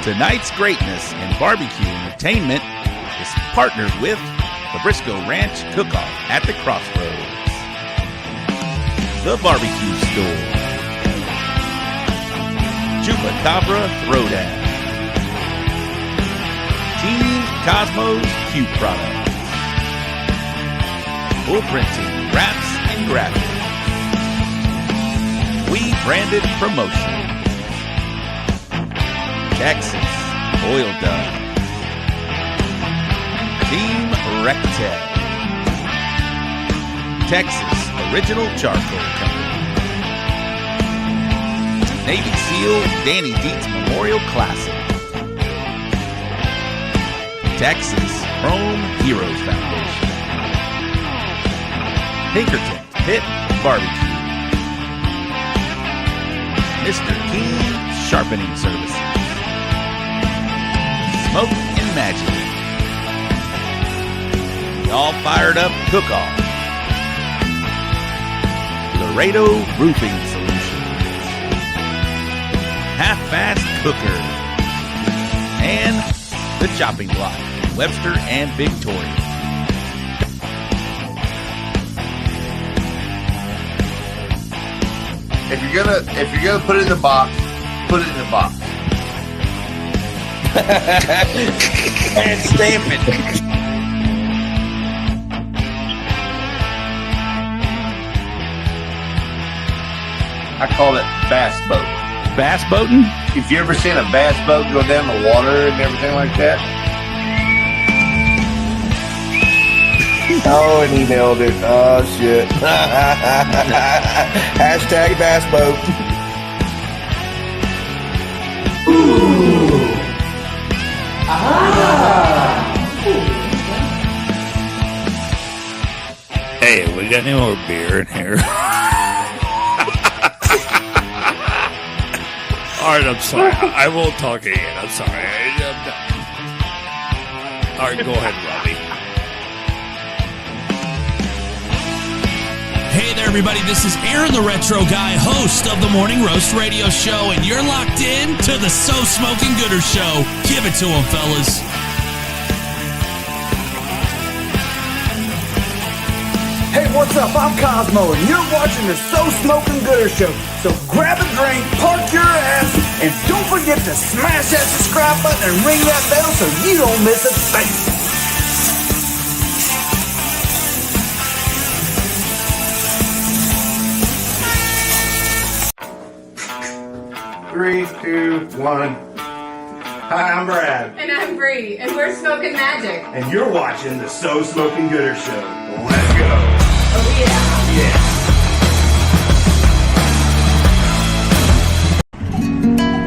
Tonight's greatness in barbecue entertainment is partnered with the Briscoe Ranch Cook-Off at the Crossroads, the Barbecue Store, Chupacabra Throwdown, Team Cosmos Cute Products, Bull Printing Wraps and Graphics, We Branded Promotion, Texas Oil Dub, Team Rectech, Texas Original Charcoal Company, Navy SEAL Danny Dietz Memorial Classic, Texas Chrome Heroes Foundation, Pinkerton Pit Barbecue, Mr. King Sharpening Services, Smoke and Magic, the All Fired Up Cook-Off, Laredo Roofing Solutions, Half Fast Cooker, and the Chopping Block in Webster and Victoria. If you're gonna put it in the box, put it in the box. And stamp it. I call it bass boat. Bass boating? If you ever seen a bass boat go down the water and everything like that. Oh, and he nailed it. Oh, shit. Hashtag bass boat. Ooh. Ah. Hey, we got any more beer in here? All right, I'm sorry. I won't talk again. I'm sorry. All right, go ahead, Robbie. Hey there, everybody. This is Aaron the Retro Guy, host of the Morning Roast Radio Show, and you're locked in to the So Smokin Gooder Show. Give it to them, fellas. Hey, what's up? I'm Cosmo, and you're watching the So Smokin Gooder Show. So grab a drink, park your ass, and don't forget to smash that subscribe button and ring that bell so you don't miss a thing. 3, 2, 1. Hi, I'm Brad. And I'm Bree, and we're Smokin' Magic. And you're watching the So Smokin Gooder Show. Let's go. Oh, Yeah.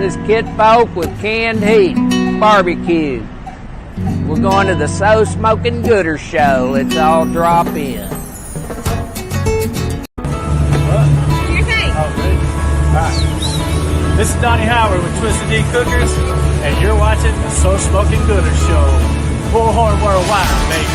This kid folk with canned heat, barbecue. We're going to the So Smokin Gooder Show. Let's all drop in. Do your thing. This is Donnie Howard with Twisted D Cookers, and you're watching the So Smokin Gooder Show. Bullhorn worldwide, baby.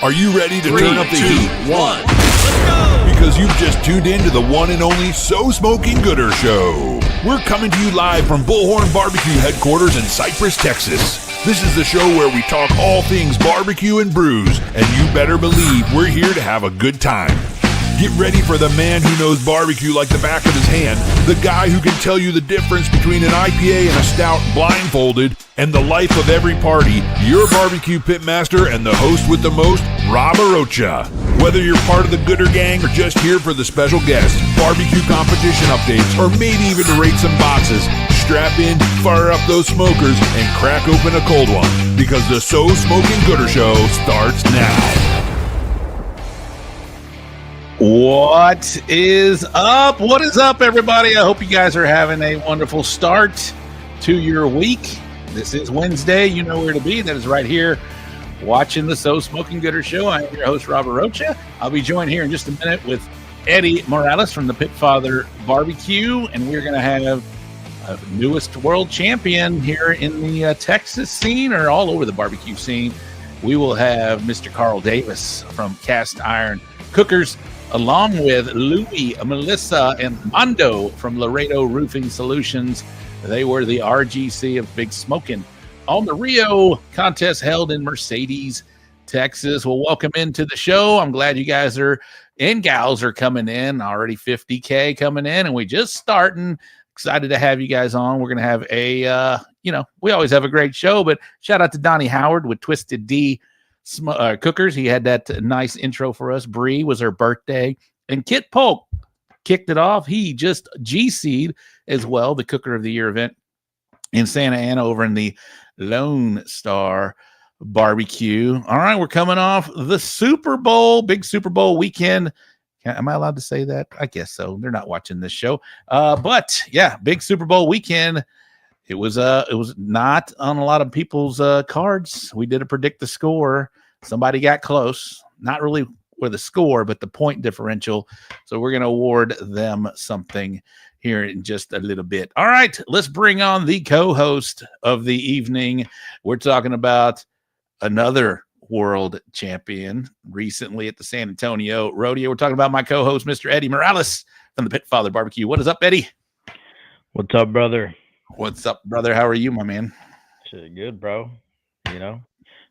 Are you ready to turn up the heat? 1. Let's go! Because you've just tuned in to the one and only So Smokin Gooder Show. We're coming to you live from Bullhorn Barbecue headquarters in Cypress, Texas. This is the show where we talk all things barbecue and brews, and you better believe we're here to have a good time. Get ready for the man who knows barbecue like the back of his hand, the guy who can tell you the difference between an IPA and a stout blindfolded, and the life of every party, your barbecue pitmaster and the host with the most, Rob Arocha. Whether you're part of the Gooder Gang or just here for the special guest, barbecue competition updates, or maybe even to rate some boxes, strap in, fire up those smokers, and crack open a cold one, because the So Smokin Gooder Show starts now. What is up? What is up, everybody? I hope you guys are having a wonderful start to your week. This is Wednesday. You know where to be. That is right here watching the So Smokin Gooder Show. I'm your host, Robert Rocha. I'll be joined here in just a minute with Eddie Morales from the Pitfather Barbecue, and we're going to have a newest world champion here in the Texas scene, or all over the barbecue scene. We will have Mr. Carl Davis from Cast Iron Cookers, along with Louie, Melissa, and Mando from Laredo Roofing Solutions. They were the RGC of Big Smokin' on the Rio contest held in Mercedes, Texas. Well, welcome into the show. I'm glad you guys are and gals are coming in. Already 50K coming in, and we just starting. Excited to have you guys on. We're going to have a, we always have a great show, but shout out to Donnie Howard with Twisted D Cookers. He had that nice intro for us. Bree was her birthday, and Kit Polk kicked it off. He just GC'd as well, the Cooker of the Year event in Santa Ana over in the Lone Star Barbecue. All right, we're coming off the Super Bowl, big Super Bowl weekend. Am I allowed to say that? I guess so. They're not watching this show. But yeah, big Super Bowl weekend. It was not on a lot of people's cards. We did a predict the score. Somebody got close. Not really with the score, but the point differential. So we're going to award them something here in just a little bit. All right, let's bring on the co-host of the evening. We're talking about another world champion recently at the San Antonio Rodeo. We're talking about my co-host, Mr. Eddie Morales from the Pitfather Barbecue. What is up, Eddie? What's up, brother? What's up, brother? How are you, my man? Shit, good, bro.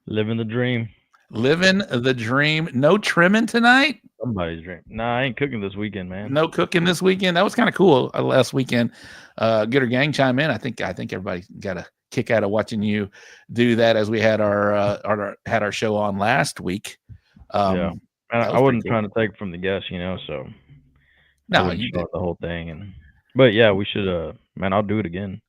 Living the dream. Living the dream. No trimming tonight? Somebody's dream. Nah, I ain't cooking this weekend, man. No cooking this weekend? That was kind of cool last weekend. Gooder Gang chime in. I think everybody got a kick out of watching you do that as we had our show on last week. Yeah, I wasn't trying to take it from the guests, so no, you did the whole thing. But yeah, we should. Man, I'll do it again.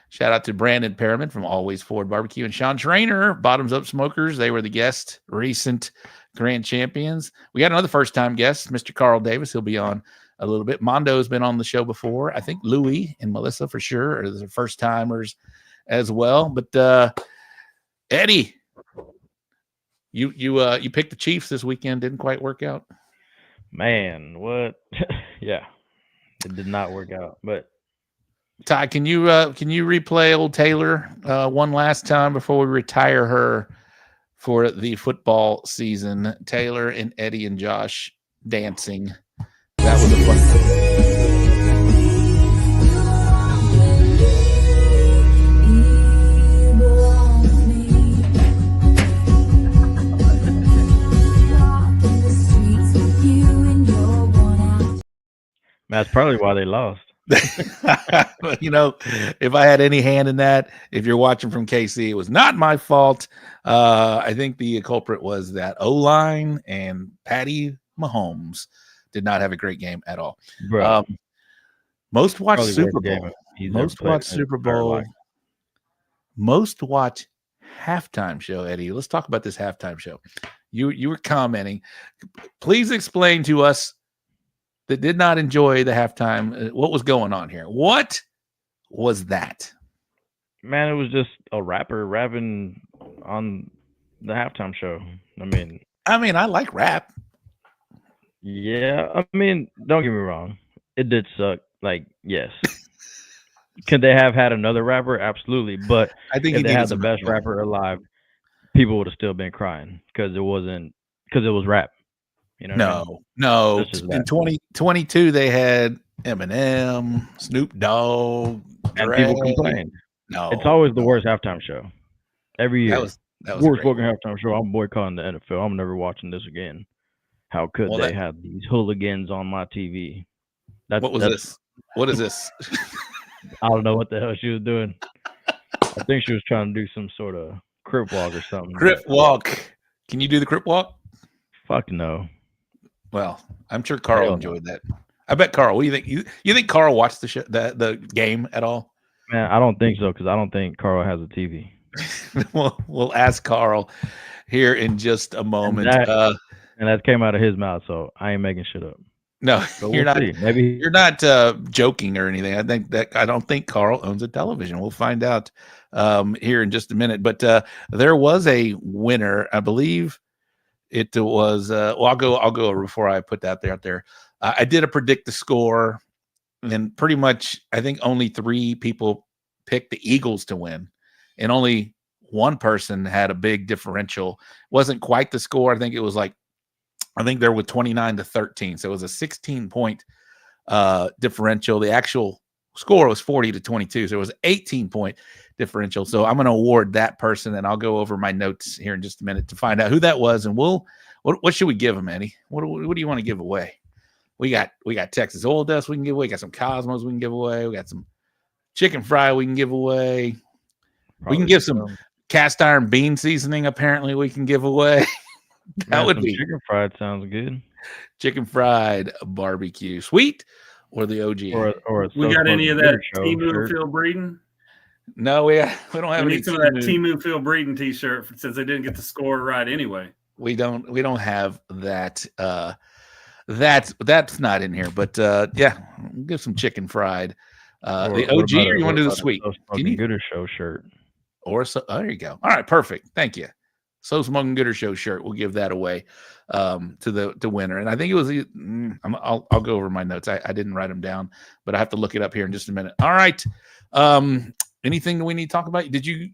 Shout out to Brandon Perriman from Always Forward Barbecue and Sean Trainer, Bottoms Up Smokers. They were the guest recent grand champions. We got another first time guest, Mr. Carl Davis. He'll be on a little bit. Mondo's been on the show before. I think Loui and Melissa for sure are the first timers as well. But Eddie, you picked the Chiefs this weekend. Didn't quite work out. Man, what? Yeah, it did not work out. But Ty, can you replay old Taylor one last time before we retire her for the football season? Taylor and Eddie and Josh dancing. That was a fun. That's probably why they lost. If I had any hand in that, if you're watching from KC, it was not my fault. I think the culprit was that O-line, and Patty Mahomes did not have a great game at all. Most watched Super Bowl. Most watched Super Bowl. Most watched halftime show, Eddie. Let's talk about this halftime show. You were commenting. Please explain to us that did not enjoy the halftime what was going on here. What was that? Man, it was just a rapper rapping on the halftime show. I mean, I like rap. Yeah, don't get me wrong. It did suck. Like, yes. Could they have had another rapper? Absolutely. But I think if they had the best rapper alive, people would have still been crying because it was rap. No. In 2022, they had Eminem, Snoop Dogg, and Dre. people complained. No, it's always the worst halftime show every year. That was worst fucking halftime show. I'm boycotting the NFL. I'm never watching this again. How could they have these hooligans on my TV? What is this? I don't know what the hell she was doing. I think she was trying to do some sort of crip walk or something. Crip walk. Can you do the crip walk? Fuck no. Well, I'm sure Carl enjoyed that. I bet Carl. What do you think? You think Carl watched the game at all? Man, I don't think so because I don't think Carl has a TV. We'll ask Carl here in just a moment. And that came out of his mouth, so I ain't making shit up. No, you're not. See. Maybe you're not joking or anything. I don't think Carl owns a television. We'll find out here in just a minute. But there was a winner, I believe. It was. I'll go before I put that out there. I did a predict the score, and pretty much I think only 3 people picked the Eagles to win, and only one person had a big differential. Wasn't quite the score. I think it was there was 29-13, so it was a 16-point differential. The actual score was 40-22. So it was an 18-point differential. So I'm going to award that person, and I'll go over my notes here in just a minute to find out who that was. And what should we give them, Eddie? What do you want to give away? We got Texas Oil Dust we can give away. We got some Cosmos we can give away. We got some chicken fry we can give away. We can give some cast iron bean seasoning. Apparently, we can give away. That would be chicken fried. Sounds good. Chicken fried barbecue, sweet or the OG. Or we got any of that Timu Field Breeding? No, we don't have we any. Need some of that Timu Field Breeding T-shirt since they didn't get the score right anyway. We don't have that. That's not in here, but yeah, we'll give some chicken fried. The OG, or you want to do the sweet? So Smokin Gooder Show shirt. Or so. Oh, there you go. All right, perfect. Thank you. So Smokin Gooder Show shirt. We'll give that away to the winner. And I think it was. I'll go over my notes. I didn't write them down, but I have to look it up here in just a minute. All right. Anything that we need to talk about? Did you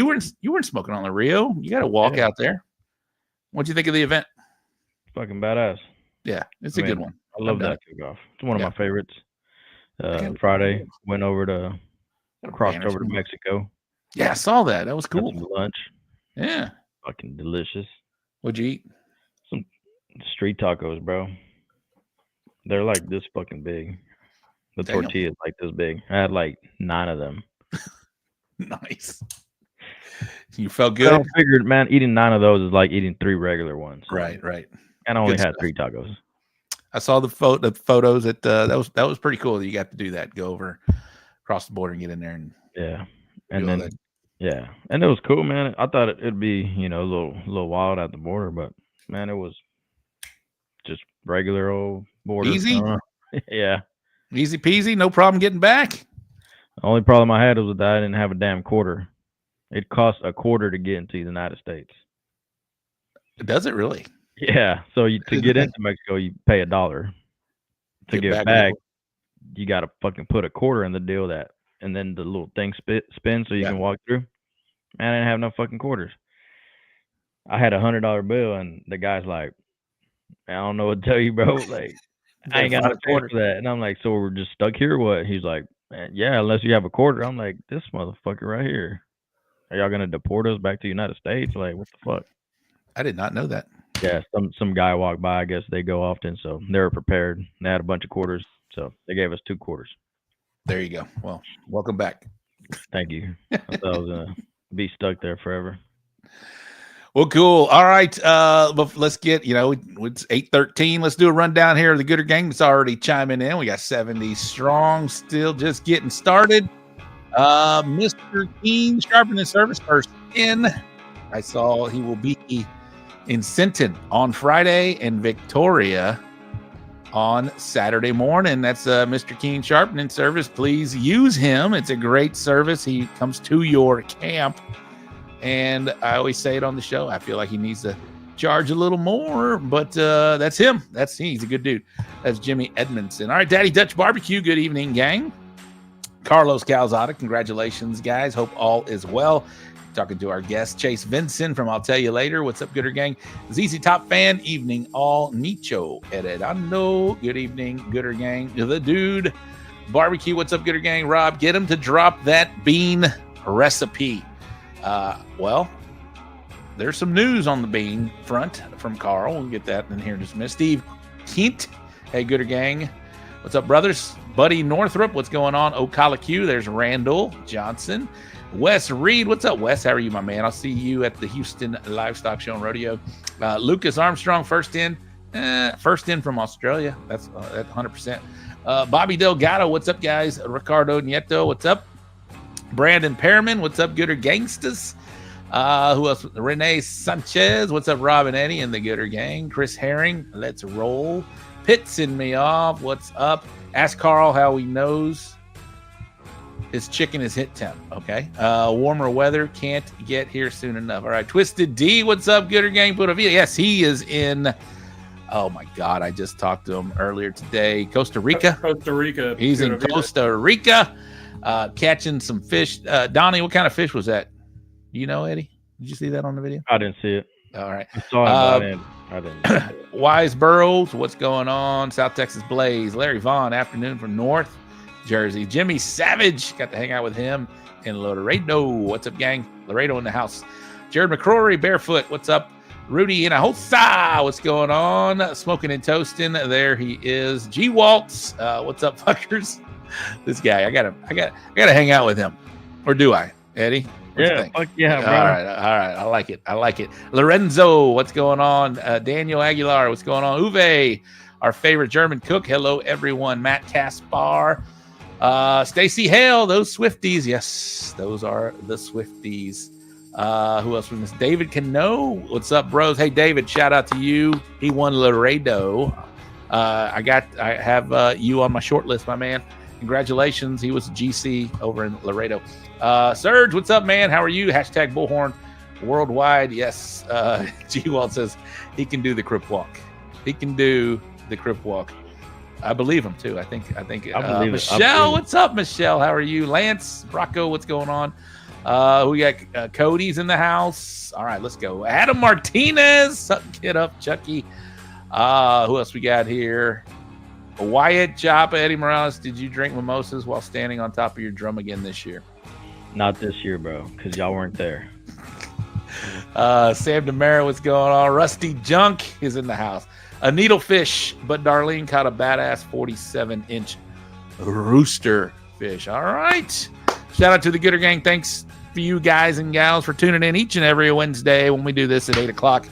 weren't smoking on the Rio? You got to walk out there. What'd you think of the event? Fucking badass. Yeah, it's a good one. I love that Cook-Off. It's one of my favorites. Friday went over crossed over to Mexico. Yeah, I saw that. That was cool. Lunch. Yeah. Fucking delicious. What'd you eat? Some street tacos, bro. They're like this fucking big. The tortilla is like this big. I had like 9 of them. Nice. You felt good? I figured, man, eating 9 of those is like eating 3 regular ones. Right. And I only had 3 tacos. I saw the photos that was pretty cool that you got to do that. Go over across the border and get in there and and then and it was cool, man. I thought it'd be a little wild at the border, but man, it was just regular old border. Easy, yeah, easy peasy, no problem getting back. The only problem I had was that I didn't have a damn quarter. It cost a quarter to get into the United States. Does it really? Yeah. So to get into Mexico, you pay $1. To get back, you got to fucking put a quarter in the deal and then the little thing spins so you can walk through. Man, I didn't have no fucking quarters. I had $100 bill, and the guy's like, I don't know what to tell you, bro. Like, I ain't got no quarter for that. And I'm like, so we're just stuck here or what? He's like, man, yeah, unless you have a quarter. I'm like, this motherfucker right here. Are y'all gonna deport us back to the United States? Like, what the fuck? I did not know that. Yeah, some guy walked by. I guess they go often, so they were prepared. They had a bunch of quarters, so they gave us 2 quarters. There you go. Well, welcome back. Thank you. I thought I was gonna be stuck there forever. Well, cool. All right. But let's get, it's 8:13. Let's do a rundown here of the Gooder Gang that's already chiming in. We got 70 strong, still just getting started. Mr. Keen sharpening service first in. I saw he will be in Sinton on Friday and Victoria on Saturday morning. That's Mr. Keen sharpening service. Please use him. It's a great service. He comes to your camp. And I always say it on the show. I feel like he needs to charge a little more, but that's him. He's a good dude. That's Jimmy Edmondson. All right, Daddy Dutch Barbecue. Good evening, gang. Carlos Calzada. Congratulations, guys. Hope all is well. Talking to our guest, Chase Vinson from I'll Tell You Later. What's up, Gooder Gang? ZZ Top Fan. Evening, all. Nicho Heredando. Good evening, Gooder Gang. The Dude Barbecue. What's up, Gooder Gang? Rob, get him to drop that bean recipe. Well, there's some news on the bean front from Carl. We'll get that in here in just a minute. Steve Keent. Hey, Gooder Gang. What's up, brothers? Buddy Northrup. What's going on? Ocala Q. There's Randall Johnson. Wes Reed. What's up, Wes? How are you, my man? I'll see you at the Houston Livestock Show and Rodeo. Lucas Armstrong, first in from Australia. That's 100%. Bobby Delgado. What's up, guys? Ricardo Nieto. What's up? Brandon Perriman, what's up, Gooder Gangstas? Who else? Renee Sanchez, what's up, Rob and Eddie and the Gooder Gang? Chris Herring, let's roll. Pitsing me off, what's up? Ask Carl how he knows his chicken is hit temp, okay? Warmer weather, can't get here soon enough. All right, Twisted D, what's up, Gooder Gang? Puerto Villa. Yes, he is in, oh my God, I just talked to him earlier today. Costa Rica. He's in Costa Rica. Catching some fish. Donnie, what kind of fish was that? Do you know, Eddie? Did you see that on the video? I didn't see it. All right. I saw it, I didn't. Wise Burrows, what's going on? South Texas Blaze. Larry Vaughn, afternoon from North jersey. Jimmy Savage, got to hang out with him in Laredo. What's up, gang? Laredo in the house. Jared McCrory, barefoot. What's up? Rudy in a Hosa. What's going on? Smoking and toasting. There he is. G Waltz. What's up, fuckers? This guy, I gotta hang out with him. Or do I, Eddie? Yeah, fuck yeah, bro. All right. I like it. Lorenzo, what's going on? Daniel Aguilar, what's going on? Uwe, our favorite German cook. Hello, everyone. Matt Kaspar, Stacy Hale, those Swifties. Yes, those are the Swifties. Who else we missed? David Cano, what's up, bros? Hey, David, shout out to you. He won Laredo. I have you on my short list, my man. Congratulations. He was a GC over in Laredo. Serge, what's up, man? How are you? Hashtag Bullhorn worldwide. Yes. G-Walt says he can do the Crip Walk. He can do the Crip Walk. I believe him too. I think Michelle, what's up, Michelle? How are you? Lance, Rocco, what's going on? We got Cody's in the house. All right, let's go. Adam Martinez, Sutton Kid up, Chucky. Who else we got here? Wyatt Choppa, Eddie Morales. Did you drink mimosas while standing on top of your drum again this year? Not this year, bro, because y'all weren't there. Sam DeMera, what's going on? Rusty Junk is in the house. A needlefish, but Darlene caught a badass 47-inch rooster fish. All right. Shout out to the Gooder Gang. Thanks for you guys and gals for tuning in each and every Wednesday when we do this at 8 o'clock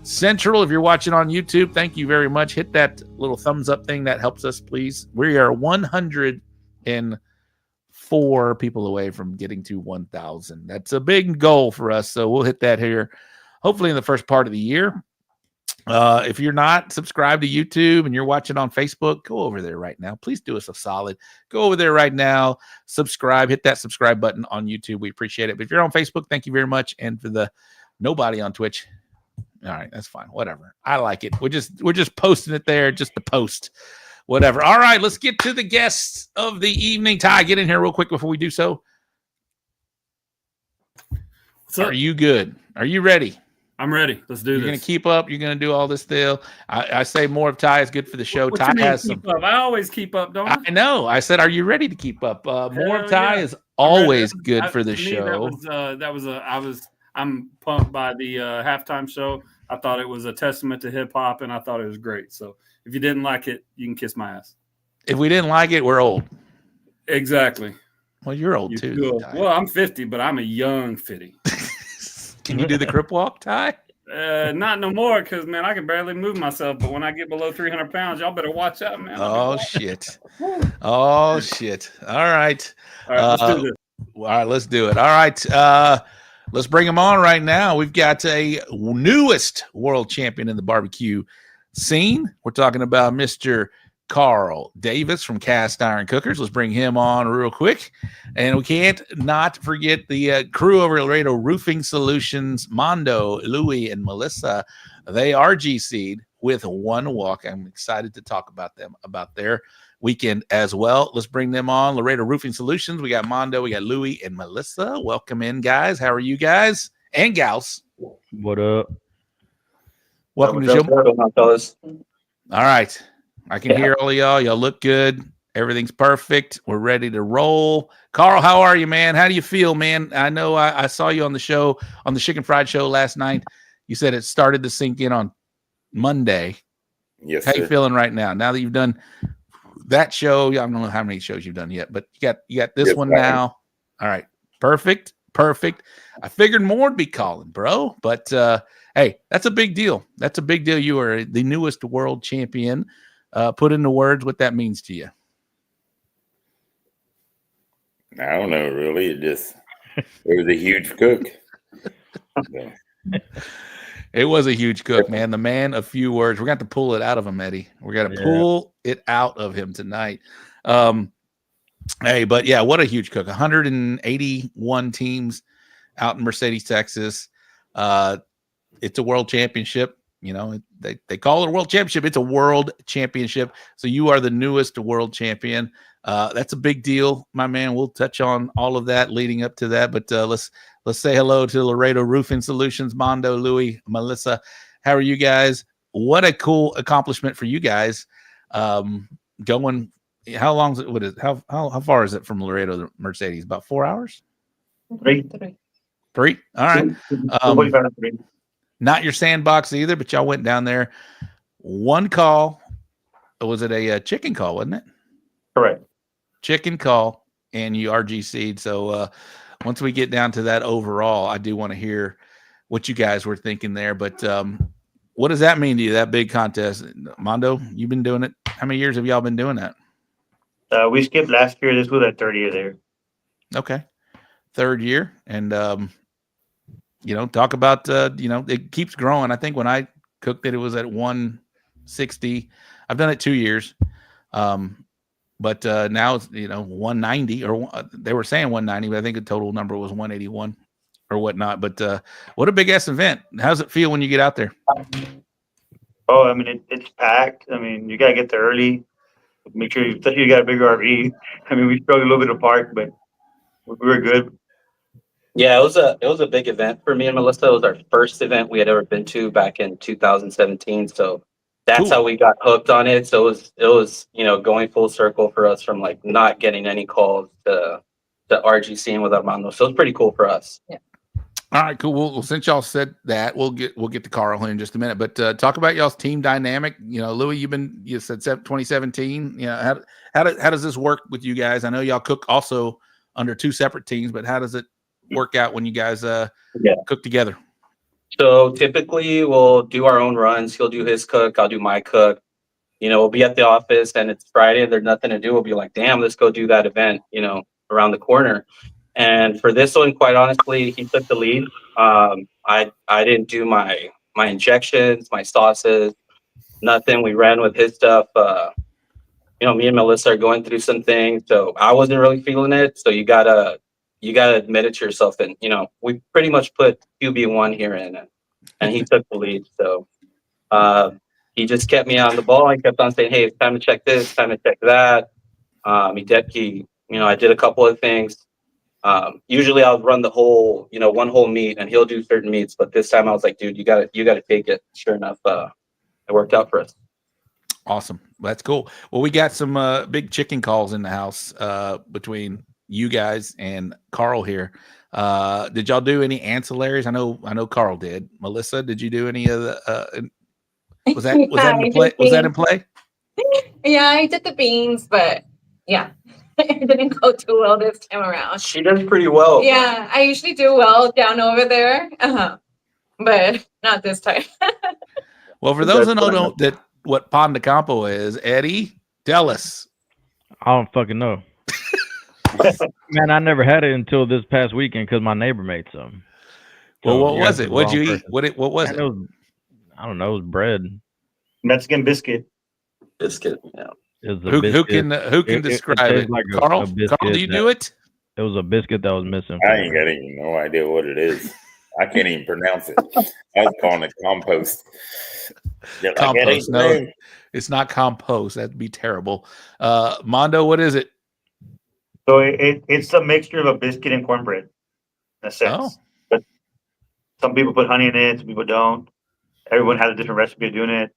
Central. If you're watching on YouTube, thank you very much. Hit that little thumbs up thing. That helps us, please. We are 104 people away from getting to 1,000. That's a big goal for us, so we'll hit that here hopefully in the first part of the year. If you're not subscribed to YouTube and you're watching on Facebook, go over there right now. Please do us a solid. Go over there right now. Subscribe. Hit that subscribe button on YouTube. We appreciate it. But if you're on Facebook, thank you very much. And for the nobody on Twitch, all right, that's fine. Whatever. I like it. We're just posting it there just to post. Whatever. All right, let's get to the guests of the evening. Ty, get in here real quick before we do so. Are you good? Are you ready? I'm ready. Let's do this. You're going to keep up. You're going to do all this still. I say more of Ty is good for the show. What Ty has some. Up? I always keep up, don't I? I know. I said, are you ready to keep up? More of Ty is always good for the show. I'm pumped by the halftime show. I thought it was a testament to hip hop, and I thought it was great. So if you didn't like it, you can kiss my ass. If we didn't like it, we're old. Exactly. Well, you're old too. Well, I'm 50, but I'm a young 50. Can you do the Crip Walk, Ty? Not no more, because, man, I can barely move myself. But when I get below 300 pounds, y'all better watch out, man. Oh, shit. Oh, shit. All right. All right, let's do this. All right, let's do it. All right. Let's bring him on right now. We've got a newest world champion in the barbecue scene. We're talking about Mr. Carl Davis from Cast Iron Cookers. Let's bring him on real quick. And we can't not forget the crew over at Laredo Roofing Solutions, Mando, Loui, and Melissa. They RGC'd with one walk. I'm excited to talk about them, about their weekend as well. Let's bring them on. Laredo Roofing Solutions. We got Mando, we got Loui, and Melissa. Welcome in, guys. How are you guys and gals? What up? Welcome to the show, fellas. All right. I can hear all of y'all. Y'all look good. Everything's perfect. We're ready to roll. Carl, how are you, man? How do you feel, man? I know I saw you on the show, on the Chicken Fried Show last night. You said it started to sink in on Monday. Yes. How you feeling right now? Now that you've done that show, I don't know how many shows you've done yet, but you got this one now. All right. Perfect. I figured more would be calling, bro. But hey, that's a big deal. That's a big deal. You are the newest world champion. Put into words what that means to you. I don't know, really. It was a huge cook. So. It was a huge cook, man. The man of few words. We're going to have to pull it out of him, Eddie. We're going to pull it out of him tonight. Hey, but yeah, what a huge cook. 181 teams out in Mercedes, Texas. It's a world championship. You know, they call it a world championship. It's a world championship. So you are the newest world champion. That's a big deal, my man. We'll touch on all of that leading up to that. But let's say hello to Laredo Roofing Solutions, Mando, Loui, Melissa. How are you guys? What a cool accomplishment for you guys. Going how long is it? What is how far is it from Laredo to Mercedes? About 4 hours? 3. 3. All right. 2:45. Not your sandbox either, but y'all went down there. One call. Was it a chicken call? Wasn't it? Correct. Chicken call, and you RGC'd. So once we get down to that overall, I do want to hear what you guys were thinking there. But what does that mean to you? That big contest, Mando? You've been doing it. How many years have y'all been doing that? We skipped last year. This was our 3rd year there. Okay. 3rd year. And, talk about, it keeps growing. I think when I cooked it was at 160. I've done it 2 years. But now it's, 190 or they were saying 190, but I think the total number was 181 or whatnot. But what a big ass event. How's it feel when you get out there? Oh, I mean, it's packed. I mean, you got to get there early. Make sure you got a bigger RV. I mean, we struggled a little bit to park, but we were good. Yeah, it was a big event for me and Melissa. It was our first event we had ever been to back in 2017. So that's how we got hooked on it. So it was going full circle for us from like not getting any calls to RGCing with Armando. So it's pretty cool for us. Yeah. All right, cool. Well, since y'all said that, we'll get to Carl here in just a minute. But talk about y'all's team dynamic. Loui, you said 2017. How does this work with you guys? I know y'all cook also under 2 separate teams, but how does it work out when you guys cook together? So typically we'll do our own runs. He'll do his cook, I'll do my cook. We'll be at the office and it's Friday and there's nothing to do. We'll be like, damn, let's go do that event, around the corner. And for this one, quite honestly, he took the lead. I didn't do my injections, my sauces, nothing. We ran with his stuff. Me and Melissa are going through some things, so I wasn't really feeling it. So you gotta admit it to yourself. And we pretty much put QB1 here in, and he took the lead. So he just kept me on the ball. He kept on saying, "Hey, it's time to check this, time to check that." I did a couple of things. Usually I'll run the whole, one whole meat, and he'll do certain meats. But this time I was like, dude, you gotta take it. Sure enough, it worked out for us. Awesome. That's cool. Well, we got some big chicken calls in the house between you guys and Carl here. Did y'all do any ancillaries? I know Carl did. Melissa, did you do any of the? Was that in play? Was that in play? Yeah, I did the beans, but yeah. It didn't go too well this time around. She does pretty well. Yeah, I usually do well down over there, but not this time. Well, for those that don't know what pan de campo is, Eddie, tell us. I don't fucking know. Man, I never had it until this past weekend because my neighbor made some. Well, what was it? What'd you eat? What was it? I don't know. It was bread. Mexican biscuit. Biscuit, yeah. Who can describe it? Like Carl, do you do it? It was a biscuit that was missing. I ain't got even no idea what it is. I can't even pronounce it. I was calling it compost. Compost. No, it's not compost. That'd be terrible. Mondo, what is it? So it's a mixture of a biscuit and cornbread, in a sense. But some people put honey in it, some people don't. Everyone has a different recipe of doing it.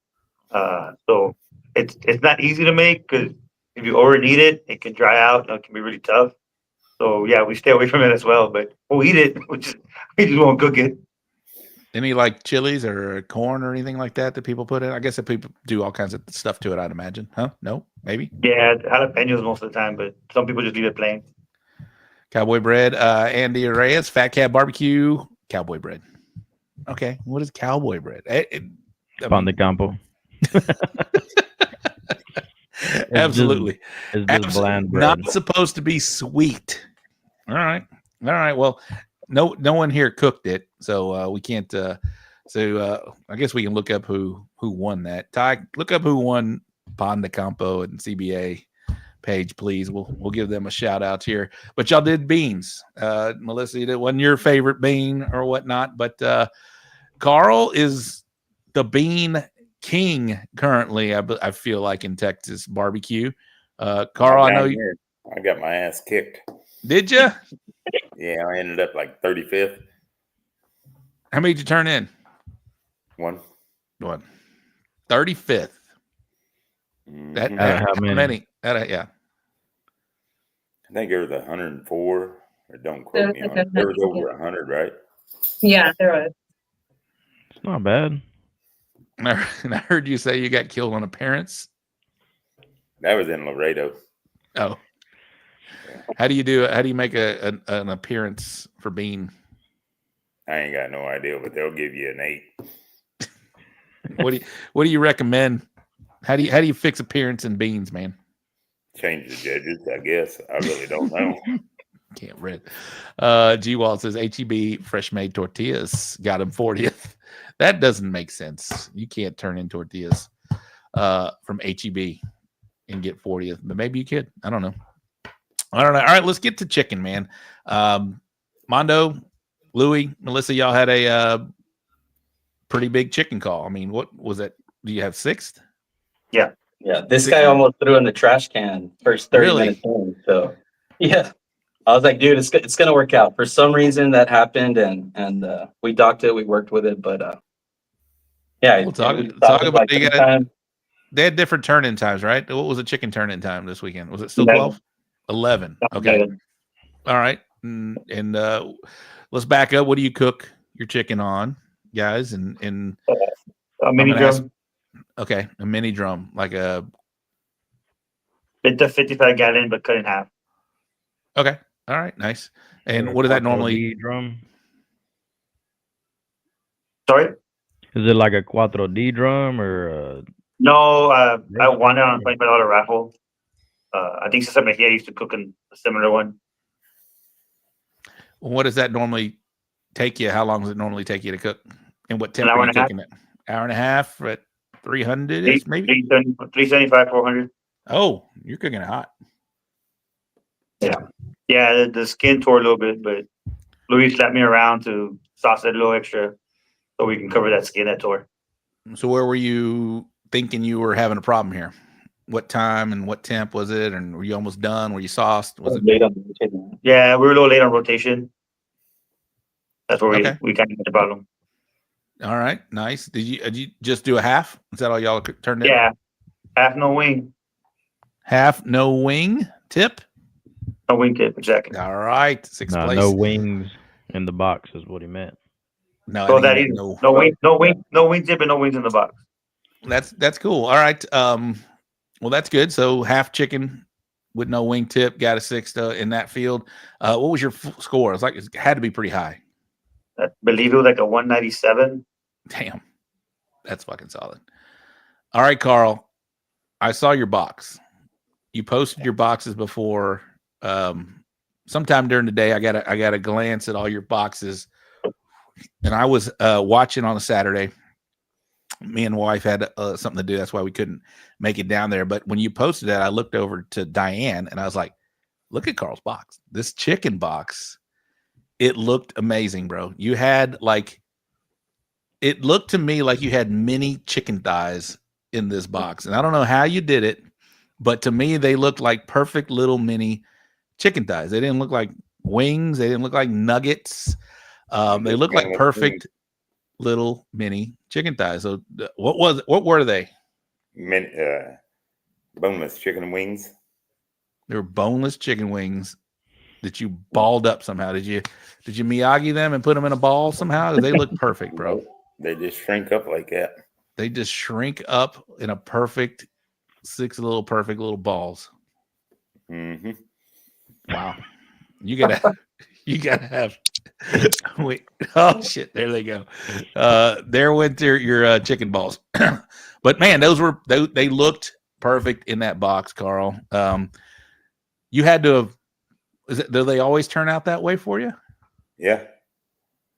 So it's not easy to make because if you overeat it, it can dry out. It can be really tough. So yeah, we stay away from it as well. But we'll eat it. We just won't cook it. Any like chilies or corn or anything like that people put in? I guess that people do all kinds of stuff to it, I'd imagine. Huh? No? Maybe? Yeah, jalapenos most of the time, but some people just leave it plain. Cowboy bread. Andy Reyes, Fat Cat Barbecue, cowboy bread. Okay. What is cowboy bread? Pan de campo. Absolutely. It's just bland bread. Not supposed to be sweet. All right. Well, no one here cooked it, so we can't. I guess we can look up who won that. Ty, look up who won Pan de Campo and CBA page, please. We'll give them a shout out here. But y'all did beans. Melissa, it wasn't your favorite bean or whatnot, but Carl is the bean king currently. I feel like in Texas barbecue. Carl, I know you. I got my ass kicked. Did you? Yeah, I ended up like 35th. How many did you turn in? One. 35th. Mm-hmm. That how many? Yeah. I think it was 104. Or don't quote me on it. There was over 100, right? Yeah, there was. It's not bad. And I heard you say you got killed on appearance. That was in Laredo. Oh. How do you do it? How do you make an appearance for bean? I ain't got no idea, but they'll give you an 8. What do you recommend? How do you fix appearance in beans, man? Change the judges, I guess. I really don't know. Can't read. G-Wall says HEB fresh made tortillas got him 40th. That doesn't make sense. You can't turn in tortillas from HEB and get 40th, but maybe you could. I don't know. All right, let's get to chicken, man. Mando, Loui, Melissa, y'all had a pretty big chicken call. I mean, what was it? Do you have 6th? Yeah. Yeah. This guy almost threw in the trash can first 30 minutes in. So, yeah. I was like, dude, it's going to work out. For some reason that happened, and we docked it. We worked with it. But, yeah. We'll talk about like they had different turn-in times, right? What was the chicken turn-in time this weekend? Was it still 12? 11. Okay. All right. And let's back up. What do you cook your chicken on, guys? And a mini drum. Okay, a mini drum, like a. It's a 55 gallon, but cut in half. Okay. All right. Nice. And what does that normally drum? Sorry. Is it like a 4D drum or? No, I won it on a $25 raffle. I think Cesar Mejia used to cook in a similar one. What does that normally take you? How long does it normally take you to cook? And what temp are you cooking it? Hour and a half at 300 maybe? 375, 400. Oh, you're cooking it hot. Yeah. Yeah, the skin tore a little bit, but Louis slapped me around to sauce it a little extra so we can cover that skin that tore. So where were you thinking you were having a problem here? What time and what temp was it? And were you almost done? Were you sauced? Was it late on rotation? Yeah, we were a little late on rotation. That's where we kind of had the problem. All right, nice. Did you just do a half? Is that all y'all turned in? Yeah, half no wing. Half no wing tip? No wing tip, exactly. All right, 6th place. No wings in the box is what he meant. No, so that is no wing tip and no wings in the box. That's cool. All right. Well, that's good. So half chicken with no wing tip, got a 6th in that field. What was your score? It had to be pretty high. I believe it was like a 197. Damn, that's fucking solid. All right, Carl, I saw your box. You posted your boxes before. Sometime during the day, I got a glance at all your boxes, and I was watching on a Saturday. Me and wife had something to do. That's why we couldn't make it down there. But when you posted that, I looked over to Diane, and I was like, "Look at Carl's box. This chicken box." It looked amazing, bro. You had it looked to me like you had mini chicken thighs in this box. And I don't know how you did it, but to me, they looked like perfect little mini chicken thighs. They didn't look like wings. They didn't look like nuggets. They looked like perfect little mini chicken thighs. So what were they? Boneless chicken wings. They were boneless chicken wings that you balled up somehow. Did you Miyagi them and put them in a ball somehow? They look perfect, bro. They just shrink up like that. They just shrink up in a perfect 6 perfect little balls. Mm-hmm. Wow. You gotta have wait. Oh shit, there they go. There went your chicken balls. But man, they looked perfect in that box, Carl. You had to have. Do they always turn out that way for you? Yeah.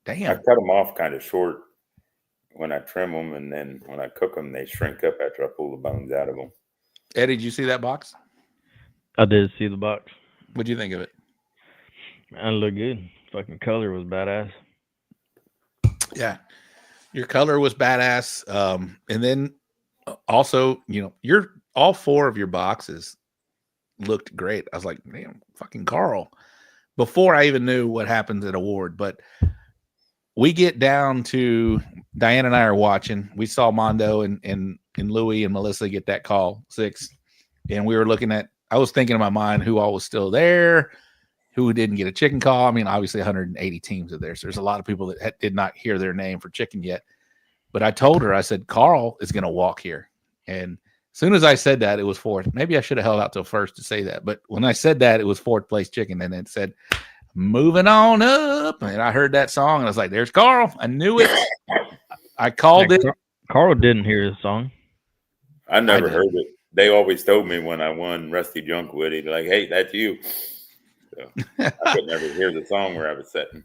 Damn. I cut them off kind of short when I trim them, and then when I cook them, they shrink up after I pull the bones out of them. Eddie, did you see that box? I did see the box. What'd you think of it? Man, it looked good. Fucking color was badass. Yeah. Your color was badass. And then also, all 4 of your boxes looked great. I was like, damn, fucking Carl. Before I even knew what happens at award, but we get down to Diane and I are watching. We saw Mando and Loui and Melissa get that call 6, and we were looking at I was thinking in my mind who all was still there, who didn't get a chicken call. I mean, obviously 180 teams are there, so there's a lot of people that did not hear their name for chicken yet. But I told her, I said, Carl is going to walk here. And as soon as I said that, it was fourth. Maybe I should have held out till first to say that. But when I said that, it was fourth place chicken. And it said, moving on up. And I heard that song, and I was like, there's Carl. I knew it. I called it. Carl didn't hear the song. I never heard it. They always told me when I won Rusty Junk with it, like, hey, that's you. So I could never hear the song where I was sitting.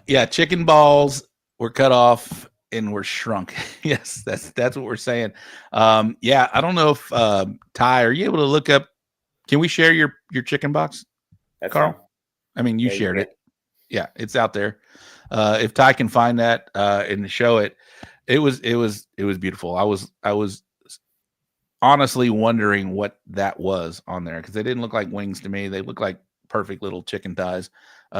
Yeah, chicken balls were cut off and were shrunk. Yes, that's what we're saying. Yeah, I don't know if Ty, are you able to look up? Can we share your chicken box, Carl? Fine. I mean, you shared it. Yeah, it's out there. If Ty can find that and show it, it was beautiful. I was honestly wondering what that was on there because they didn't look like wings to me. They looked like perfect little chicken thighs.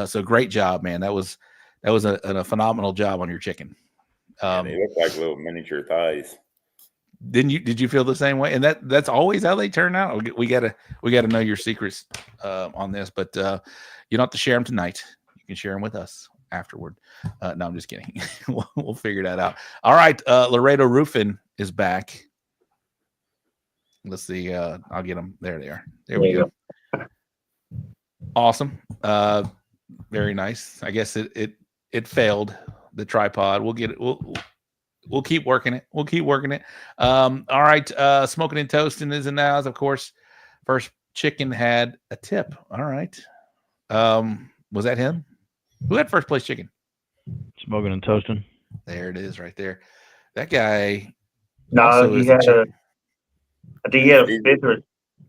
So great job, man. That was a phenomenal job on your chicken. They look like little miniature thighs. Did you feel the same way? And that's always how they turn out. We gotta know your secrets on this, but you don't have to share them tonight. You can share them with us afterward. No, I'm just kidding. We'll figure that out. All right, Laredo Roofing is back. Let's see. I'll get them. There they are. There we go. Awesome. Very nice. I guess it failed the tripod. We'll get it. We'll keep working it. We'll keep working it. All right. Smoking and Toasting is in the house, of course. First chicken had a tip. All right. Was that him? Who had first place chicken? Smoking and Toasting. There it is, right there. That guy. No, he had I think he had a fifth or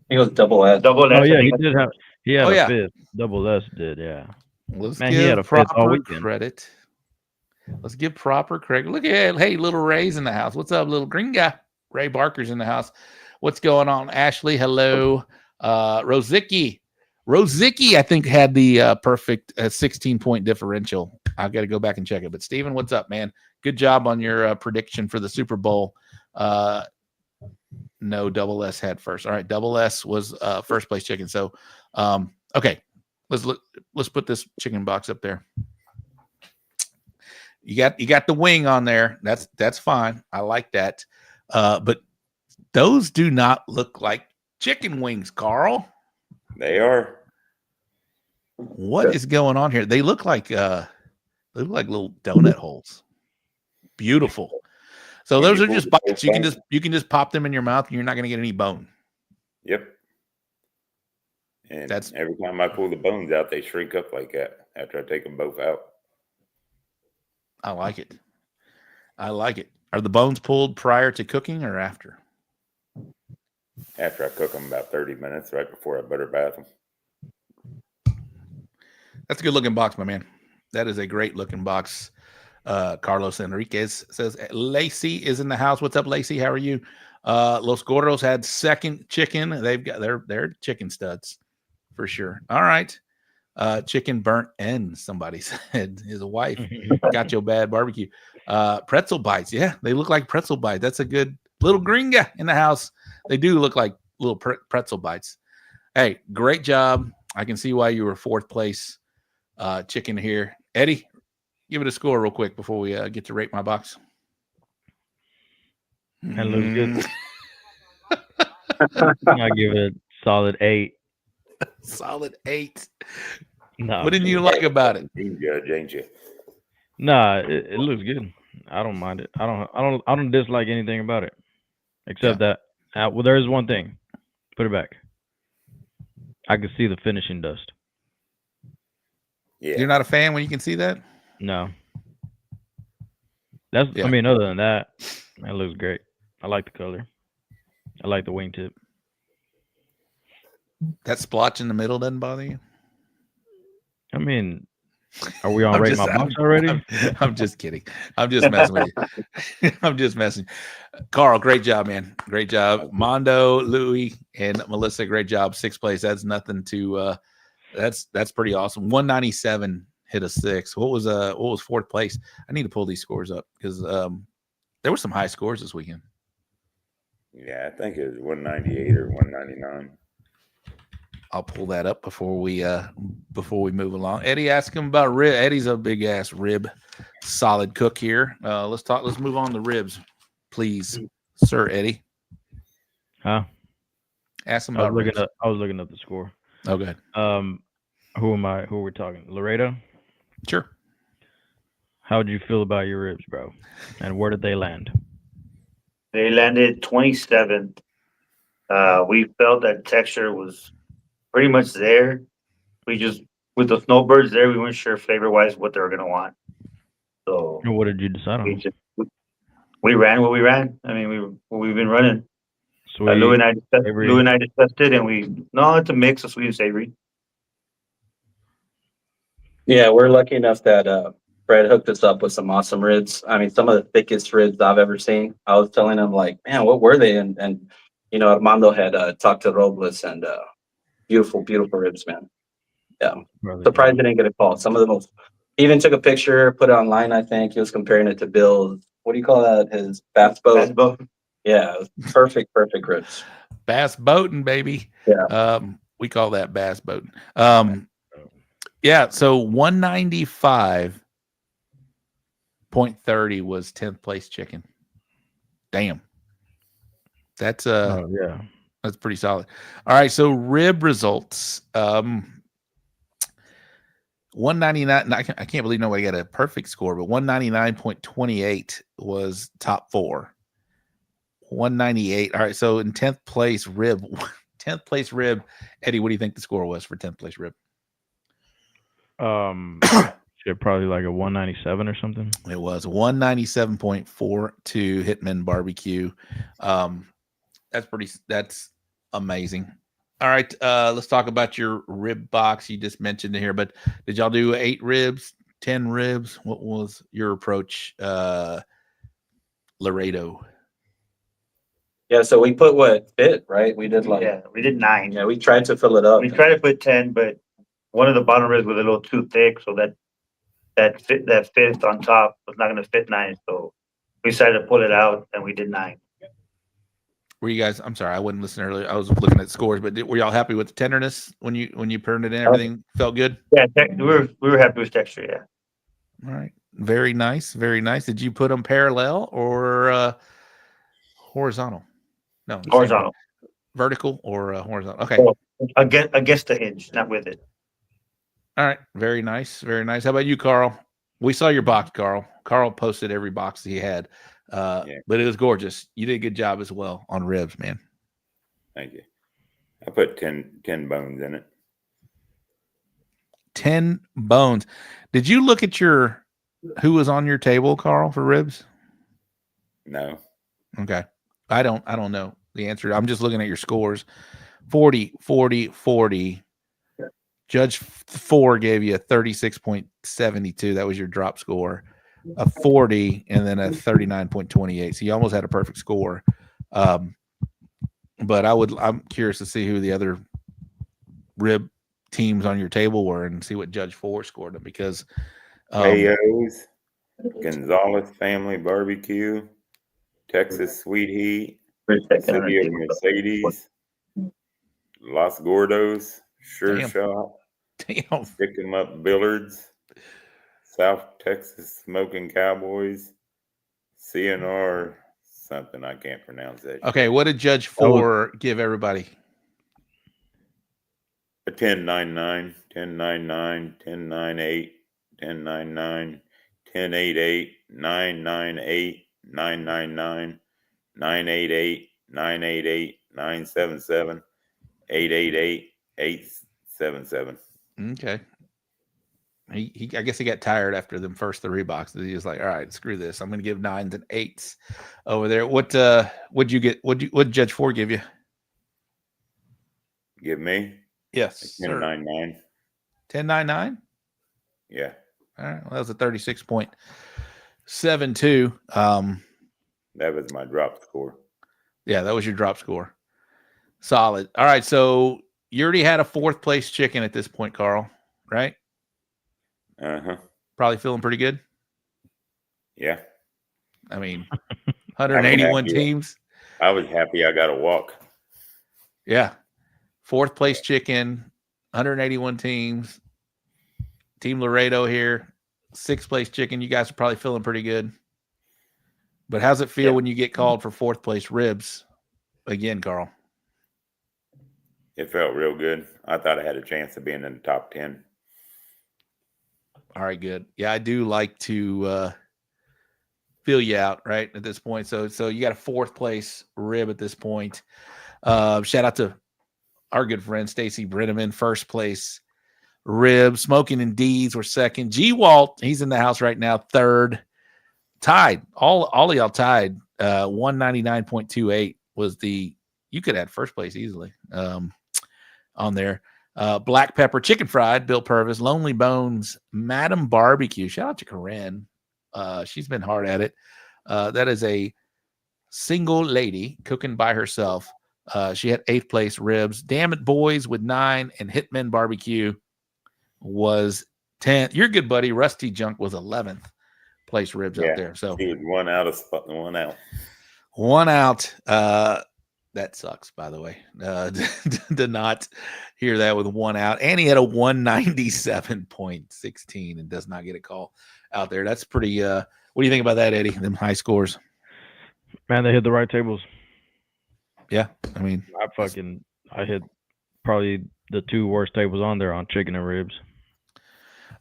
he was double S. Double S. Oh yeah, he did have. He had a fifth. Double S did. Yeah. Let's Man, give he had a fifth all proper weekend. credit. Let's give proper credit. Look at hey, little Ray's in the house. What's up, little green guy? Ray Barker's in the house. What's going on, Ashley? Hello, Rozicki. Rozicki, I think had the perfect 16-point differential. I've got to go back and check it. But Steven, what's up, man? Good job on your prediction for the Super Bowl. No, Double S had first. All right, Double S was first place chicken. So, okay, let's put this chicken box up there. You got the wing on there. That's fine. I like that. But those do not look like chicken wings, Carl. They are. What is going on here? They look like little donut holes. Beautiful. So those are just bites. You can just pop them in your mouth and you're not going to get any bone. Yep. And that's every time I pull the bones out, they shrink up like that after I take them both out. I like it. I like it. Are the bones pulled prior to cooking or after? After I cook them about 30 minutes, right before I butter bath them. That's a good looking box, my man. That is a great looking box. Carlos Enriquez says Lacey is in the house. What's up, Lacey? How are you? Los Gordos had second chicken. They've got their chicken studs for sure. All right. Chicken burnt end, somebody said. His wife got your bad barbecue. Pretzel bites. Yeah, they look like pretzel bites. That's a good little green guy in the house. They do look like little pretzel bites. Hey, great job. I can see why you were fourth place chicken here. Eddie, give it a score real quick before we get to rate my box. That looks good. I'll give it a solid 8. Solid 8. No, what didn't you like about it? Ain't you? Nah, it looks good. I don't mind it. I don't dislike anything about it, except that. Well, there is one thing. Put it back. I can see the finishing dust. Yeah. You're not a fan when you can see that? No. That's. Yeah. I mean, other than that, it looks great. I like the color. I like the wingtip. That splotch in the middle doesn't bother you? I mean, are we on rate my box already? I'm just kidding. I'm just messing with you. I'm just messing. Carl, great job, man. Great job. Mando, Loui, and Melissa, great job. 6th place. That's nothing to that's pretty awesome. 197 hit a 6. What was 4th place? I need to pull these scores up because there were some high scores this weekend. Yeah, I think it was 198 or 199. I'll pull that up before we move along. Eddie, ask him about rib. Eddie's a big ass rib solid cook here. Let's move on to ribs, please, sir Eddie. Huh? Ask him about ribs. I was looking up the score. Oh, good. Who are we talking? Laredo? Sure. How would you feel about your ribs, bro? And where did they land? They landed 27th. We felt that texture was pretty much there. We just, with the snowbirds there, we weren't sure flavor-wise what they were going to want. So And what did you decide on? we ran what we ran. I mean, we've been running. Sweet. Loui and I discussed it, and it's a mix of sweet and savory. Yeah, we're lucky enough that Fred hooked us up with some awesome ribs. I mean, some of the thickest ribs I've ever seen. I was telling him, like, man, what were they? And you know, Armando had talked to Robles, and beautiful, beautiful ribs, man. Yeah, surprised they didn't get a call. Some of the most. He even took a picture, put it online. I think he was comparing it to Bill's. What do you call that? His bass boat. Bass boat. Yeah, it was perfect ribs. Bass boating, baby. Yeah. We call that bass boating. Yeah, so 195.30 was 10th place chicken. Damn. That's that's pretty solid. All right, so rib results. 199. I can't believe nobody got a perfect score, but 199.28 was top 4. 198. All right, so in 10th place rib, 10th place rib. Eddie, what do you think the score was for 10th place rib? Probably like a 197 or something. It was 197.42 Hitman Barbecue. That's amazing. All right, let's talk about your rib box. You just mentioned it here, but did y'all do 8 ribs, 10 ribs? What was your approach, Laredo? Yeah, so we put what fit, right? We did we did 9. Yeah, we tried to fill it up. We tried to put 10, but one of the bottom ribs was a little too thick, so that fifth on top was not going to fit 9. So we decided to pull it out, and we did 9. Were you guys? I'm sorry, I wasn't listening earlier. I was looking at scores, but were y'all happy with the tenderness when you turned it in? Everything felt good. Yeah, we were happy with texture. Yeah. All right, very nice, very nice. Did you put them parallel or horizontal? No, horizontal. Vertical or horizontal? Okay. Oh, against the hinge, not with it. All right, very nice, very nice. How about you, Carl? We saw your box, Carl. Carl posted every box he had. But it was gorgeous. You did a good job as well on ribs, man. Thank you. I put 10 bones in it. 10 bones. Did you look at who was on your table, Carl, for ribs? No. Okay. I don't know the answer. I'm just looking at your scores. 40, 40, 40. Judge 4 gave you a 36.72. That was your drop score. A 40 and then a 39.28. So you almost had a perfect score. But I'm curious to see who the other rib teams on your table were and see what Judge 4 scored them, because Mayos, Gonzalez Family Barbecue, Texas Sweet Heat, City of Mercedes, Los Gordos, Sure Shot, Pick 'em Up Billards, South Texas Smoking Cowboys, CNR something, I can't pronounce that. Okay, what did Judge 4 give everybody? A 10.99, 10.99, 10.98, 10.99, 10.88, 9.98, 9.99, 9.88, 9.88, 9.77, 8.88, 8.77. Okay. He I guess he got tired after the first 3 boxes. He was like, all right, screw this. I'm going to give 9s and 8s over there. What'd you get? What'd Judge 4 give you? Give me? Yes. 10.99. 10.99? Yeah. All right. Well, that was a 36.72. That was my drop score. Yeah, that was your drop score. Solid. All right. So you already had a 4th place chicken at this point, Carl, right? Uh-huh. Probably feeling pretty good. Yeah. I mean, 181 teams. I was happy I got a walk. Yeah. Fourth place chicken, 181 teams. Team Laredo here, sixth place chicken. You guys are probably feeling pretty good. But how's it feel when you get called for fourth place ribs again, Carl? It felt real good. I thought I had a chance of being in the top 10. All right, good. Yeah, I do like to feel you out right at this point. So you got a fourth place rib at this point. Shout out to our good friend Stacy Brenneman, first place rib. Smoking and D's were second. G Walt, he's in the house right now, third. Tied. All of y'all tied. 199.28 was the, you could add first place easily on there. Black Pepper Chicken Fried, Bill Purvis. Lonely Bones, Madam Barbecue. Shout out to Corinne. She's been hard at it. That is a single lady cooking by herself. She had 8th place ribs. Damn It Boys with 9, and Hitman Barbecue was 10th. Your good buddy Rusty Junk was 11th place ribs out there. So he was one out. One out. That sucks, by the way. Did not hear that with one out. And he had a 197.16 and does not get a call out there. That's pretty what do you think about that, Eddie? Them high scores. Man, they hit the right tables. Yeah. I mean, I hit probably the 2 worst tables on there on chicken and ribs.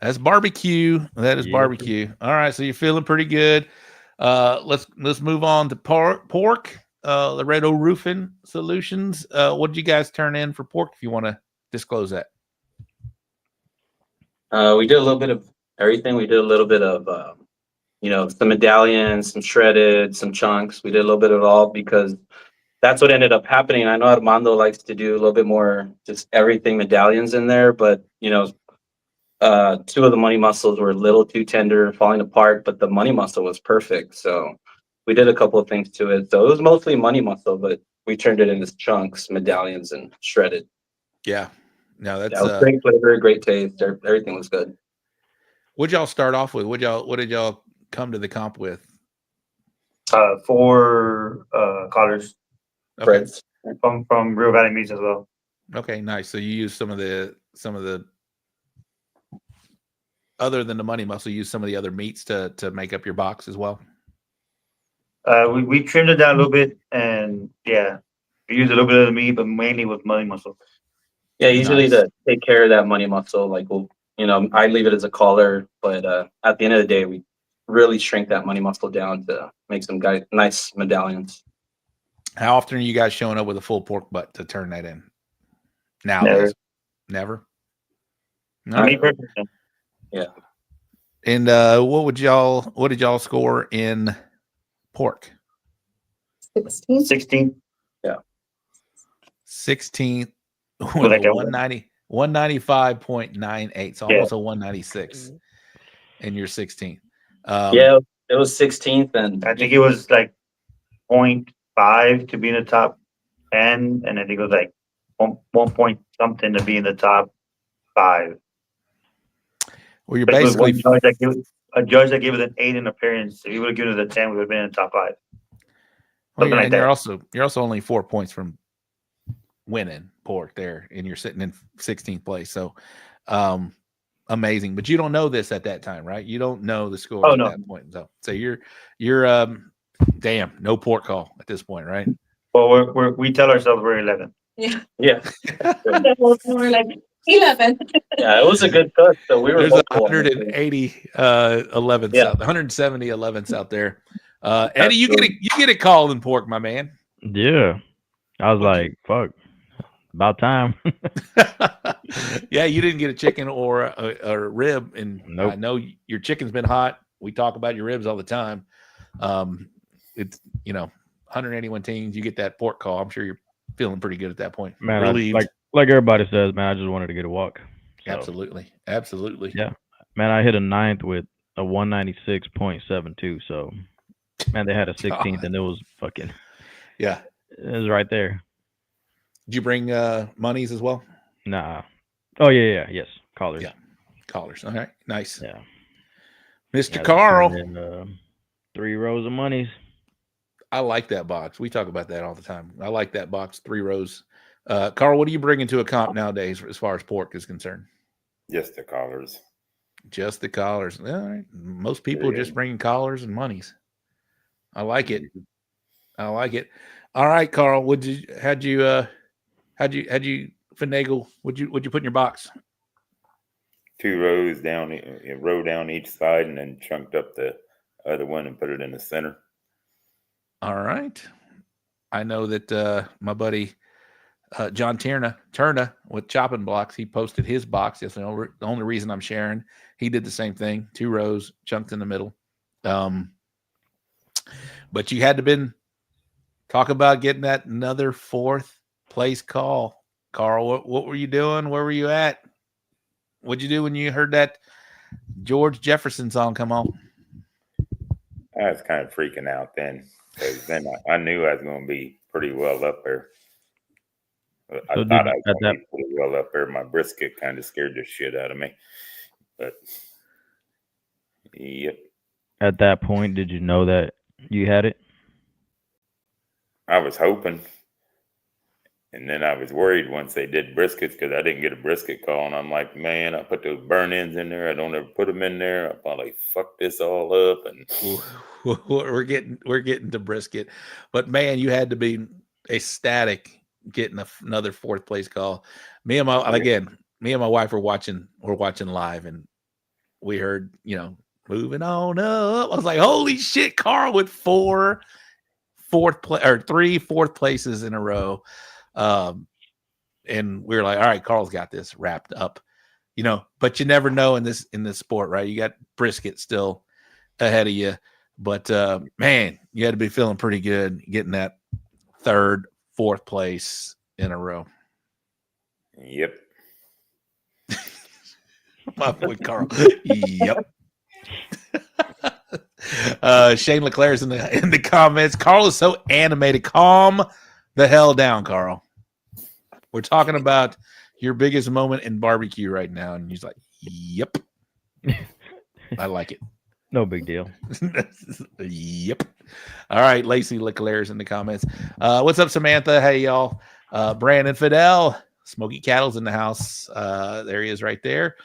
That's barbecue. That is barbecue. All right, so you're feeling pretty good. Let's move on to pork. Laredo Roofing Solutions. What did you guys turn in for pork? If you want to disclose that. We did a little bit of everything. We did a little bit of some medallions, some shredded, some chunks. We did a little bit of it all because that's what ended up happening. I know Armando likes to do a little bit more, just everything medallions in there, but 2 of the money muscles were a little too tender, falling apart, but the money muscle was perfect. So we did a couple of things to it. So it was mostly money muscle, but we turned it into chunks, medallions, and shredded. Yeah. No, that's was great flavor, great taste. Everything was good. What'd y'all start off with? What did y'all come to the comp with? 4 collars. Okay. From Rio Valley Meats as well. Okay, nice. So you use some of the other than the money muscle, use some of the other meats to make up your box as well. We trimmed it down a little bit, and we use a little bit of the meat, but mainly with money muscle. Yeah, usually to take care of that money muscle, I leave it as a collar, but at the end of the day, we really shrink that money muscle down to make some nice medallions. How often are you guys showing up with a full pork butt to turn that in? Now, never. Me personally. Yeah. And what did y'all score in pork? 16. Yeah. 16 with a 195.98. So almost a 196. And you're 16th. It was 16th, and I think it was like 0.5 to be in the top 10, and I think it was like 1 point something to be in the top 5. Well, you're basically a judge that gave it an 8 in appearance. If you would have given it a 10, we would have been in the top 5. Well, you're also only 4 points from winning pork there, and you're sitting in 16th place. So amazing. But you don't know this at that time, right? You don't know the score at that point. So you're no pork call at this point, right? Well, we tell ourselves we're 11. Yeah. Yeah. We're like 11. Yeah, it was a good cook. So we were 180 11ths out, 170 11ths out there. Eddie, you get a call in pork, my man. Yeah. I was like, fuck. About time. Yeah, you didn't get a chicken or a rib, and nope. I know your chicken's been hot. We talk about your ribs all the time. It's 181 teams. You get that pork call. I'm sure you're feeling pretty good at that point. Man, relieved. Like everybody says, man, I just wanted to get a walk. So, Absolutely. Yeah, man, I hit a 9th with a 196.72. So, man, they had a 16th, and it was fucking. Yeah, it was right there. Did you bring monies as well? Nah. Oh yeah, yes, collars. Yeah, collars. All right, nice. Yeah, Mr. Carl. 3 rows of monies. I like that box. We talk about that all the time. I like that box, 3 rows Carl, what do you bring into a comp nowadays as far as pork is concerned? Just the collars. Just the collars. All right. Most people are just bringing collars and monies. I like it. I like it. All right, Carl. How'd you finagle? What'd you put in your box? 2 rows down, a row down each side, and then chunked up the other one and put it in the center. All right. I know that my buddy John Turner with Chopping Blocks, he posted his box. That's the only reason I'm sharing. He did the same thing. 2 rows, chunked in the middle. But you had to talk about getting that another 4th place call. Carl, what were you doing? Where were you at? What'd you do when you heard that George Jefferson song come on? I was kind of freaking out then, because then I knew I was going to be pretty well up there. I thought I was going to be pretty well up there. My brisket kind of scared the shit out of me. But, yep. At that point, did you know that you had it? I was hoping. And then I was worried once they did briskets because I didn't get a brisket call. And I'm like, man, I put those burn ends in there. I don't ever put them in there. I probably fucked this all up. And we're getting to brisket. But, man, you had to be ecstatic getting another 4th place call. Me and my wife were watching live, and we heard, moving on up. I was like, holy shit, Carl with 3 4th places in a row. And we were like, all right, Carl's got this wrapped up, but you never know in this sport, right? You got brisket still ahead of you, but, man, you had to be feeling pretty good getting that 3rd, 4th place in a row. Yep. My boy Carl. Yep. Shane Leclerc's in the comments. Carl is so animated. Calm the hell down, Carl. We're talking about your biggest moment in barbecue right now, and he's like, "Yep, I like it." No big deal. Yep. All right, Lacey Leclerc's in the comments. What's up, Samantha? Hey, y'all. Brandon Fidel, Smoky Cattle's in the house. There he is, right there.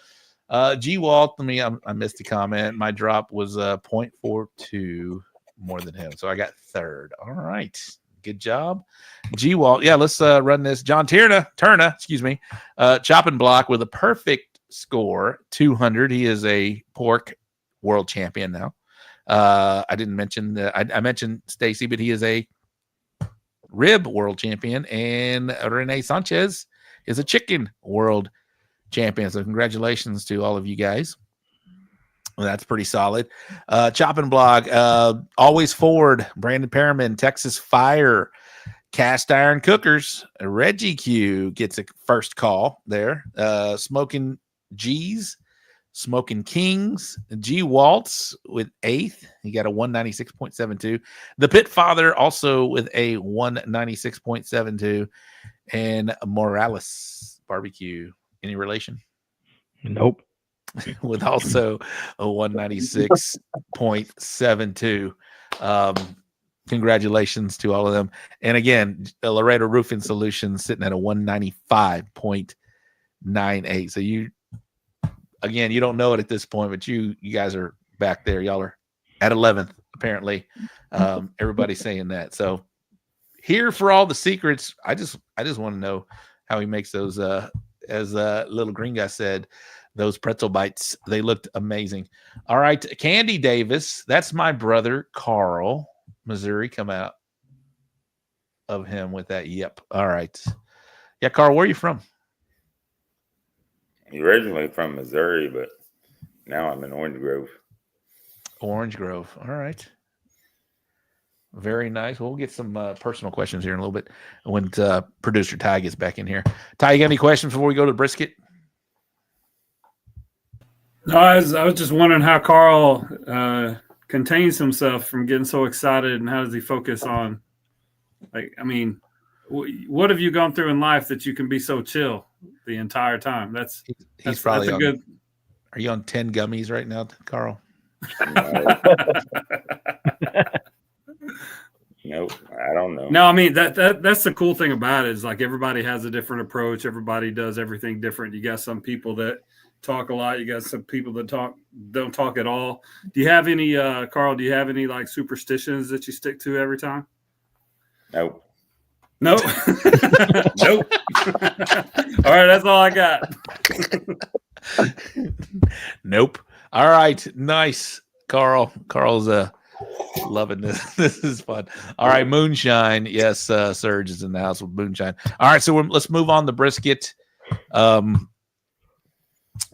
G Walt, I missed the comment. My drop was 0.42 more than him, so I got 3rd. All right. Good job, G Walt. Yeah, let's run this. John Turner, chopping block with a perfect score, 200. He is a pork world champion now. I didn't mention I mentioned Stacy, but he is a rib world champion, and Rene Sanchez is a chicken world champion. So congratulations to all of you guys. Well, that's pretty solid. Chopping block, Always Forward, Brandon Perriman, Texas Fire, Cast Iron Cookers, Reggie Q gets a first call there. Smoking G's, Smoking Kings, G Waltz with 8th. He got a 196.72. The Pit Father also with a 196.72. And Morales Barbecue. Any relation? Nope. With also a 196.72. Congratulations to all of them. And again, Laredo Roofing Solutions sitting at a 195.98. So you don't know it at this point, but you guys are back there. Y'all are at 11th, apparently. Everybody's saying that. So here for all the secrets. I just want to know how he makes those, as little green guy said, those pretzel bites. They looked amazing. All right, Candy Davis. That's my brother, Carl. Missouri, come out of him with that. Yep. All right. Yeah, Carl, where are you from? Originally from Missouri, but now I'm in Orange Grove. Orange Grove. All right. Very nice. We'll get some personal questions here in a little bit when producer Ty gets back in here. Ty, you got any questions before we go to the brisket? No, I was just wondering how Carl contains himself from getting so excited, and how does he focus on, what have you gone through in life that you can be so chill the entire time? That's probably that's a good. Are you on 10 gummies right now, Carl? Nope, I don't know. No, I mean that's the cool thing about it is like everybody has a different approach. Everybody does everything different. You got some people that talk a lot. You got some people that don't talk at all. Do you have any, Carl? Do you have any like superstitions that you stick to every time? Nope. Nope. Nope. All right, that's all I got. Nope. All right, nice, Carl. Carl's loving this. This is fun. All right, moonshine. Yes, Serge is in the house with moonshine. All right, so let's move on to brisket. Carl,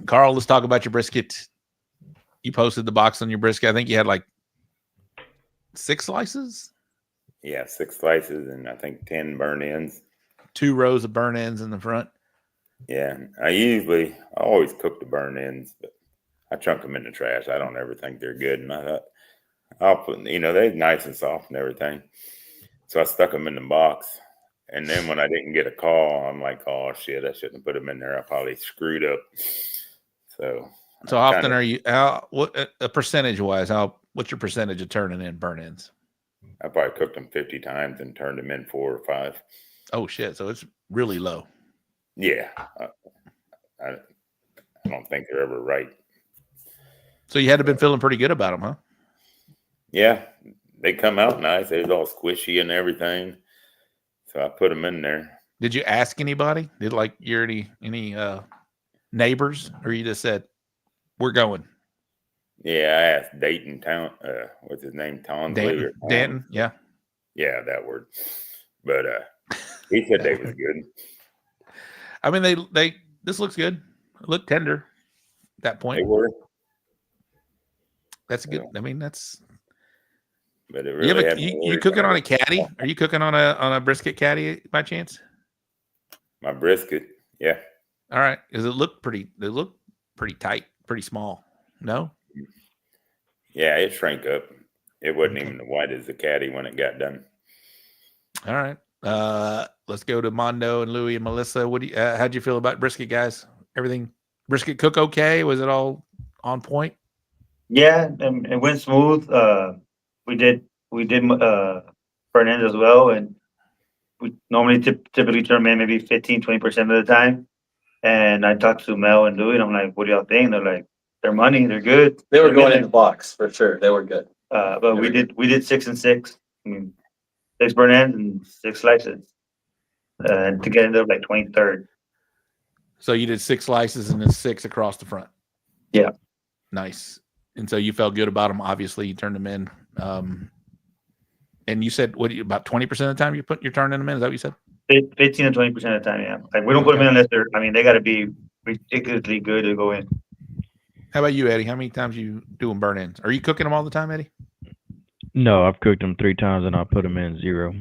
let's talk about your brisket. You posted the box on your brisket. I think you had like 6 slices. Yeah, 6 slices and I think 10 burn ends. 2 rows of burn ends in the front. Yeah, I always cook the burn ends, but I chunk them in the trash. I don't ever think they're good, and I thought I'll put, they're nice and soft and everything. So I stuck them in the box, and then when I didn't get a call, I'm like, oh shit, I shouldn't have put them in there. I probably screwed up. So how often are you? What percentage wise? What's your percentage of turning in burn ends? I probably cooked them 50 times and turned them in 4 or 5. Oh shit! So it's really low. Yeah, I don't think they're ever right. So you had to been feeling pretty good about them, huh? Yeah, they come out nice. They're all squishy and everything. So I put them in there. Did you ask anybody? Did like your any neighbors, or you just said, "We're going"? Yeah, I asked Dayton Town. What's his name? Tonsley Danton. Yeah. Yeah, that word. But he said they was good. I mean, this looks good. Look tender at that point. They were. That's good. I mean, that's. But it really you cooking on a caddy? Are you cooking on a brisket caddy by chance? My brisket, yeah. All right. Does it look pretty? They look pretty tight, pretty small. No. Yeah, it shrank up. It wasn't even as wide as the caddy when it got done. All right. Let's go to Mando and Loui and Melissa. How'd you feel about brisket, guys? Everything brisket cook okay? Was it all on point? Yeah, and it went smooth. We did burn ends as well, and we normally typically turn in maybe 15-20% of the time. And I talked to Mel and Louie, and I'm like, "What do y'all think?" They're like, "They're money. They're good." They were going in the box for sure. They were good. But we did 6 and 6. I mean, 6 burn ends and 6 slices, and to get into like 23rd. So you did 6 slices and then 6 across the front. Yeah. Nice. And so you felt good about them. Obviously, you turned them in. And you said, about 20% of the time you're turning them in? Is that what you said? 15 to 20% of the time, yeah. Like we don't put them in unless they got to be ridiculously good to go in. How about you, Eddie? How many times you doing burn ends? Are you cooking them all the time, Eddie? No, I've cooked them 3 times and I put them in 0.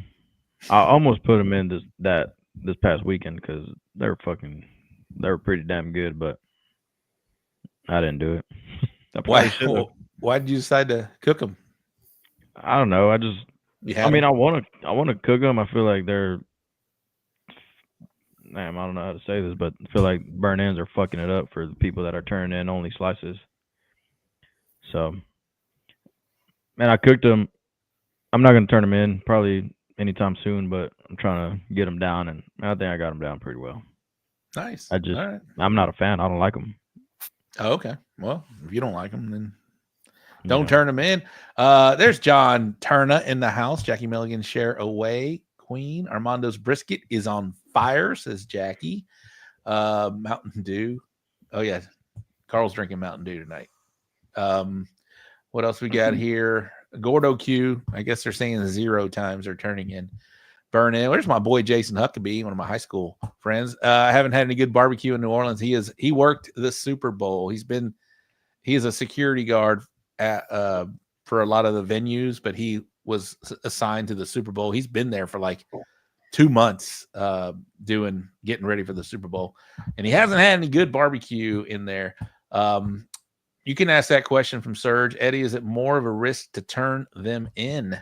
I almost put them in this past weekend because they were pretty damn good, but I didn't do it. Why did you decide to cook them? I don't know. I want to cook them. I feel like they're. Damn, I don't know how to say this, but I feel like burn ends are fucking it up for the people that are turning in only slices. So, man, I cooked them. I'm not gonna turn them in probably anytime soon, but I'm trying to get them down, and I think I got them down pretty well. Nice. I'm not a fan. I don't like them. Oh, okay. Well, if you don't like them, then don't turn them in. There's John Turner in the house. Jackie Milligan, share away. Queen Armando's brisket is on fire, says Jackie. Mountain Dew. Oh yeah, Carl's drinking Mountain Dew tonight. What else we got here? Gordo Q. I guess they're saying 0 times they're turning in burn in. Where's my boy Jason Huckabee, one of my high school friends? I haven't had any good barbecue in New Orleans. He worked the Super Bowl. He is a security guard for a lot of the venues, but he was assigned to the Super Bowl. He's been there for like 2 months getting ready for the Super Bowl, and he hasn't had any good barbecue in there. You can ask that question from Serge. Eddie, is it more of a risk to turn them in?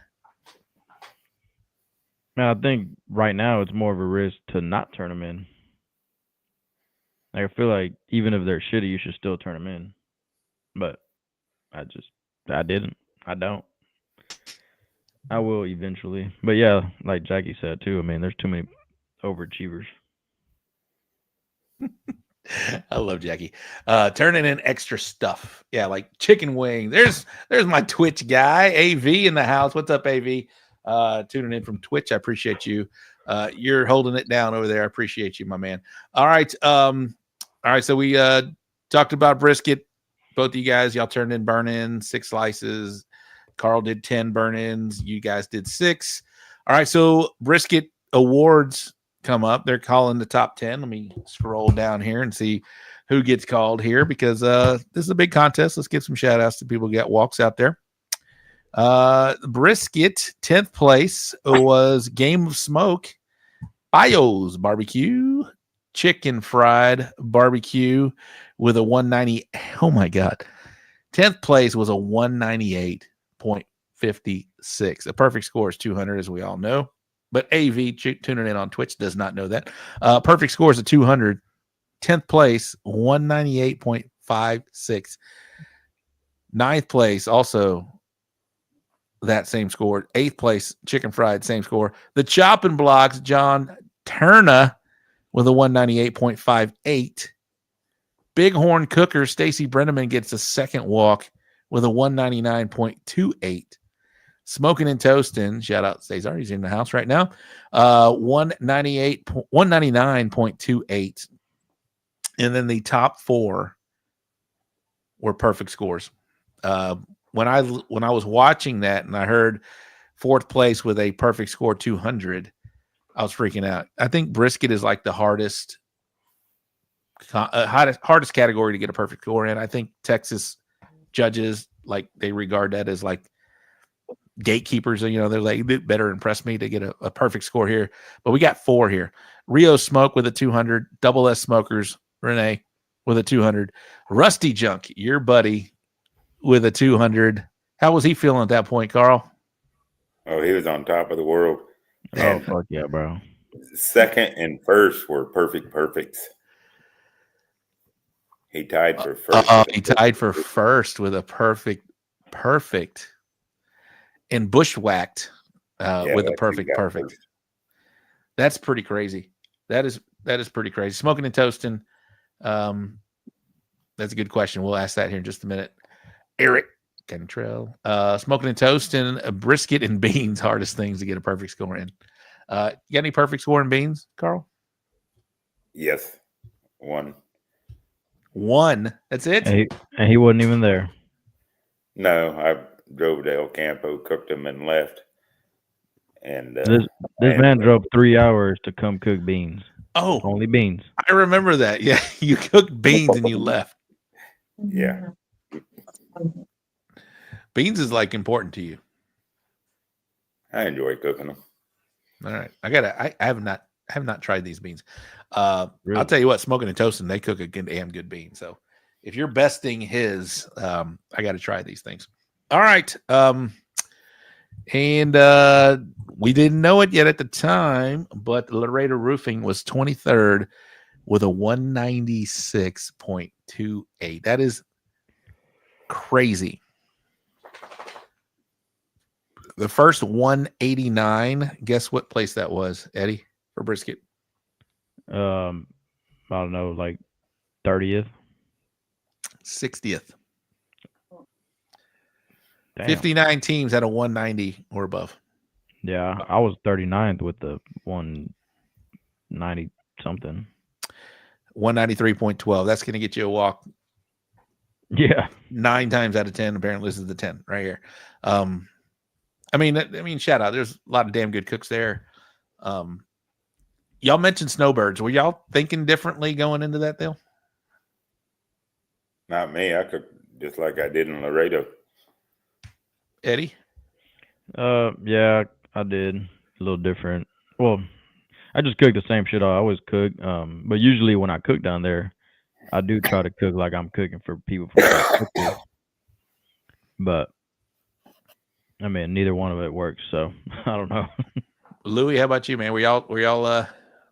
Man, I think right now it's more of a risk to not turn them in. Like, I feel like even if they're shitty, you should still turn them in. But I didn't. I don't. I will eventually. But yeah, like Jackie said too. I mean, there's too many overachievers. I love Jackie. Turning in extra stuff. Yeah, like chicken wings. There's my Twitch guy, AV in the house. What's up, AV? Tuning in from Twitch. I appreciate you. You're holding it down over there. I appreciate you, my man. All right. So we talked about brisket. Both of you guys, y'all turned in burn-ins, 6 slices. Carl did 10 burn-ins. You guys did 6. All right, so brisket awards come up. They're calling the top 10. Let me scroll down here and see who gets called here because this is a big contest. Let's give some shout-outs to people who got walks out there. Brisket, 10th place was Game of Smoke, Bios Barbecue, Chicken Fried Barbecue with a 190. Oh, my God. 10th place was a 198.56. A perfect score is 200, as we all know. But AV, tuning in on Twitch, does not know that. Perfect score is a 200. 10th place, 198.56. 9th place, also that same score. 8th place, Chicken Fried, same score. The Chopping Blocks, John Turner with a 198.58. Bighorn Cooker, Stacy Brenneman gets a second walk with a 199.28. Smoking and Toasting, shout out Cesar, he's in the house right now. 199.28. And then the top 4 were perfect scores. When I was watching that and I heard 4th place with a perfect score 200, I was freaking out. I think brisket is like the hardest category to get a perfect score in. I think Texas judges, like, they regard that as like gatekeepers. You know, they're like, it better impress me to get a perfect score here. But we got 4 here. Rio Smoke with a 200. Double S Smokers, Renee with a 200. Rusty Junk, your buddy, with a 200. How was he feeling at that point, Carl? Oh, he was on top of the world. Oh, fuck yeah, bro. Second and first were perfects. He tied for first. He tied for first with a perfect. And bushwhacked with a perfect. First. That's pretty crazy. That is pretty crazy. Smoking and Toasting. That's a good question. We'll ask that here in just a minute. Eric Cantrell. Smoking and Toasting, brisket and beans, hardest things to get a perfect score in. You got any perfect score in beans, Carl? Yes. 1. That's it? And he wasn't even there. No, I drove to El Campo, cooked them, and left. And this man drove 3 hours to come cook beans. Oh, only beans. I remember that. Yeah, you cooked beans and you left. Yeah. Beans is like important to you. I enjoy cooking them. All right, I have not tried these beans. Really? I'll tell you what, Smoking and Toasting, they cook a damn good bean. So if you're besting his, I got to try these things. All right. And we didn't know it yet at the time, but Laredo Roofing was 23rd with a 196.28. That is crazy. The first 189, guess what place that was, Eddie, for brisket? I don't know, like 30th? 60th. Damn. 59 teams had a 190 or above. Yeah, I was 39th with the 190 something. 193.12. That's going to get you a walk. Yeah. 9 times out of 10. Apparently, this is the 10 right here. I mean, shout out. There's a lot of damn good cooks there. Y'all mentioned snowbirds. Were y'all thinking differently going into that deal? Not me. I cooked just like I did in Laredo. Eddie? Yeah, I did. A little different. Well, I just cook the same shit I always cook. But usually when I cook down there, I do try to cook like I'm cooking for people. But I mean, neither one of it works, so I don't know. Loui, how about you, man? Were y'all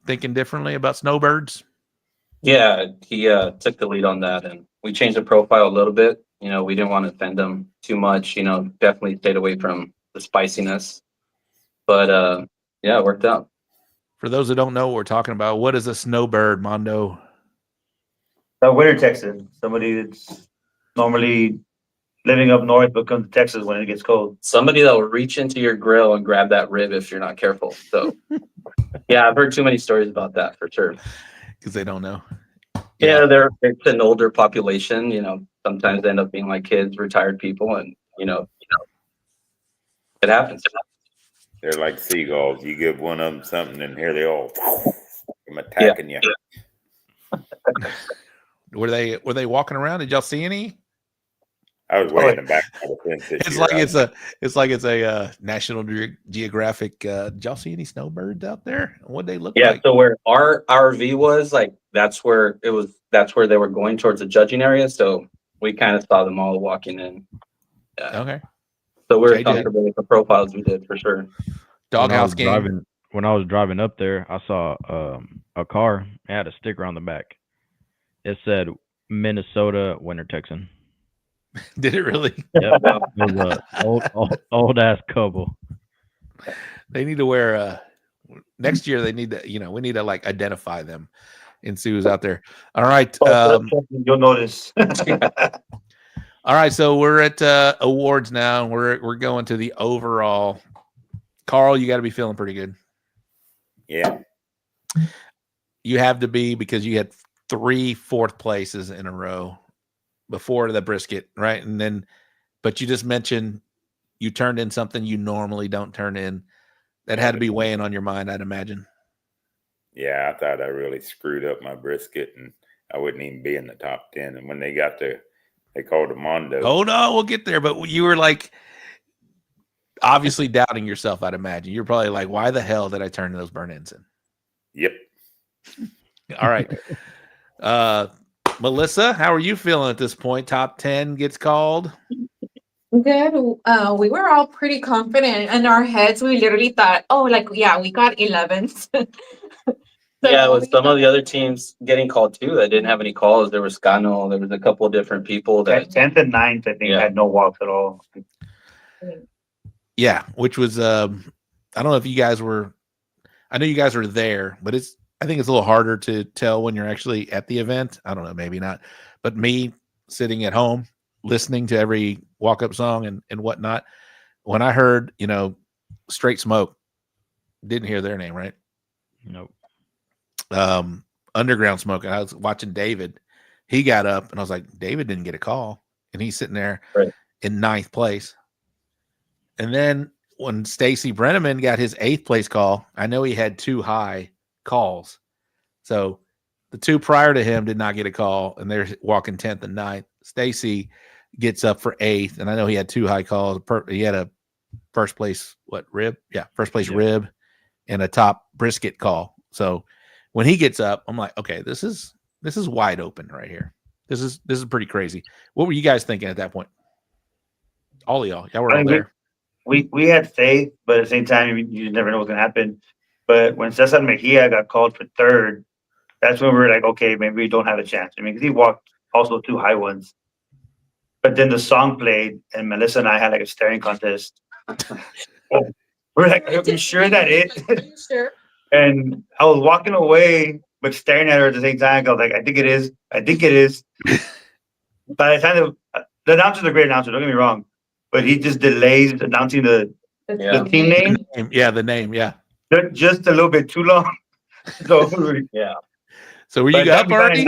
thinking differently about snowbirds? Yeah, he took the lead on that, and we changed the profile a little bit. You know, we didn't want to offend them too much. You know, definitely stayed away from the spiciness. But yeah, it worked out. For those who don't know what we're talking about, what is a snowbird, Mando? Winter Texan. Somebody that's normally living up north but comes to Texas when it gets cold. Somebody that will reach into your grill and grab that rib if you're not careful. So yeah, I've heard too many stories about that for sure. Because they don't know. Yeah, it's an older population. Sometimes they end up being like kids, retired people, and it happens. They're like seagulls. You give one of them something, and here they all come attacking you. Were they walking around? Did y'all see any? I was way in the back of the fence. It's like it's a National Geographic. Did y'all see any snowbirds out there? What'd they look like? Yeah, so where our RV was, like that's where they were going towards the judging area. So we kind of saw them all walking in. Yeah. Okay. So we're comfortable with the profiles we did for sure. Doghouse game. When I was driving up there, I saw a car. It had a sticker on the back. It said Minnesota Winter Texan. Did it really? Yep. It was a old ass couple. They need to wear next year. They need to, we need to like identify them and see who's out there. All right. You'll notice. All right. So we're at awards now. We're going to the overall. Carl, you got to be feeling pretty good. Yeah. You have to be, because you had 3 4th places in a row before the brisket, right? And then, but you just mentioned you turned in something you normally don't turn in. That had to be weighing on your mind, I'd imagine. Yeah, I thought I really screwed up my brisket, and I wouldn't even be in the top 10. And when they called Armando. Oh no, we'll get there. But you were like, obviously doubting yourself, I'd imagine. You're probably like, why the hell did I turn those burn ends in? Yep. All right. Melissa, how are you feeling at this point? Top 10 gets called. Good. We were all pretty confident in our heads. We literally thought, we got 11th. Yeah, with some of the other teams getting called too that didn't have any calls. There was Scano. There was a couple of different people that 10th and 9th, I think, had no walks at all. Yeah, which was I don't know if you guys were. I know you guys were there, but I think it's a little harder to tell when you're actually at the event. I don't know, maybe not. But me sitting at home, listening to every walk-up song and whatnot, when I heard, Straight Smoke, didn't hear their name, right? Nope. Underground Smoke. I was watching David. He got up, and I was like, David didn't get a call. And he's sitting there in 9th place. And then when Stacy Brenneman got his 8th place call, I know he had 2 high calls. So the 2 prior to him did not get a call, and they're walking 10th and 9th. Stacy gets up for 8th, and I know he had 2 high calls. He had a first place rib? Yeah, first place rib and a top brisket call. So when he gets up, I'm like, okay, this is wide open right here. This is pretty crazy. What were you guys thinking at that point? All of y'all were all there. We had faith, but at the same time, you never know what's gonna happen. But when Cesar Mejia got called for 3rd, that's when we were like, okay, maybe we don't have a chance. I mean, because he walked also 2 high ones. But then the song played, and Melissa and I had like a staring contest. We're like, are you sure that it? Sure. And I was walking away, but staring at her at the same time. I was like, I think it is. I think it is. By the time the announcers are great announcers, don't get me wrong, but he just delays announcing the team name. The name. Yeah. Just a little bit too long. So yeah. So were you up already?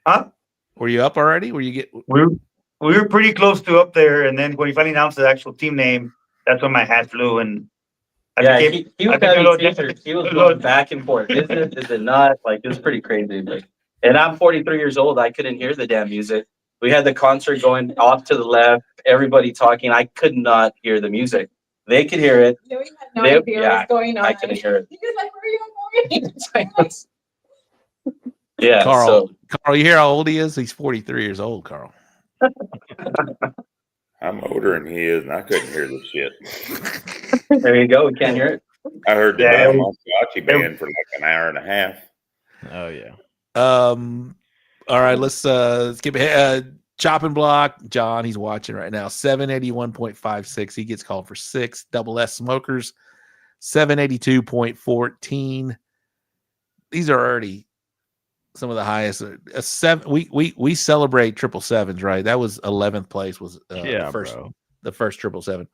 Huh? Were you up already? We were pretty close to up there, and then when he finally announced the actual team name, that's when my hat flew, and he was going back and forth. Is it not? Like, it was pretty crazy. And I'm 43 years old. I couldn't hear the damn music. We had the concert going off to the left, everybody talking. I could not hear the music. They could hear it. No, we had no idea what was going on. I couldn't hear it. He was like, where are you going? Yeah. Carl, you hear how old he is? He's 43 years old, Carl. I'm older than he is, and I couldn't hear the shit. There you go. We can't hear it. I heard the damn mariachi band for like an hour and a half. Oh yeah. All right, let's get ahead. Chopping block, John, he's watching right now. 781.56. He gets called for 6. Double S smokers, 782.14. These are already some of the highest. A 7. We celebrate 777s, right? That was 11th place. Was the first 777.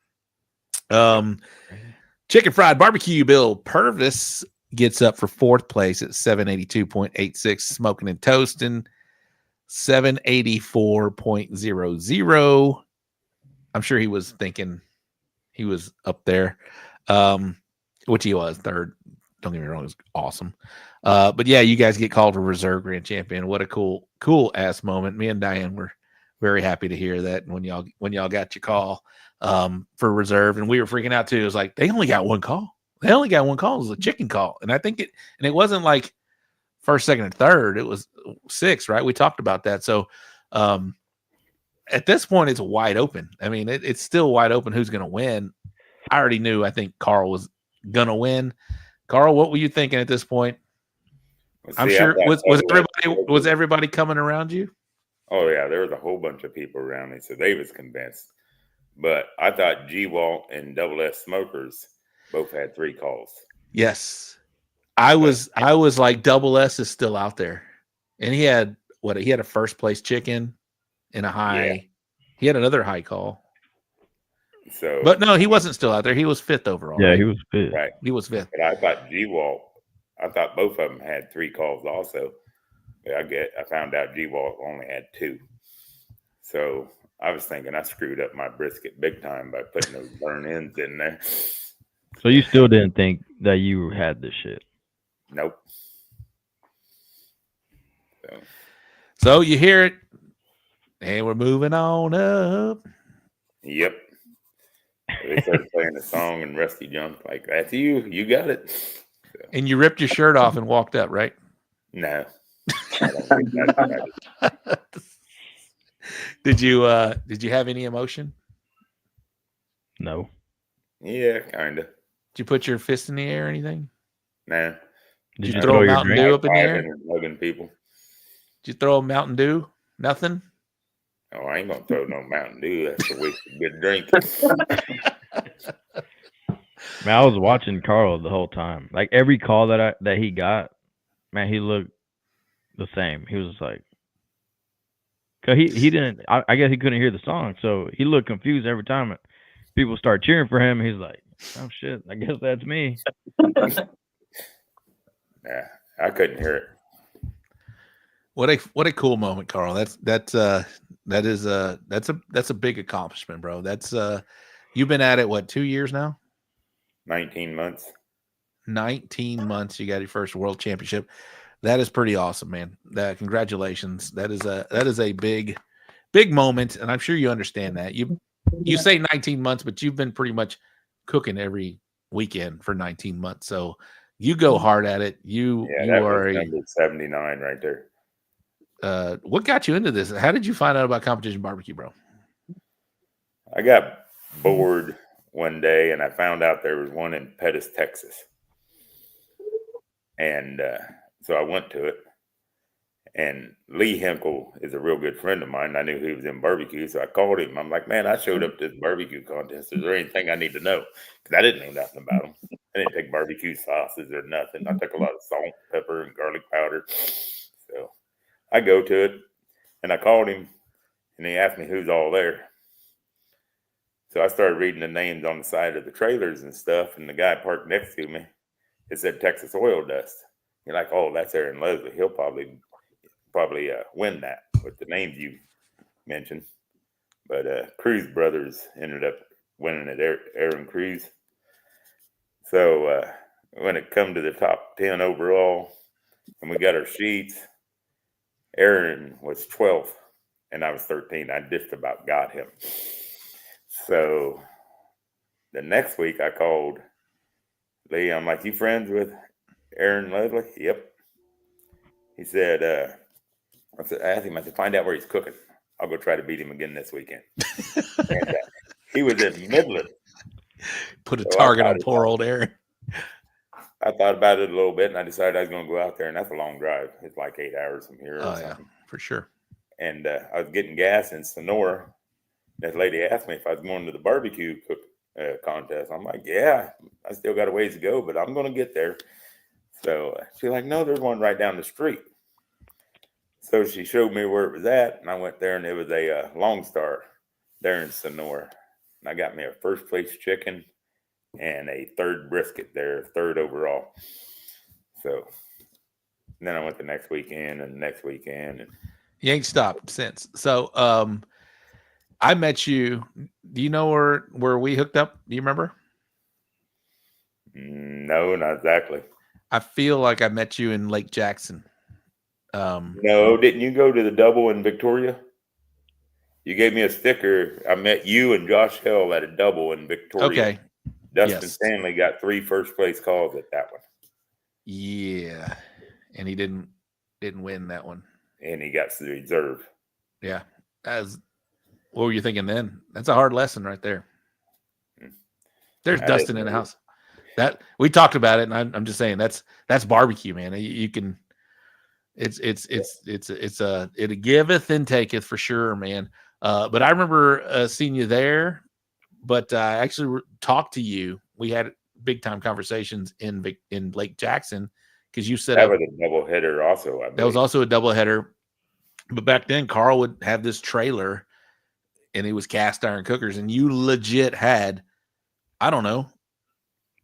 Chicken fried barbecue. Bill Purvis gets up for 4th place at 782.86. Smoking and toasting, 784.00. I'm sure he was thinking he was up there, which he was 3rd. Don't get me wrong, it was awesome. But yeah, you guys get called for reserve grand champion. What a cool ass moment. Me and Diane were very happy to hear that when y'all got your call for reserve, and we were freaking out too. It was like they only got one call. They only got one call. It was a chicken call, and I think it wasn't like 1st, 2nd, and 3rd. It was 6, right? We talked about that. So at this point, it's wide open. I mean, it's still wide open who's going to win. I already knew. I think Carl was going to win. Carl, what were you thinking at this point? I'm sure was everybody coming around you? Oh yeah, there was a whole bunch of people around me, so they was convinced. But I thought G-Walt and Double S Smokers both had 3 calls. Yes, I was like Double S is still out there, and he had a 1st place chicken and a high. Yeah. He had another high call. So, but no, he wasn't still out there. He was 5th overall. Yeah, right? he was 5th. Right, he was 5th. But I thought G-Walt. I thought both of them had 3 calls also. I found out G-Walt only had 2. So I was thinking I screwed up my brisket big time by putting those burn ends in there. So you still didn't think that you had this shit? Nope. So you hear it, and we're moving on up. Yep. They started playing the song, and Rusty jumped like, "That's you. You got it." So. And you ripped your shirt off and walked up, right? No. Did you have any emotion? No. Yeah, kind of. Did you put your fist in the air or anything? Nah. Did you throw a Mountain Dew up in the air? Hugging people. Did you throw a Mountain Dew? Nothing? Oh, I ain't gonna throw no Mountain Dew. That's a waste of good drink. Man, I was watching Carl the whole time. Like every call that he got, man, he looked the same. He was like, cause he didn't. I guess he couldn't hear the song, so he looked confused every time people start cheering for him. He's like, "Oh shit, I guess that's me." Yeah, I couldn't hear it. What a cool moment, Carl. That's a big accomplishment, bro. That's you've been at it what, 2 years now? 19 months. 19 months. You got your first world championship. That is pretty awesome, man. Congratulations. That is a big moment, and I'm sure you understand that. You say 19 months, but you've been pretty much cooking every weekend for 19 months. So you go hard at it. You are number 79 right there. What got you into this? How did you find out about competition barbecue, bro? I got bored one day and I found out there was one in Pettis, Texas. And so I went to it. And Lee Henkel is a real good friend of mine. I knew he was in barbecue, so I called him. I'm like, "Man, I showed up to this barbecue contest. Is there anything I need to know?" Because I didn't know nothing about them. I didn't take barbecue sauces or nothing. I took a lot of salt, pepper, and garlic powder. So I go to it, and I called him, and he asked me who's all there. So I started reading the names on the side of the trailers and stuff, and the guy parked next to me, it said Texas Oil Dust. You're like, "Oh, that's Aaron Leslie. He'll probably win that with the names you mentioned." But Cruz Brothers ended up winning it, Aaron Cruz. So when it come to the top 10 overall, and we got our sheets, Aaron was 12th, and I was 13. I just about got him. So the next week I called Lee. I'm like, "You friends with Aaron Leslie?" "Yep." He said, I asked him, I said, "Find out where he's cooking. I'll go try to beat him again this weekend." And, he was in Midland. Put a target on poor old Aaron. I thought about it a little bit, and I decided I was going to go out there, and that's a long drive. It's like 8 hours from here. Oh, yeah, for sure. and I was getting gas in Sonora. That lady asked me if I was going to the barbecue contest. I'm like, yeah, I still got a ways to go, but I'm going to get there. So she's like, no, there's one right down the street. So she showed me where it was at, and I went there, and it was a Long Star there in Sonora. And I got me a first place chicken and a third brisket there, third overall. So then I went the next weekend and next weekend. And you ain't stopped since. So I met you. Do you know where we hooked up? Do you remember? No, not exactly. I feel like I met you in Lake Jackson. No, didn't you go to the double in Victoria? You gave me a sticker. I met you and Josh Hell at a double in Victoria. Okay. Dustin Stanley got 3 first place calls at that one. Yeah. And he didn't win that one. And he got the reserve. Yeah. What were you thinking then? That's a hard lesson right there. There's Dustin in the house. That we talked about it, and I'm just saying that's barbecue, man. You can, it giveth and taketh for sure, man. But I remember seeing you there. But I actually talked to you. We had big time conversations in Lake Jackson because you said that was a double header also. That was also a double header. But back then, Carl would have this trailer, and it was cast iron cookers, and you legit had, I don't know,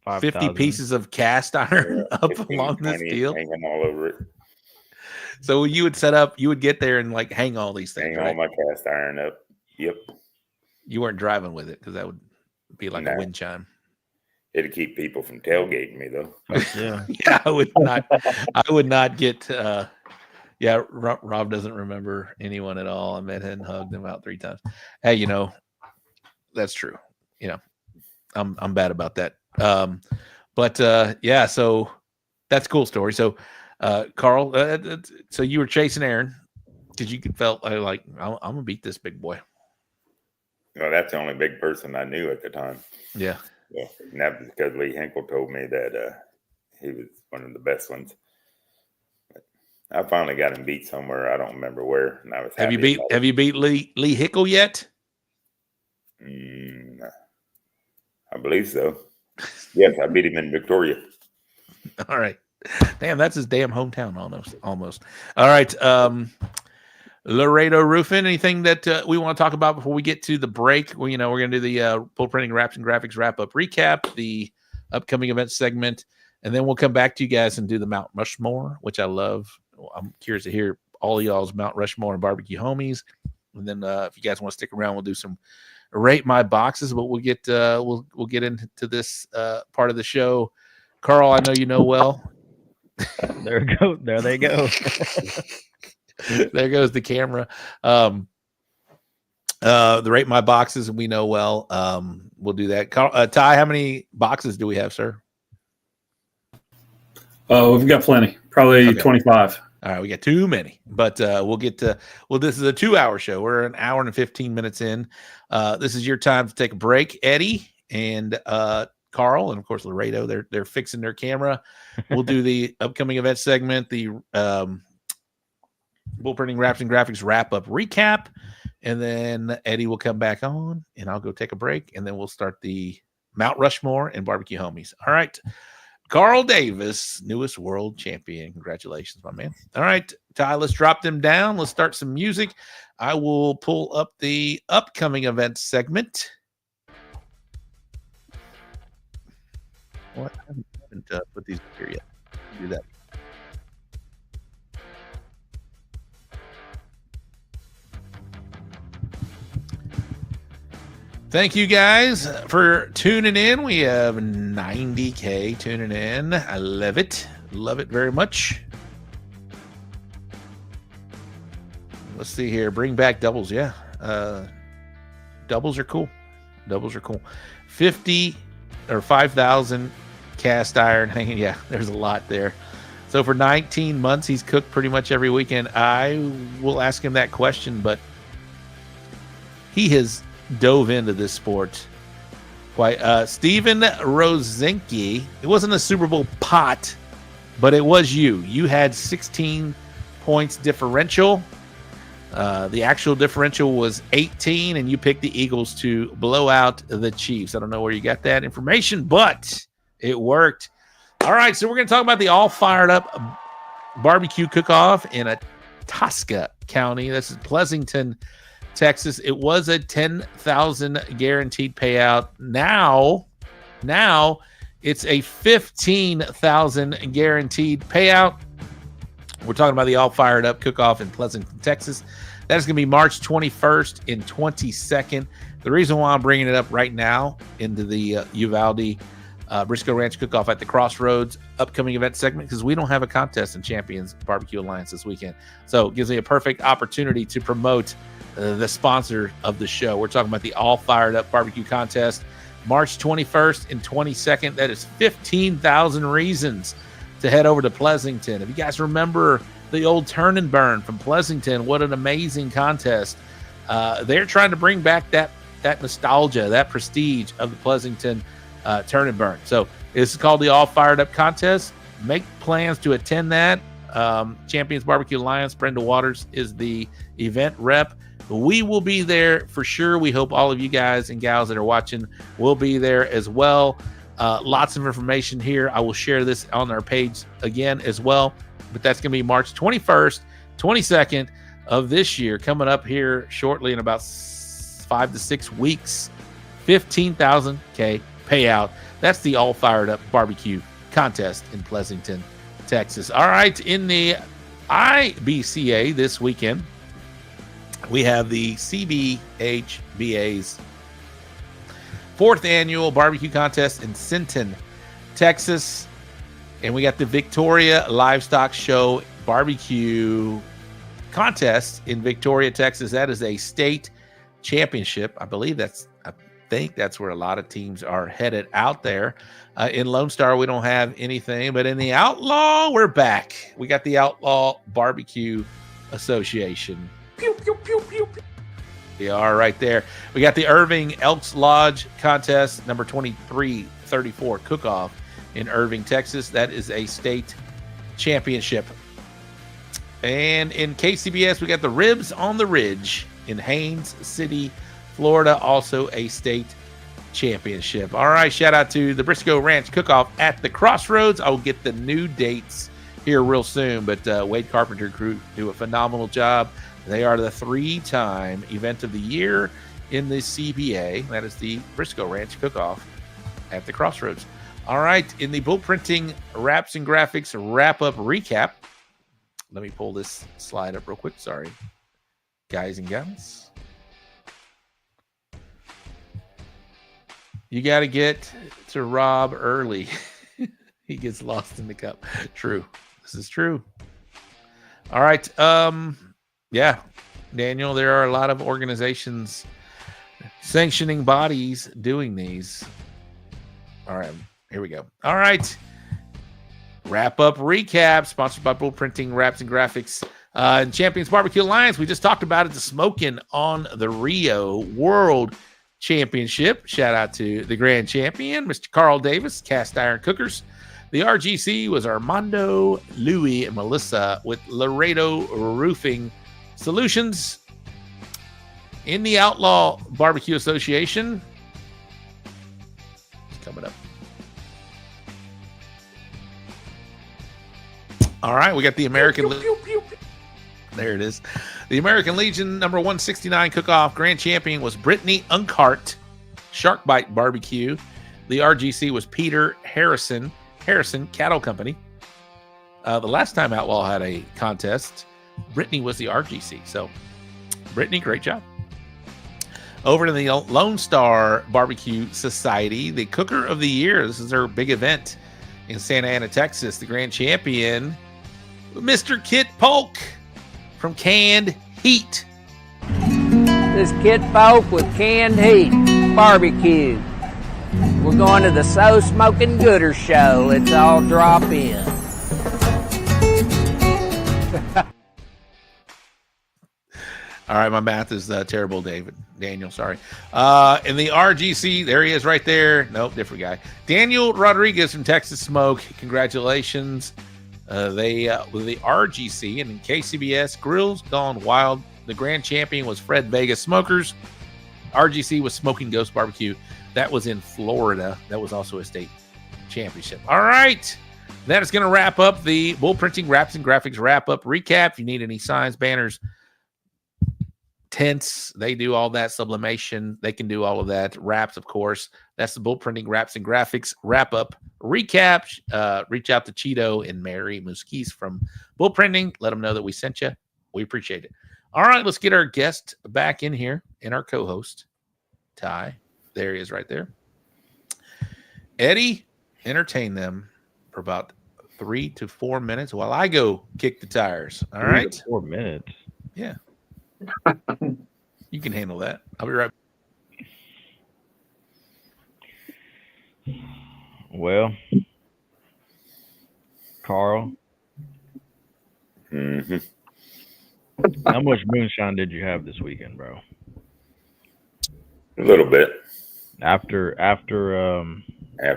5,000. 50 pieces of cast iron up along this deal. Hanging all over it. So you would set up, you would get there and like hang all these things. Hang all my cast iron up. Yep. You weren't driving with it because that would be like a wind chime. It'd keep people from tailgating me though. Yeah. Yeah, I would not get Rob doesn't remember anyone at all. I met him and hugged him out 3 times. Hey, that's true. I'm bad about that. Yeah, so that's a cool story. So Carl, so you were chasing Aaron because you felt like I'm gonna beat this big boy. Well, that's the only big person I knew at the time. Yeah. Yeah, and that was because Lee Hinkle told me that he was one of the best ones. But I finally got him beat somewhere. I don't remember where. And I was Have you beat Lee Hickle yet? I believe so. Yes, I beat him in Victoria. All right. Damn, that's his damn hometown almost. All right. Laredo Roofing, anything that we want to talk about before we get to the break? We're going to do the Pull Printing Wraps and Graphics wrap-up recap, the upcoming event segment, and then we'll come back to you guys and do the Mount Rushmore, which I love. I'm curious to hear all of y'all's Mount Rushmore and barbecue homies. And then if you guys want to stick around, we'll do some Rate My Boxes, but we'll get into this part of the show. Carl, I know you know well. There they go. There goes the camera. The Rate My Boxes, we know well. We'll do that. Ty, how many boxes do we have, sir? We've got plenty. Probably Okay. 25. All right, we got too many, but we'll get to. Well, this is a 2-hour show. We're an hour and 15 minutes in. This is your time to take a break, Eddie and Carl, and of course Laredo. They're fixing their camera. We'll do the upcoming event segment, the Bull Printing Wraps and Graphics wrap-up recap, and then Eddie will come back on, and I'll go take a break, and then we'll start the Mount Rushmore and barbecue homies. All right. Carl Davis, newest world champion. Congratulations, my man. All right, Ty, let's drop them down. Let's start some music. I will pull up the upcoming event segment. What? I haven't put these up here yet. Do that. Thank you guys for tuning in. We have 90K tuning in. I love it. Love it very much. Let's see here. Bring back doubles. Yeah. Doubles are cool. 50 or 5,000 cast iron hanging. Yeah, there's a lot there. So for 19 months, he's cooked pretty much every weekend. I will ask him that question, but he has dove into this sport. Why, Steven Rosinski, it wasn't a Super Bowl pot, but it was you. You had 16 points differential. The actual differential was 18, and you picked the Eagles to blow out the Chiefs. I don't know where you got that information, but it worked. All right, so we're going to talk about the all fired up barbecue cook-off in Itasca County. This is Pleasanton, Texas. It was a $10,000 guaranteed payout. Now it's a $15,000 guaranteed payout. We're talking about the all fired up cook-off in Pleasanton, Texas. That is going to be March 21st and 22nd. The reason why I'm bringing it up right now into the Uvalde Briscoe Ranch Cook-Off at the Crossroads upcoming event segment, because we don't have a contest in Champions Barbecue Alliance this weekend. So it gives me a perfect opportunity to promote the sponsor of the show. We're talking about the all fired up barbecue contest, March 21st and 22nd. That is 15,000 reasons to head over to Pleasanton. If you guys remember the old Turn and Burn from Pleasanton, what an amazing contest. They're trying to bring back that nostalgia, that prestige of the Pleasanton Turn and Burn. So this is called the All Fired Up Contest. Make plans to attend that. Champions Barbecue Alliance, Brenda Waters is the event rep. We will be there for sure. We hope all of you guys and gals that are watching will be there as well. Lots of information here. I will share this on our page again as well. But that's going to be March 21st, 22nd of this year, coming up here shortly in about 5 to 6 weeks. 15,000K payout. That's the all fired up barbecue contest in Pleasanton, Texas. All right, in the IBCA this weekend, we have the CBHBA's 4th annual barbecue contest in Sinton, Texas. And we got the Victoria Livestock Show barbecue contest in Victoria, Texas. That is a state championship. I think that's where a lot of teams are headed out there. In Lone Star, we don't have anything, but in the Outlaw, we're back. We got the Outlaw Barbecue Association. Pew, pew, pew, pew, pew. They are right there. We got the Irving Elks Lodge contest, number 2334 cook-off in Irving, Texas. That is a state championship. And in KCBS, we got the Ribs on the Ridge in Haines City, Florida, also a state championship. All right, shout out to the Briscoe Ranch Cook-Off at the Crossroads. I will get the new dates here real soon, but Wade Carpenter crew do a phenomenal job. They are the 3-time event of the year in the CBA. That is the Briscoe Ranch Cook-Off at the Crossroads. All right, in the Bull Printing Wraps and Graphics wrap-up recap, let me pull this slide up real quick. Sorry, guys and gals. You got to get to Rob early. He gets lost in the cup. True. This is true. All right. Yeah, Daniel, there are a lot of organizations, sanctioning bodies doing these. All right, here we go. All right. Wrap-up recap, sponsored by Bull Printing Wraps and Graphics. And Champions Barbecue Alliance, we just talked about it, the Smokin' on the Rio World Championship. Shout out to the grand champion, Mr. Carl Davis, Cast Iron Cookers. The RGC was Armando, Loui, and Melissa with Laredo Roofing Solutions. In the Outlaw Barbecue Association, it's coming up. All right, we got the American There it is. The American Legion number 169 cook-off grand champion was Brittany Unkhart, Shark Bite Barbecue. The RGC was Peter Harrison Cattle Company. The last time Outlaw had a contest, Brittany was the RGC. So, Brittany, great job. Over to the Lone Star Barbecue Society, the Cooker of the Year. This is their big event in Santa Ana, Texas. The grand champion, Mr. Kit Polk from Canned Heat. This Kit Polk with Canned Heat Barbecue. We're going to the So Smokin Gooder Show. Let's all drop in. All right, my math is terrible, Daniel, sorry. In the RGC, there he is right there. Nope, different guy. Daniel Rodriguez from Texas Smoke. Congratulations. They with the RGC and in KCBS, Grills Gone Wild. The grand champion was Fred Vegas Smokers. RGC was Smoking Ghost Barbecue. That was in Florida. That was also a state championship. All right. That is going to wrap up the Bull Printing Wraps and Graphics wrap-up recap. If you need any signs, banners, tents, they do all that. Sublimation, they can do all of that. Wraps, of course. That's the Bull Printing Wraps and Graphics wrap-up recap. Reach out to Cheeto and Mary Muskis from Bull Printing. Let them know that we sent you. We appreciate it. All right, let's get our guest back in here and our co-host, Ty. There he is right there. Eddie, entertain them for about 3 to 4 minutes while I go kick the tires. All right. 3 to 4 minutes. Yeah. You can handle that. I'll be right back. Well, Carl. Mm-hmm. How much moonshine did you have this weekend, bro? A little bit. After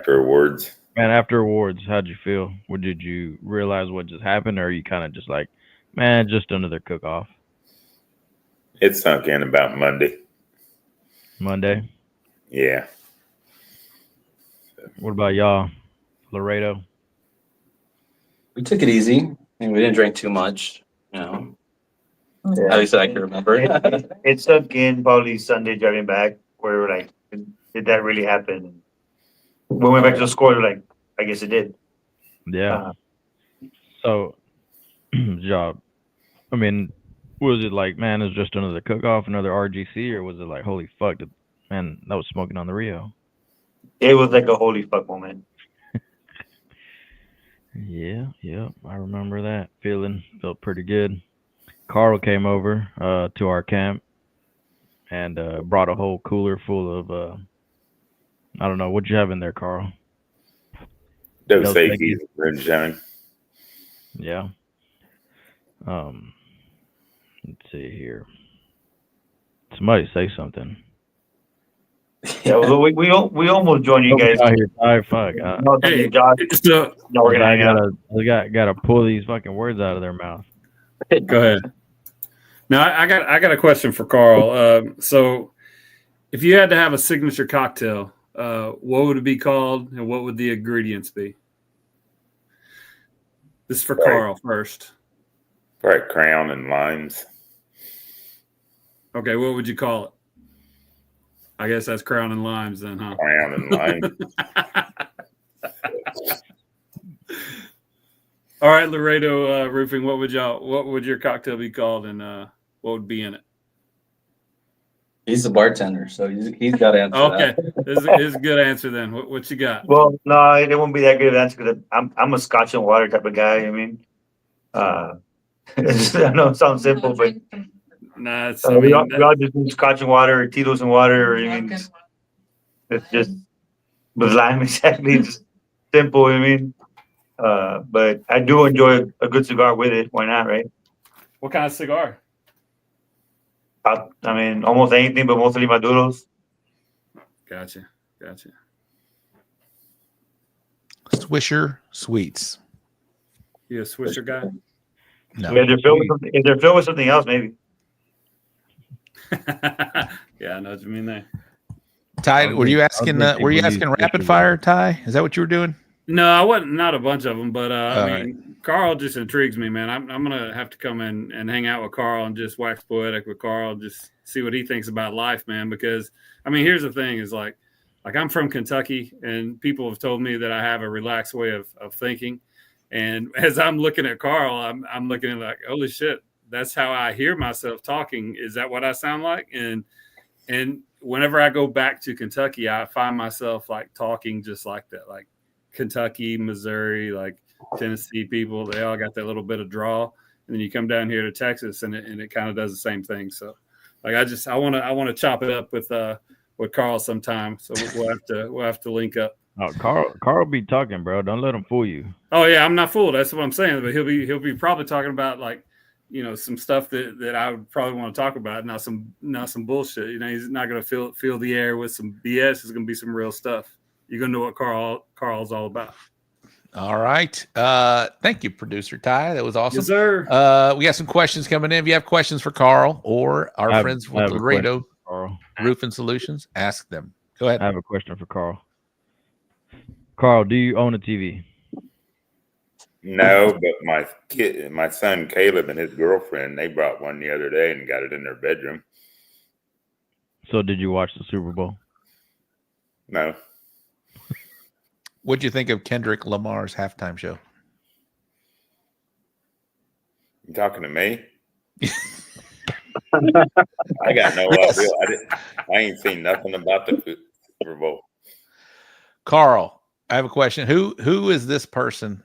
awards. Man, after awards, how'd you feel? Or did you realize what just happened, or are you kind of just like, man, just another cook-off? It sunk in about Monday. Monday? Yeah. What about y'all, Laredo? We took it easy. I mean, we didn't drink too much, you know. Yeah. At least I can remember. It sunk in probably Sunday driving back, where we're like, did that really happen? When we went back to the score, we're like, I guess it did. Yeah. So, job. I mean, was it like, man, it's just another cook-off, another RGC, or was it like, holy fuck, man, that was smoking on the Rio? It was like a holy fuck moment. Yeah, I remember that feeling. Felt pretty good. Carl came over to our camp and brought a whole cooler full of I don't know, what'd you have in there, Carl? Dos Equis, moonshine. Yeah. Let's see here. Somebody say something. Yeah, well, we almost joined you guys. Fuck. Hey, no, we're gonna gotta pull these fucking words out of their mouth. Go ahead. Now I got a question for Carl. So, if you had to have a signature cocktail, what would it be called, and what would the ingredients be? This is for Carl first. Right, Crown and limes. Okay, what would you call it? I guess that's Crown and Limes then, huh? Crown and Limes. All right, Laredo Roofing, what would your cocktail be called, and what would be in it? He's the bartender, so he's got to answer. Okay, that. this is a good answer then. What you got? Well, no, it won't be that good of an answer because I'm a Scotch and water type of guy. I mean, I know it sounds simple, but nah, we all just do Scotch and water, or Tito's and water, or I mean, it's just with lime exactly. Just simple. I mean, but I do enjoy a good cigar with it. Why not, right? What kind of cigar? I mean, almost anything, but mostly Maduros. Gotcha. Swisher Sweets. You a Swisher guy? No. If they're filled with something else, maybe. Yeah, I know what you mean there. Ty, were you asking rapid fire, Ty? Is that what you were doing? No, I wasn't. Not a bunch of them, but I mean, right. Carl just intrigues me, man. I'm gonna have to come in and hang out with Carl and just wax poetic with Carl, just see what he thinks about life, man. Because I mean, here's the thing: is like I'm from Kentucky, and people have told me that I have a relaxed way of thinking. And as I'm looking at Carl, I'm looking at like, holy shit, that's how I hear myself talking. Is that what I sound like? And whenever I go back to Kentucky, I find myself like talking just like that, like Kentucky, Missouri, like Tennessee people, they all got that little bit of drawl. And then you come down here to Texas and it kind of does the same thing. So like, I want to chop it up with Carl sometime. So we'll have to link up. Oh, Carl be talking, bro. Don't let him fool you. Oh yeah. I'm not fooled. That's what I'm saying. But he'll be probably talking about like, you know, some stuff that I would probably want to talk about. Not some bullshit. You know, he's not going to fill the air with some BS. It's going to be some real stuff. You're going to know what Carl's all about. All right. Thank you, producer Ty. That was awesome. Yes, sir. We got some questions coming in. If you have questions for Carl or our friends with Laredo Roofing Solutions, ask them. Go ahead. I have a question for Carl. Carl, do you own a TV? No, but my son Caleb and his girlfriend, they brought one the other day and got it in their bedroom. So did you watch the Super Bowl? No. What'd you think of Kendrick Lamar's halftime show? You talking to me? I got no idea. I ain't seen nothing about the Super Bowl. Carl, I have a question. Who is this person?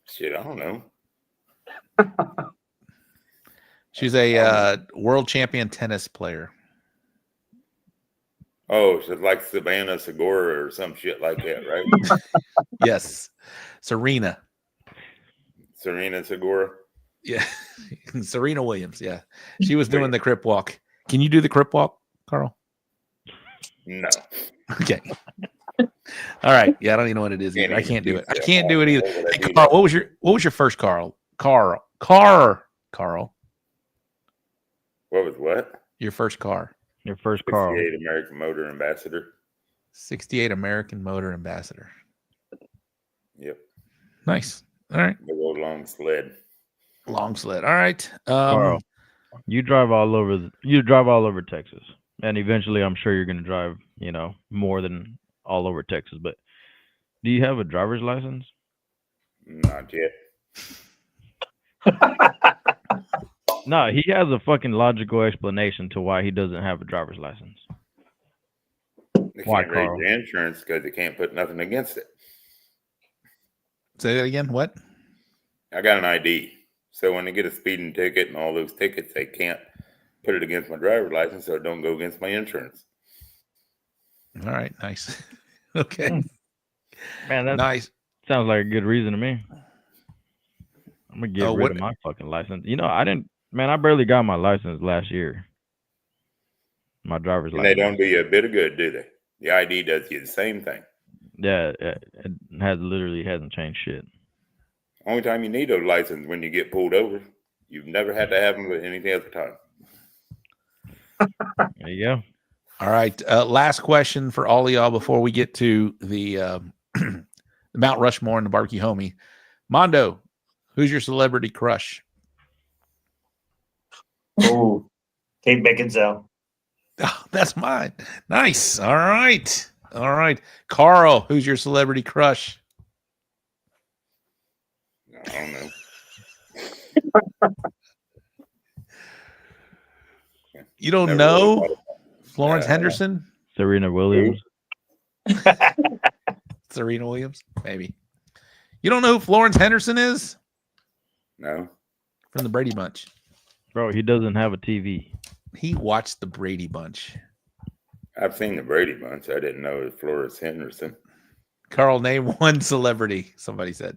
Shit, I don't know. She's a world champion tennis player. Oh, she's like Savannah Segura or some shit like that, right? Yes. Serena Segura. Yeah. Serena Williams. Yeah. She was doing the crip walk. Can you do the crip walk, Carl? No. Okay. All right. Yeah, I don't even know what it is either. I can't do it. I can't do it either. Hey, Carl, what was your first Carl? Carl. What was what? Your first car. Your first car. 68 American Motor Ambassador. 68 American Motor Ambassador. Yep. Nice. All right. The old long sled. Long sled. All right. Carl, you drive all over Texas. And eventually I'm sure you're gonna drive, more than all over Texas. But do you have a driver's license? Not yet. No, he has a fucking logical explanation to why he doesn't have a driver's license. They Why, can't raise Carl? your insurance because they can't put nothing against it. Say that again. What? I got an ID. So when they get a speeding ticket and all those tickets, they can't put it against my driver's license, so it don't go against my insurance. All right. Nice. Okay. Man, that nice. Sounds like a good reason to me. I'm gonna get rid of my fucking license. I barely got my license last year. My driver's And license. they don't do you a bit of good, do they? The ID does you the same thing. Yeah, it hasn't changed shit. Only time you need a license when you get pulled over. You've never had to have them with anything other time. There you go. All right. Last question for all of y'all before we get to the the Mount Rushmore and the barbecue homie. Mando, who's your celebrity crush? Oh, Kate Beckinsale. Oh, that's mine. Nice. All right. All right. Carl, who's your celebrity crush? I don't know. You don't know Florence Henderson? Serena Williams. Serena Williams? Maybe. You don't know who Florence Henderson is? No. From the Brady Bunch. Bro, he doesn't have a TV. He watched the Brady Bunch. I've seen the Brady Bunch. I didn't know it was Florence Henderson. Carl, name one celebrity, somebody said.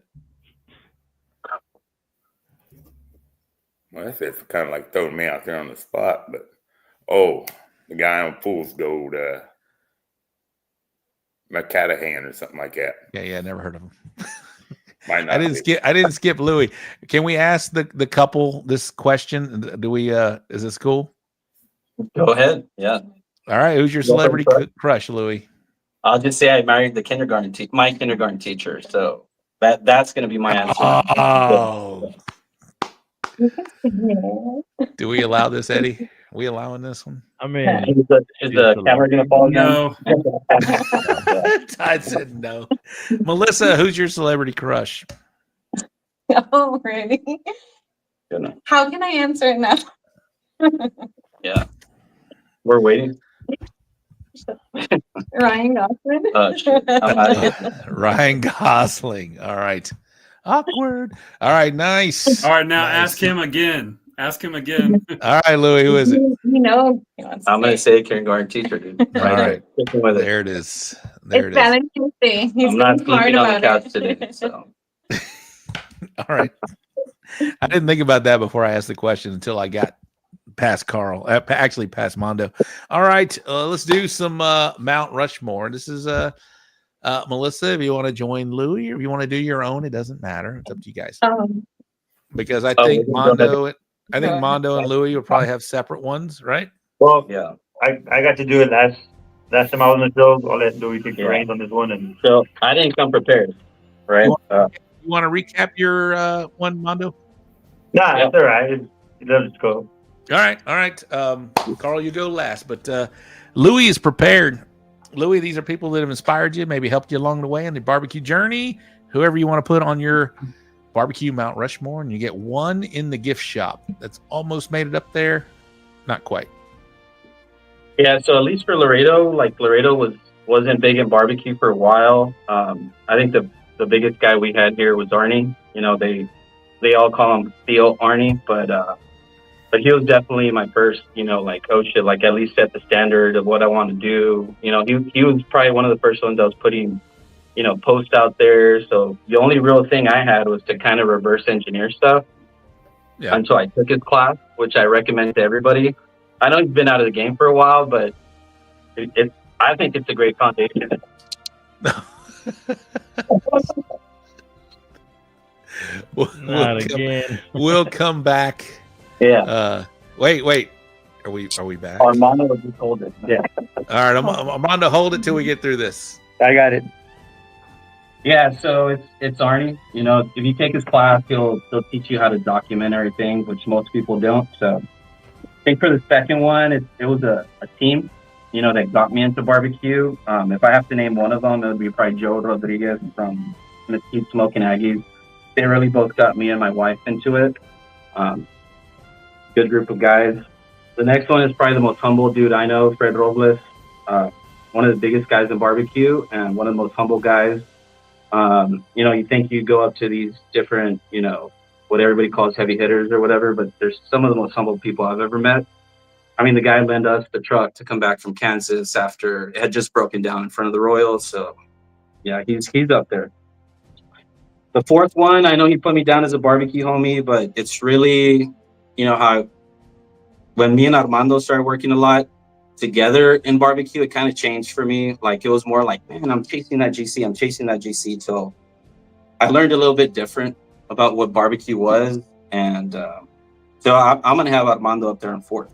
Well, that's kind of like throwing me out there on the spot, but the guy on Fool's Gold, McCadahan or something like that. Yeah, never heard of him. Might not I didn't skip Louis. Can we ask the couple this question? Do we is this cool? Go ahead. Yeah. All right. Who's your celebrity crush, Louis? I'll just say I married the my kindergarten teacher. So that's going to be my answer. Oh. Do we allow this, Eddie? Are we allowing this one? I mean, is the camera going to fall again? No. Todd said no. Melissa, who's your celebrity crush? Oh, really? How can I answer it now? Yeah. We're waiting. Ryan Gosling. Ryan Gosling. All right. Awkward. All right. Nice. All right. Now nice. ask him again. Ask him again. All right, Louis. Who is it? I'm going to say kindergarten teacher, dude. All right. There it is. There it's Valentine's Day. He's I'm not smart sleeping on the about couch today. So. All right. I didn't think about that before I asked the question until I got past Carl. Actually, past Mondo. All right. Let's do some Mount Rushmore. This is Melissa, if you want to join Loui or if you want to do your own, it doesn't matter. It's up to you guys. Because I think Mando and Loui will probably have separate ones, right? Well, yeah, I got to do it last time I was on the show. I'll let Loui take the reins on this one. And so I didn't come prepared, right? You want to recap your one, Mando? Nah, that's all right. Let's go. All right. Carl, you go last. But Loui is prepared. Loui, these are people that have inspired you, maybe helped you along the way on the barbecue journey. Whoever you want to put on your barbecue Mount Rushmore, and you get one in the gift shop. That's almost made it up there. Not quite. Yeah, so at least for Laredo, like Laredo wasn't big in barbecue for a while. I think the biggest guy we had here was Arnie. You know, they all call him Theo Arnie, but he was definitely my first, you know, like, oh shit, like at least set the standard of what I want to do. You know, he was probably one of the first ones that was putting, you know, posts out there. So the only real thing I had was to kind of reverse engineer stuff until I took his class, which I recommend to everybody. I know he's been out of the game for a while, but I think it's a great foundation. We'll come back. Yeah. Wait. Are we back? Armando will just hold it. Yeah. All right, Armando, hold it till we get through this. I got it. Yeah, so it's Arnie. You know, if you take his class, he'll teach you how to document everything, which most people don't. So I think for the second one, it was a team, you know, that got me into barbecue. If I have to name one of them, it would be probably Joe Rodriguez from Mesquite Smoking Aggies. They really both got me and my wife into it. Good group of guys. The next one is probably the most humble dude I know, Fred Robles. One of the biggest guys in barbecue and one of the most humble guys. You know, you think you go up to these different, you know, what everybody calls heavy hitters or whatever, but there's some of the most humble people I've ever met. I mean, the guy lent us the truck to come back from Kansas after it had just broken down in front of the Royals. So yeah, he's up there. The fourth one, I know he put me down as a barbecue homie, but it's really, you know, how when me and Armando started working a lot together in barbecue, it kind of changed for me. Like, it was more like, man, I'm chasing that GC till I learned a little bit different about what barbecue was. And so I'm going to have Armando up there in fourth.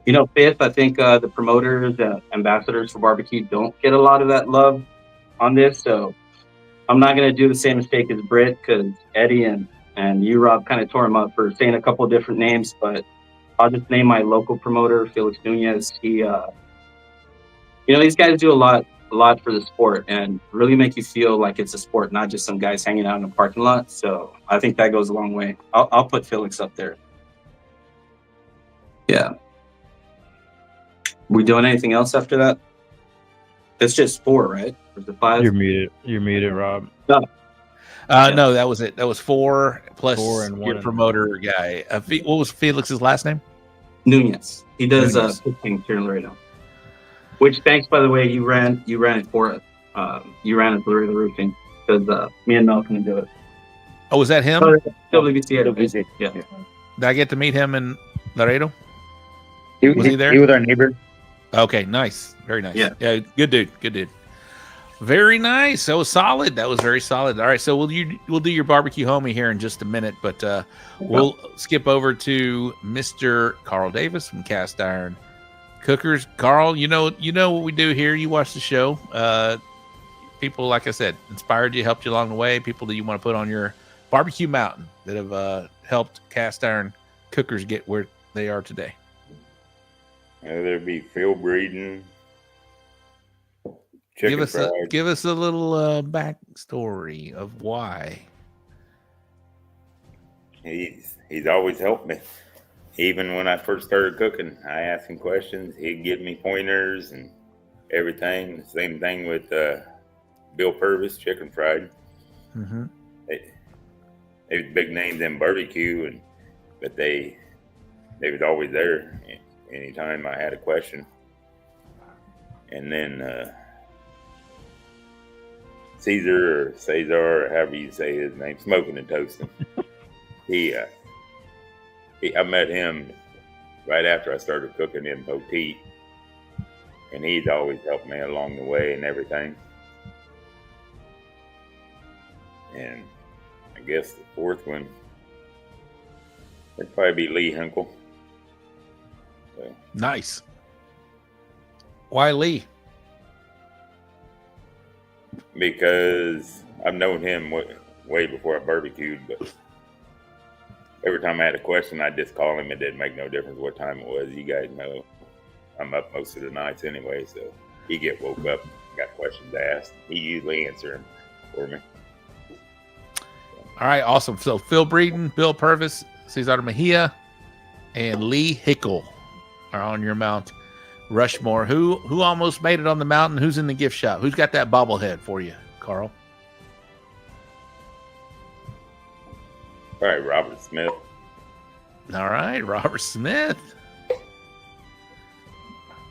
You know, fifth, I think the promoters, ambassadors for barbecue don't get a lot of that love on this. So I'm not going to do the same mistake as Britt, because Eddie and you, Rob, kind of tore him up for saying a couple of different names, but I'll just name my local promoter, Felix Nunez. He, you know, these guys do a lot for the sport and really make you feel like it's a sport, not just some guys hanging out in a parking lot. So I think that goes a long way. I'll put Felix up there. Yeah. We doing anything else after that? It's just four, right? Or is it five? You're muted, Rob. No. No, that was it. That was four plus and your one. promoter guy. What was Felix's last name? Nunez. He does Nunez. cooking here in Laredo. Which, thanks, by the way, you ran it for us. You ran it through the roofing because me and Mel couldn't do it. Oh, was that him? WBC. Yeah. Did I get to meet him in Laredo? Was he there? He was our neighbor. Okay, nice. Very nice. Yeah. Good dude. Very nice. That was solid. That was very solid. All right, so we'll do your barbecue homie here in just a minute, but we'll skip over to Mr. Carl Davis from Cast Iron Cookers. Carl, you know what we do here. You watch the show. People, like I said, inspired you, helped you along the way. People that you want to put on your barbecue mountain that have helped Cast Iron Cookers get where they are today. There'd be Phil Breeden. Give us a little backstory of why. He's always helped me. Even when I first started cooking, I asked him questions. He'd give me pointers and everything. Same thing with Bill Purvis, Chicken Fried. Mm-hmm. They was big names in barbecue, but they was always there anytime I had a question. And then Cesar, or however you say his name, Smoking and Toasting. I met him right after I started cooking in Poteet, and he's always helped me along the way and everything. I guess the fourth one would probably be Lee Hinkle. So. Nice. Why Lee? Because I've known him way before I barbecued, but every time I had a question, I'd just call him. It didn't make no difference what time it was. You guys know I'm up most of the nights anyway, so he get woke up, got questions asked. He usually answer them for me. All right, awesome. So Phil Breeden, Bill Purvis, Cesar Mejia, and Lee Hickle are on your Mount Rushmore. Who almost made it on the mountain? Who's in the gift shop? Who's got that bobblehead for you, Carl? All right, Robert Smith. All right, Robert Smith.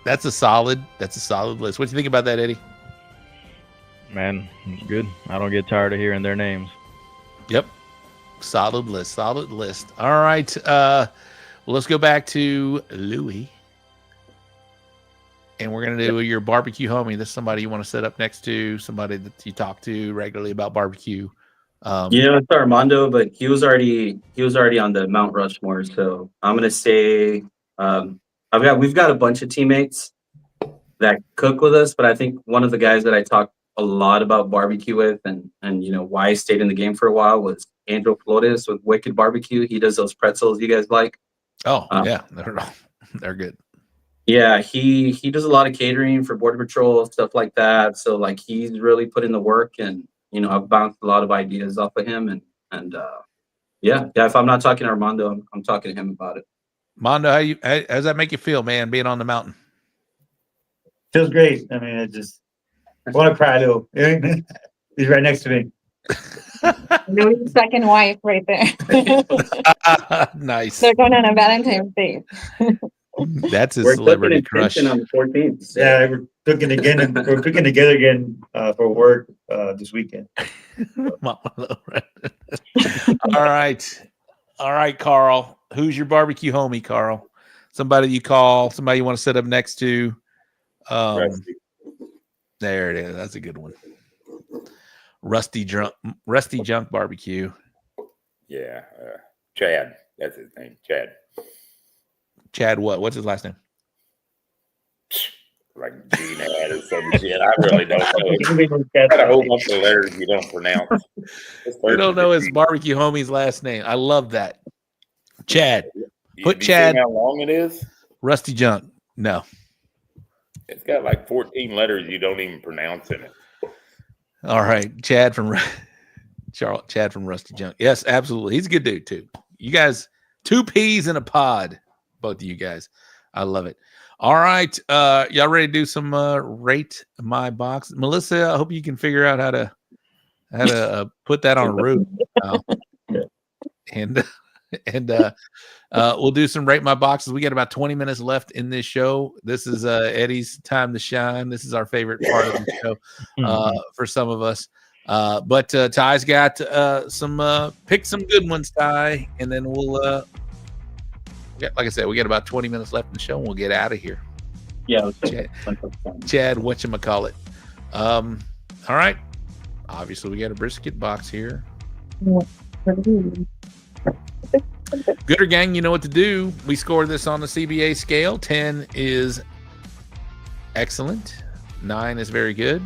That's a solid list. What do you think about that, Eddie? Man, it's good. I don't get tired of hearing their names. Yep. Solid list. All right. Let's go back to Louie. And we're going to do your barbecue homie. This is somebody you want to set up next to, somebody that you talk to regularly about barbecue. It's Armando, but he was already on the Mount Rushmore. So I'm going to say we've got a bunch of teammates that cook with us, but I think one of the guys that I talk a lot about barbecue with and why I stayed in the game for a while was Angel Flores with Wicked Barbecue. He does those pretzels you guys like. Oh, yeah. They're good. Yeah, he does a lot of catering for Border Patrol, stuff like that. So like he's really put in the work, and I've bounced a lot of ideas off of him, and if I'm not talking to Armando, I'm talking to him about it. Mondo, how does that make you feel, man, being on the mountain? Feels great. I mean, I want to cry a little. He's right next to me. Louis' second wife right there. Nice. They're going on a Valentine's Day. That's a celebrity crush. On the 14th. So. Yeah, we're cooking again. We're cooking together again for work this weekend. All right, Carl. Who's your barbecue homie, Carl? Somebody you call, somebody you want to set up next to. There it is. That's a good one. Rusty Junk Barbecue. Yeah, Chad. That's his name, Chad. Chad what? What's his last name? Like G-Nad or some shit. I really don't know. Got a whole bunch of letters you don't pronounce. You don't know his barbecue homie's last name. I love that. Chad. Put you Chad. How long it is? Rusty Junk. No. It's got like 14 letters you don't even pronounce in it. All right. Chad from Rusty Junk. Yes, absolutely. He's a good dude too. You guys, 2 peas in a pod. Both of you guys. I love it. All right. Y'all ready to do some rate my box? Melissa, I hope you can figure out how to put that on a roof. And we'll do some rate my boxes. We got about 20 minutes left in this show. This is Eddie's time to shine. This is our favorite part of the show for some of us. But Ty's got pick some good ones, Ty, and then we'll like I said, we got about 20 minutes left in the show, and we'll get out of here. Yeah. Chad, whatchamacallit. All right. Obviously, we got a brisket box here. Gooder Gang, you know what to do. We score this on the CBA scale. 10 is excellent. 9 is very good.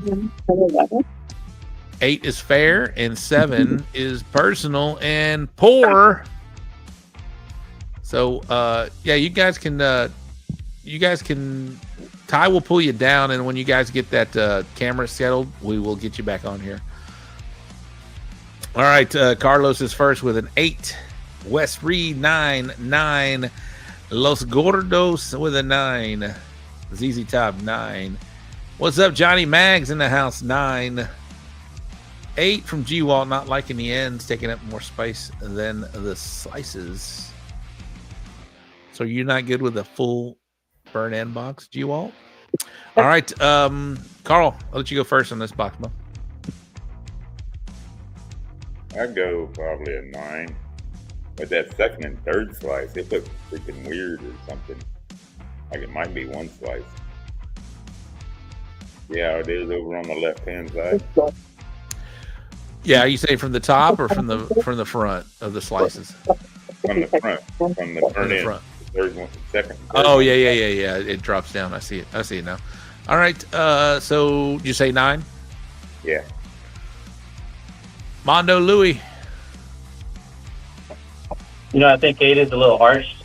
8 is fair, and 7 is personal and poor. So, you guys can. Ty will pull you down, and when you guys get that camera settled, we will get you back on here. All right, Carlos is first with an 8. Wes Reed 9. Los Gordos with a 9. ZZ Top 9. What's up, Johnny Mags in the house? 9. 8 from G Walt, not liking the ends, taking up more space than the slices. So you're not good with a full burn end box, G Walt? All right, Carl, I'll let you go first on this box, bro. I'd go probably a 9. But that second and third slice, it looks freaking weird or something. Like it might be one slice. Yeah, it is over on the left-hand side. Yeah, you say from the top or from the front of the slices? From the front. From the From the front. Third one, second. Oh yeah. It drops down. I see it now. All right. So you say 9? Yeah. Mando Loui. I think 8 is a little harsh.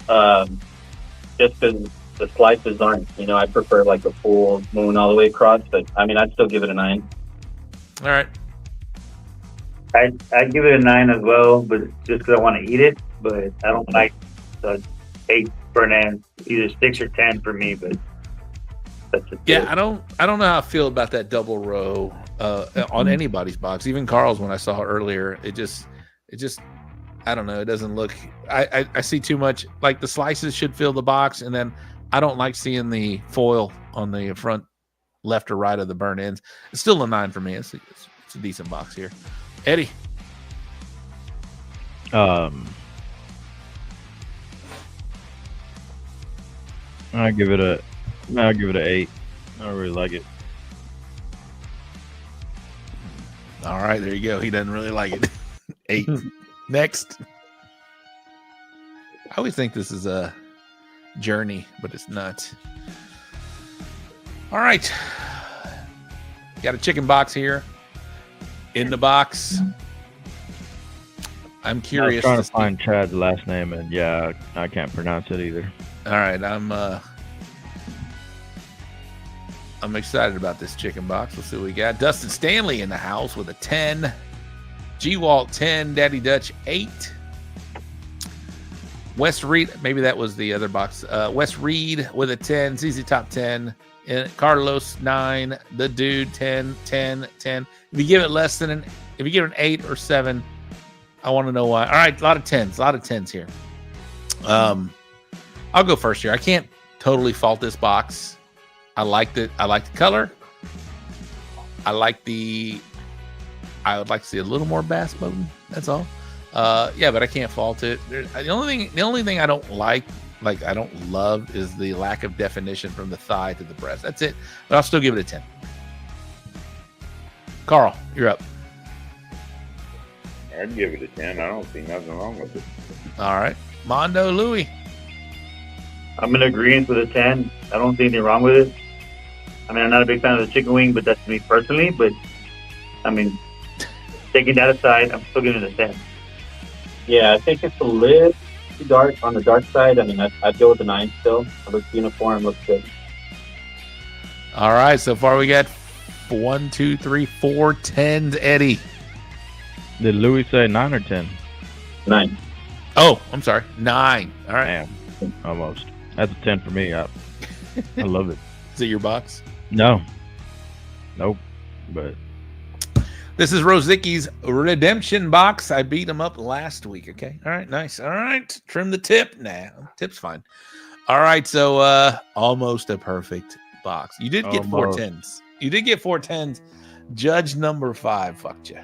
Just because the slices aren't. I prefer like a full moon all the way across. But I'd still give it a 9. All right. I'd give it a 9 as well, but just because I want to eat it. But I don't like the 8 burnt ends. Either 6 or 10 for me. But that's just I don't know how I feel about that double row on anybody's box. Even Carl's, when I saw it earlier, it just I don't know. It doesn't look. I see too much. Like the slices should fill the box, and then I don't like seeing the foil on the front left or right of the burnt ends. It's still a 9 for me. It's a decent box here. Eddie. I'll give it a 8. I really like it. All right, there you go. He doesn't really like it. 8. Next. I always think this is a journey, but it's not. All right. Got a chicken box here. In the box. I'm curious. I was trying to find Chad's last name, and I can't pronounce it either. All right, I'm excited about this chicken box. Let's see what we got. Dustin Stanley in the house with a 10. G-Walt 10. Daddy Dutch 8. Wes Reed, maybe that was the other box. Wes Reed with a 10. ZZ Top 10. And Carlos 9. The Dude 10. 10. 10. If you give it if you give it an 8 or 7, I want to know why. All right, a lot of 10s here. I'll go first here. I can't totally fault this box. I like the color. I would like to see a little more bass boating. That's all. But I can't fault it. The only thing I don't like I don't love, is the lack of definition from the thigh to the breast. That's it. But I'll still give it a 10. Carl, you're up. I'd give it a 10. I don't see nothing wrong with it. All right. Mando Loui. I'm in agreement with a 10. I don't see anything wrong with it. I'm not a big fan of the chicken wing, but that's me personally. But, taking that aside, I'm still giving it a 10. Yeah, I think it's a little too dark on the dark side. I'd go with the 9 still. It looks uniform, looks good. All right, so far we got 1, 2, 3, 4 10s, Eddie. Did Louis say 9 or 10? 9. Oh, I'm sorry. 9. All right. Damn, almost. That's a 10 for me. I love it. Is it your box? No. Nope. But this is Rozicki's redemption box. I beat him up last week. Okay. All right. Nice. All right. Trim the tip now. Tip's fine. All right. So almost a perfect box. You did get 4 10s. You did get 4 10s. Judge number 5 fucked you.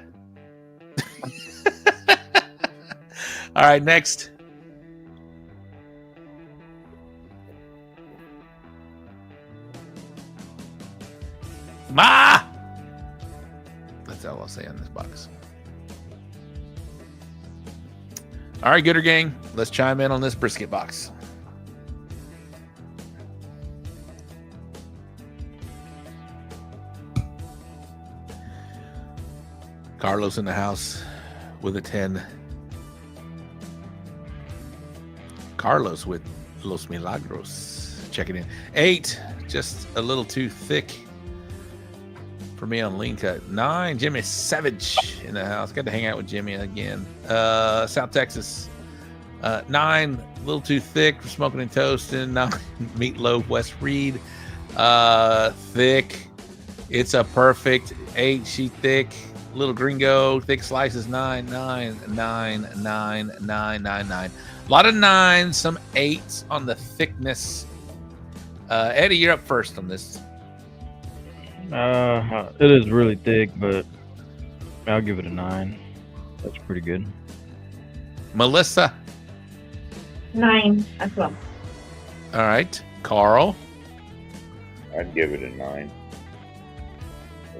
All right. Next. Ma! That's all I'll say on this box. All right, Gooder Gang, let's chime in on this brisket box. Carlos in the house with a 10. Carlos with Los Milagros checking in. 8, just a little too thick for me on lean cut. 9, Jimmy Savage in the house. Got to hang out with Jimmy again. South Texas. 9, a little too thick for smoking and toasting. 9, Meatloaf, West Reed. Thick. It's a perfect 8. She thick. Little gringo. Thick slices. 9, 9, 9, 9, 9, 9, 9. A lot of 9s, some 8s on the thickness. Eddie, you're up first on this. It is really thick, but I'll give it a 9. That's pretty good. Melissa? 9 as well. All right. Carl? I'd give it a 9.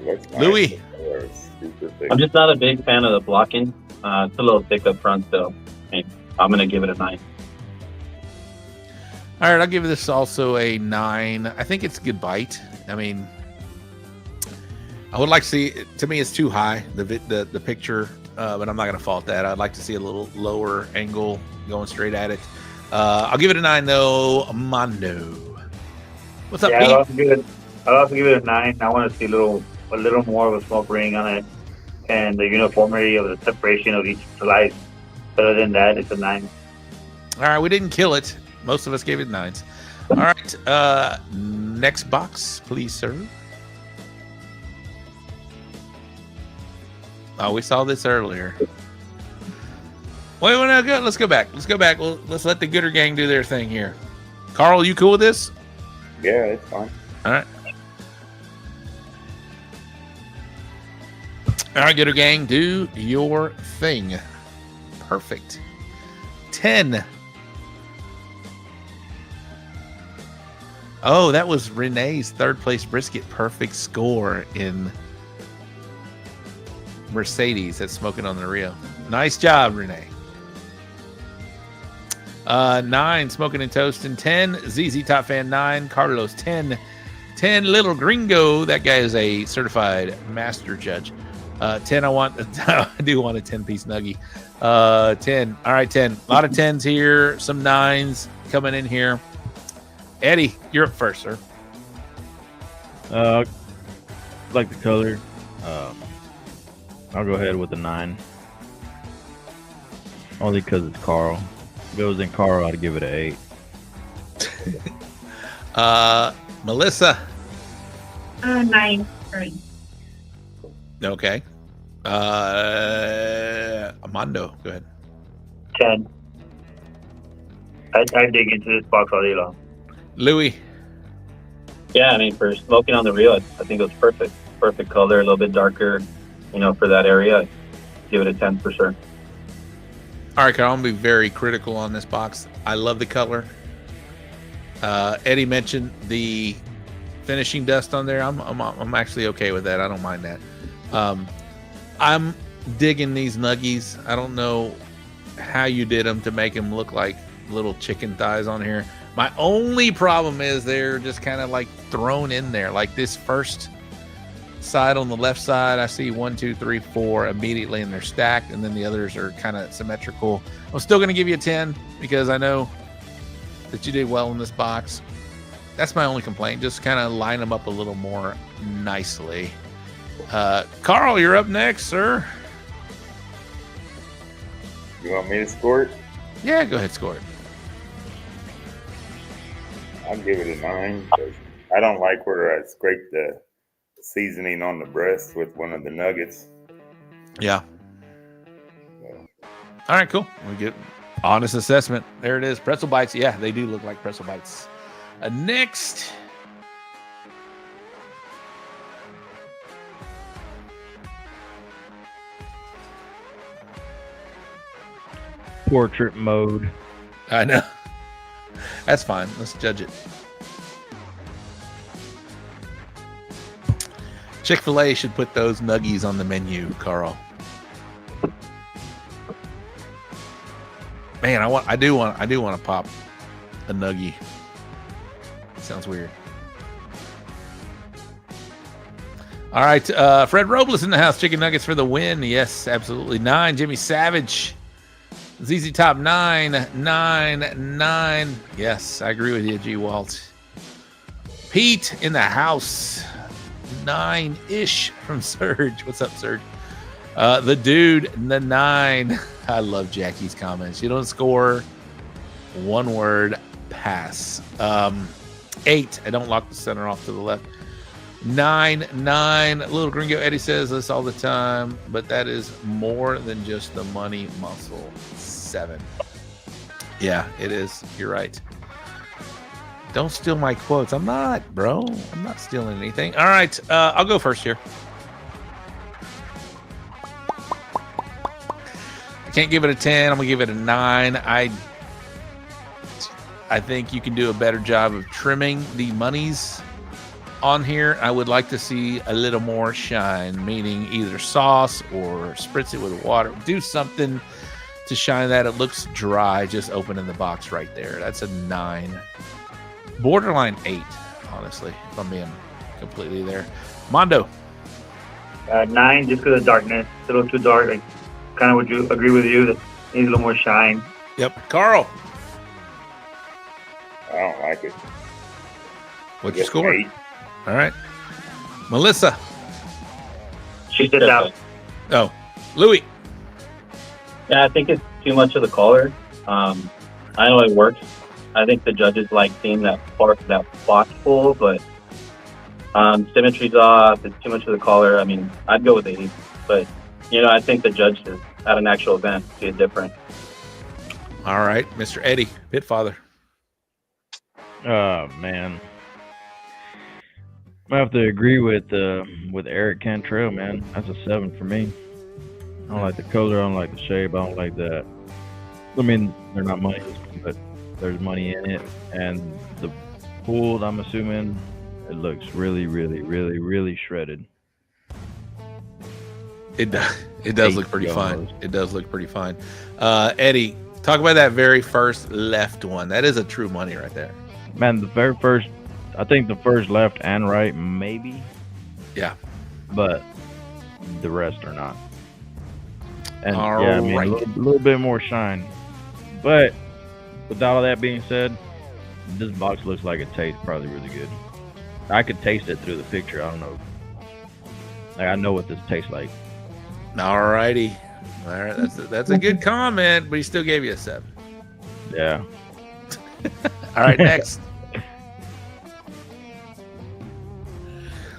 Loui. I'm just not a big fan of the blocking. It's a little thick up front, so I'm going to give it a 9. All right, I'll give this also a 9. I think it's a good bite. I mean, I would like to see. To me, it's too high, the picture, but I'm not going to fault that. I'd like to see a little lower angle going straight at it. I'll give it a 9 though. Mando, what's up, Yeah, Pete? I'll also give it a 9. I want to see a little more of a smoke ring on it, and the uniformity of the separation of each slice. Other than that, it's a 9. All right, we didn't kill it. Most of us gave it 9s. All right, next box, please, sir. Oh, we saw this earlier. Wait, no, good. Let's go back. Let's let the Gooder gang do their thing here. Carl, you cool with this? Yeah, it's fine. All right. All right, Gooder gang, do your thing. Perfect. 10. Oh, that was Renee's third place brisket perfect score in Mercedes at Smoking on the Rio. Nice job, Renee. 9, Smoking and Toasting. 10, ZZ Top Fan. 9, Carlos. 10, Little Gringo. That guy is a certified master judge. 10, I do want a 10-piece nuggie. 10. All right, 10. A lot of 10s here. Some 9s coming in here. Eddie, you're up first, sir. Like the color. I'll go ahead with a 9. Only because it's Carl. If it was in Carl, I'd give it an 8. Melissa. 9. Okay. Armando, go ahead. 10. I dig into this box all day long. Loui. Yeah, I mean, for Smoking on the Rio, I think it was perfect. Perfect color, a little bit darker, for that area. I'd give it a 10 for sure. All right, Carl, I'm going to be very critical on this box. I love the color. Eddie mentioned the finishing dust on there. I'm actually okay with that. I don't mind that. I'm digging these nuggies. I don't know how you did them to make them look like little chicken thighs on here. My only problem is they're just kind of like thrown in there. Like this first side on the left side, I see 1, 2, 3, 4 immediately, and they're stacked, and then the others are kind of symmetrical. I'm still going to give you a 10 because I know that you did well in this box. That's my only complaint. Just kind of line them up a little more nicely. Carl, you're up next, sir. You want me to score it? Yeah, go ahead, score it. I'll give it a 9 because I don't like where I scraped the seasoning on the breast with one of the nuggets. Yeah. All right, cool. We get honest assessment. There it is. Pretzel bites. Yeah, they do look like pretzel bites. Next. Portrait mode. I know. That's fine. Let's judge it. Chick-fil-A should put those nuggies on the menu, Carl. Man, I do want to pop a nuggie. Sounds weird. All right, Fred Robles in the house. Chicken nuggets for the win. Yes, absolutely. 9. Jimmy Savage. ZZ Top 9. 9. Yes, I agree with you, G. Walt. Pete in the house. 9-ish from Surge. What's up, Surge? The dude, the 9. I love Jackie's comments. You don't score. One word, pass. 8. I don't lock the center off to the left. 9. Little Gringo Eddie says this all the time, but that is more than just the money muscle. 7. Yeah, it is. You're right. Don't steal my quotes. I'm not, bro. I'm not stealing anything. All right, I'll go first here. I can't give it a 10. I'm gonna give it a 9. I think you can do a better job of trimming the monies on here. I would like to see a little more shine, meaning either sauce or spritz it with water. Do something to shine that. It looks dry just opening the box right there. That's a 9. Borderline 8, honestly, if I'm being completely there. Mando. 9, just because of darkness. It's a little too dark. I kind of would agree with you that needs a little more shine. Yep. Carl. I don't like it. What's your score? 8. All right. Melissa. She did that. Oh, Loui. Yeah, I think it's too much of the color. I know it works. I think the judges like seeing that box full, but symmetry's off. It's too much of the color. I mean, I'd go with 8, but I think the judges at an actual event see it different. All right, Mr. Eddie, Pitfather. Oh man, I have to agree with Eric Cantrell, man. That's a 7 for me. I don't like the color. I don't like the shape. I don't like that. I mean, they're not money, but there's money in it. And the pool, I'm assuming, it looks really, really, really, really shredded. It does look pretty fine. It does look pretty fine. Eddie, talk about that very first left one. That is a true money right there. Man, the very first, I think the first left and right, maybe. Yeah. But the rest are not. And all yeah, I mean, right. a little bit more shine. But with all of that being said, this box looks like it tastes probably really good. I could taste it through the picture. I don't know. Like, I know what this tastes like. All righty. All right. That's a good comment, but he still gave you a 7. Yeah. All right, next.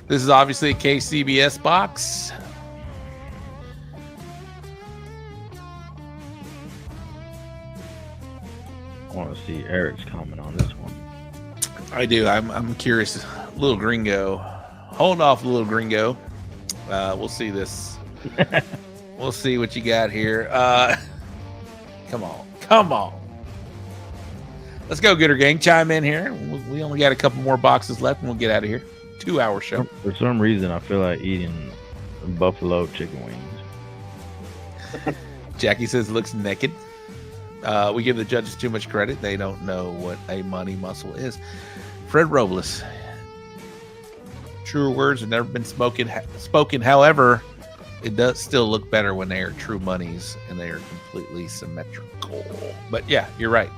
This is obviously a KCBS box. I want to see Eric's comment on this one. I do. I'm curious. Little Gringo. Hold off, Little Gringo. We'll see this. We'll see what you got here. Come on. Let's go, Gooder Gang. Chime in here. We only got a couple more boxes left, and we'll get out of here. 2-hour show. For some reason, I feel like eating buffalo chicken wings. Jackie says looks naked. We give the judges too much credit. They don't know what a money muscle is. Fred Robles. Truer words have never been spoken. However, it does still look better when they are true monies and they are completely symmetrical. But yeah, you're right.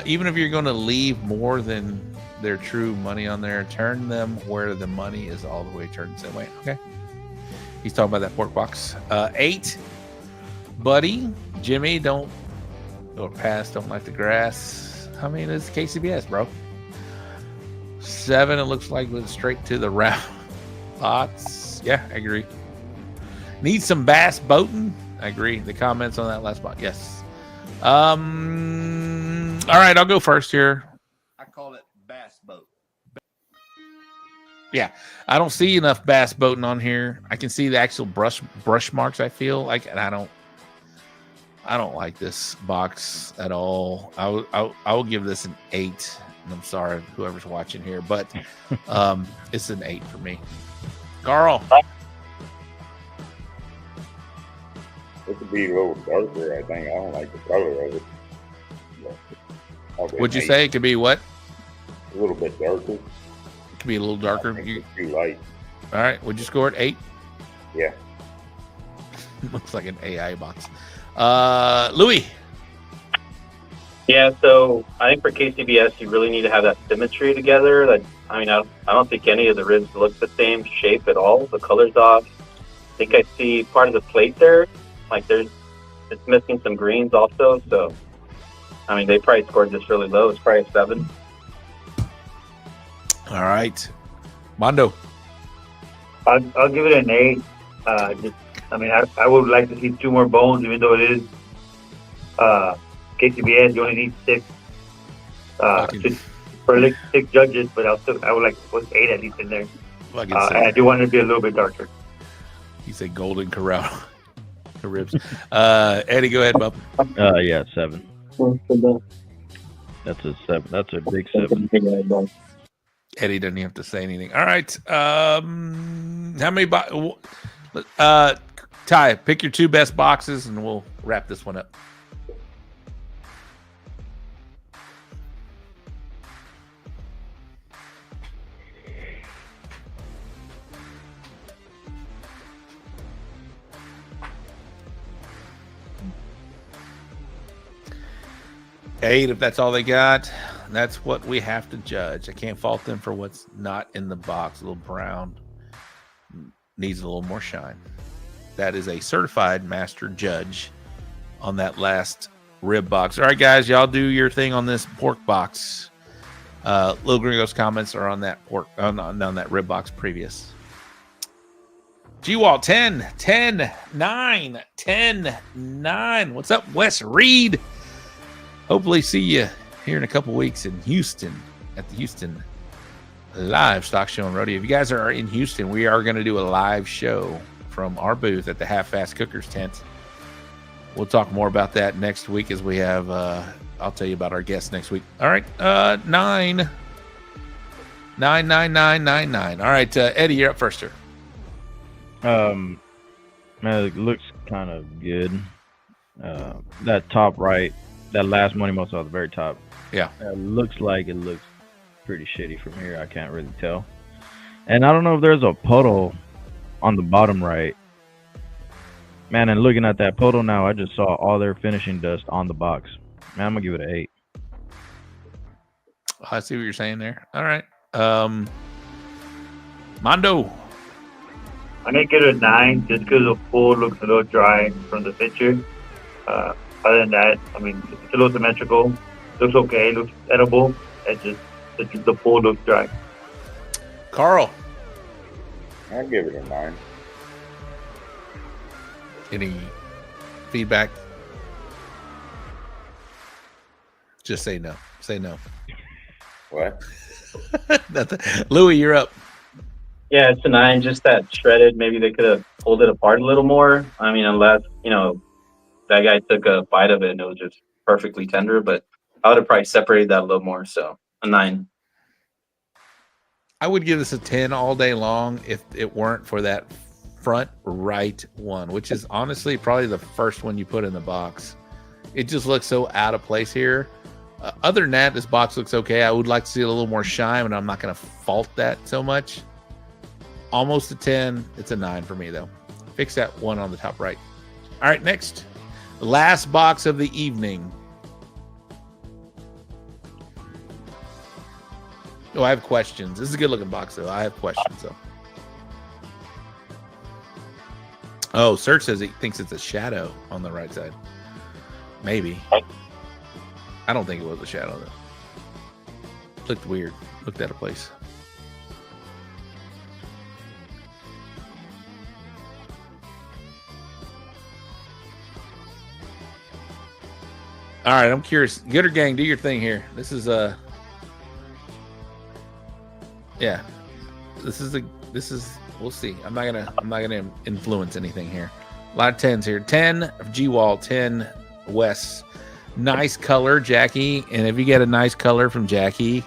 Even if you're going to leave more than their true money on there, turn them where the money is all the way turned the same way. Okay. He's talking about that pork box. 8. Buddy, Jimmy, don't like the grass. I mean, it's KCBS, bro. 7, it looks like went straight to the round lots. Yeah, I agree. Need some bass boating. I agree. The comments on that last spot. Yes. All right, I'll go first here. I call it bass boat. Yeah, I don't see enough bass boating on here. I can see the actual brush marks, I feel like, and I don't like this box at all. I will give this an 8. And I'm sorry, whoever's watching here, but it's an 8 for me. Carl. It could be a little darker, I think. I don't like the color of it. Would you say it could be what? A little bit darker. It could be a little darker. It's too light. All right. Would you score it 8? Yeah. Looks like an AI box. Loui. Yeah, so I think for KCBS, you really need to have that symmetry together. I don't think any of the ribs look the same shape at all. The color's off. I think I see part of the plate there. Like it's missing some greens also. So, I mean, they probably scored this really low. It's probably a 7. All right. Mondo. I'll give it an 8. I would like to see 2 more bones, even though it is KCBS. You only need 6 for 6 judges, but I would like to put 8 at least in there. I do want it to be a little bit darker. You say Golden Corral ribs. Eddie, go ahead, bub. Yeah, 7. That's a 7. That's a big 7. Eddie doesn't even have to say anything. All right. How many? Ty, pick your 2 best boxes, and we'll wrap this one up. Eight, if that's all they got, that's what we have to judge. I can't fault them for what's not in the box. A little brown needs a little more shine. That is a certified master judge on that last rib box. All right, guys, y'all do your thing on this pork box. Little Gringo's comments are on that pork on that rib box previous. G-Wall 10, 9. What's up, Wes Reed? Hopefully see you here in a couple weeks in Houston at the Houston Live Stock Show and Rodeo. If you guys are in Houston, we are going to do a live show from our booth at the Half Fast Cookers tent. We'll talk more about that next week as we have, I'll tell you about our guests next week. All right, 9. All right, Eddie, you're up first, sir. Man, it looks kind of good. That top right, that last money muscle at the very top. Yeah. It looks pretty shitty from here. I can't really tell. And I don't know if there's a puddle on the bottom right. Man, and looking at that puddle now, I just saw all their finishing dust on the box. Man, I'm going to give it an 8. I see what you're saying there. All right. Mando. I'm going to give it a 9 just because the pool looks a little dry from the picture. Other than that, I mean, it's a little symmetrical. Looks okay. Looks edible. It's just the pool looks dry. Carl. I'll give it a 9. Any feedback? Just say no. Say no. What? Nothing. Loui, you're up. Yeah, it's a 9. Just that shredded. Maybe they could have pulled it apart a little more. I mean, unless, that guy took a bite of it and it was just perfectly tender, but I would have probably separated that a little more. So a 9. I would give this a 10 all day long if it weren't for that front right one, which is honestly probably the first one you put in the box. It just looks so out of place here. Other than that, this box looks okay. I would like to see a little more shine, and I'm not going to fault that so much. Almost a 10. It's a 9 for me, though. Fix that one on the top right. All right, next. Last box of the evening. Oh, I have questions. This is a good-looking box, though. I have questions, though. Oh, Search says he thinks it's a shadow on the right side. Maybe. I don't think it was a shadow, though. Looked weird. Looked out of place. All right, I'm curious. Gooder Gang, do your thing here. This is yeah. This is we'll see. I'm not gonna influence anything here. A lot of 10s here. 10 of G-Wall, 10 Wes. Nice color, Jackie. And if you get a nice color from Jackie,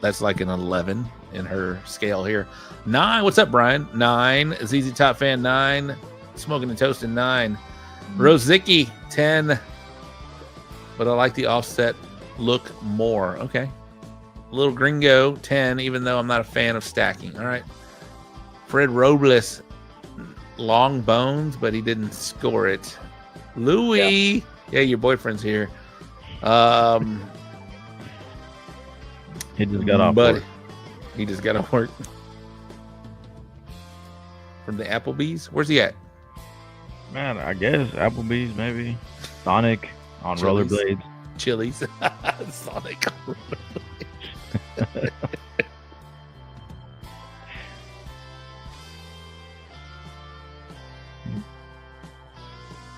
that's like an 11 in her scale here. 9. What's up, Brian? 9. ZZ Top Fan 9. Smoking and Toasting 9. Rozicki 10. But I like the offset look more. Okay. Little Gringo 10, even though I'm not a fan of stacking. All right. Fred Robles, long bones, but he didn't score it. Loui, yeah, your boyfriend's here. He just got off work. work. He just got off work. From the Applebee's? Where's he at? Man, I guess Applebee's, maybe. Sonic on Chili's. rollerblades. Chili's. Sonic on rollerblades.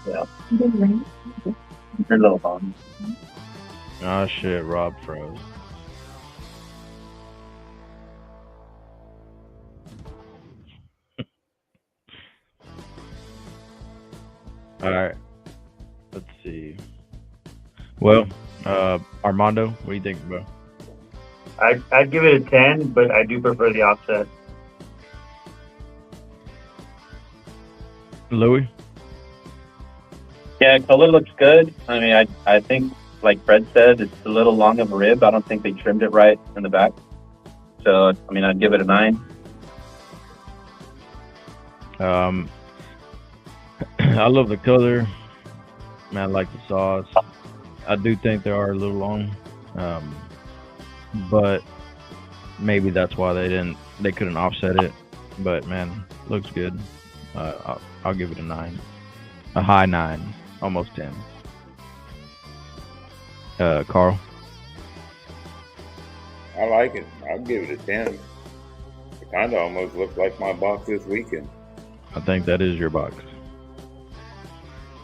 Yeah. They're low bottom. Oh shit, Rob froze. All right. Let's see. Well, Armando, what do you think, bro? I'd give it a 10, but I do prefer the offset. Loui? Yeah, color looks good. I mean, I think, like Fred said, it's a little long of a rib. I don't think they trimmed it right in the back. So, I mean, I'd give it a 9. I love the color. Man, I like the sauce. I do think they are a little long, but maybe that's why they couldn't offset it. But man, looks good. I'll give it a 9, a high 9, almost 10. Carl? I like it. I'll give it a 10. It kind of almost looked like my box this weekend. I think that is your box.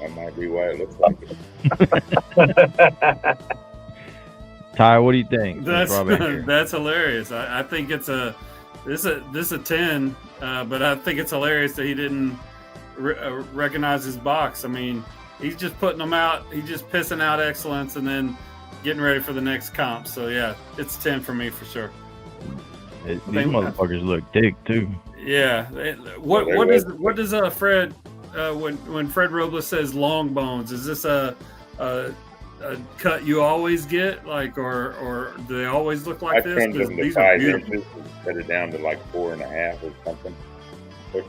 That might be why it looks like it. Ty, what do you think? That's hilarious. I think it's this a 10, but I think it's hilarious that he didn't recognize his box. I mean, he's just putting them out. He's just pissing out excellence and then getting ready for the next comp. So yeah, it's 10 for me for sure. These motherfuckers look thick too. Yeah. What does Fred when Fred Robles says long bones? Is this a cut you always get, like, or do they always look like this? I trimmed them to 5 inches, cut it down to like 4.5 or something.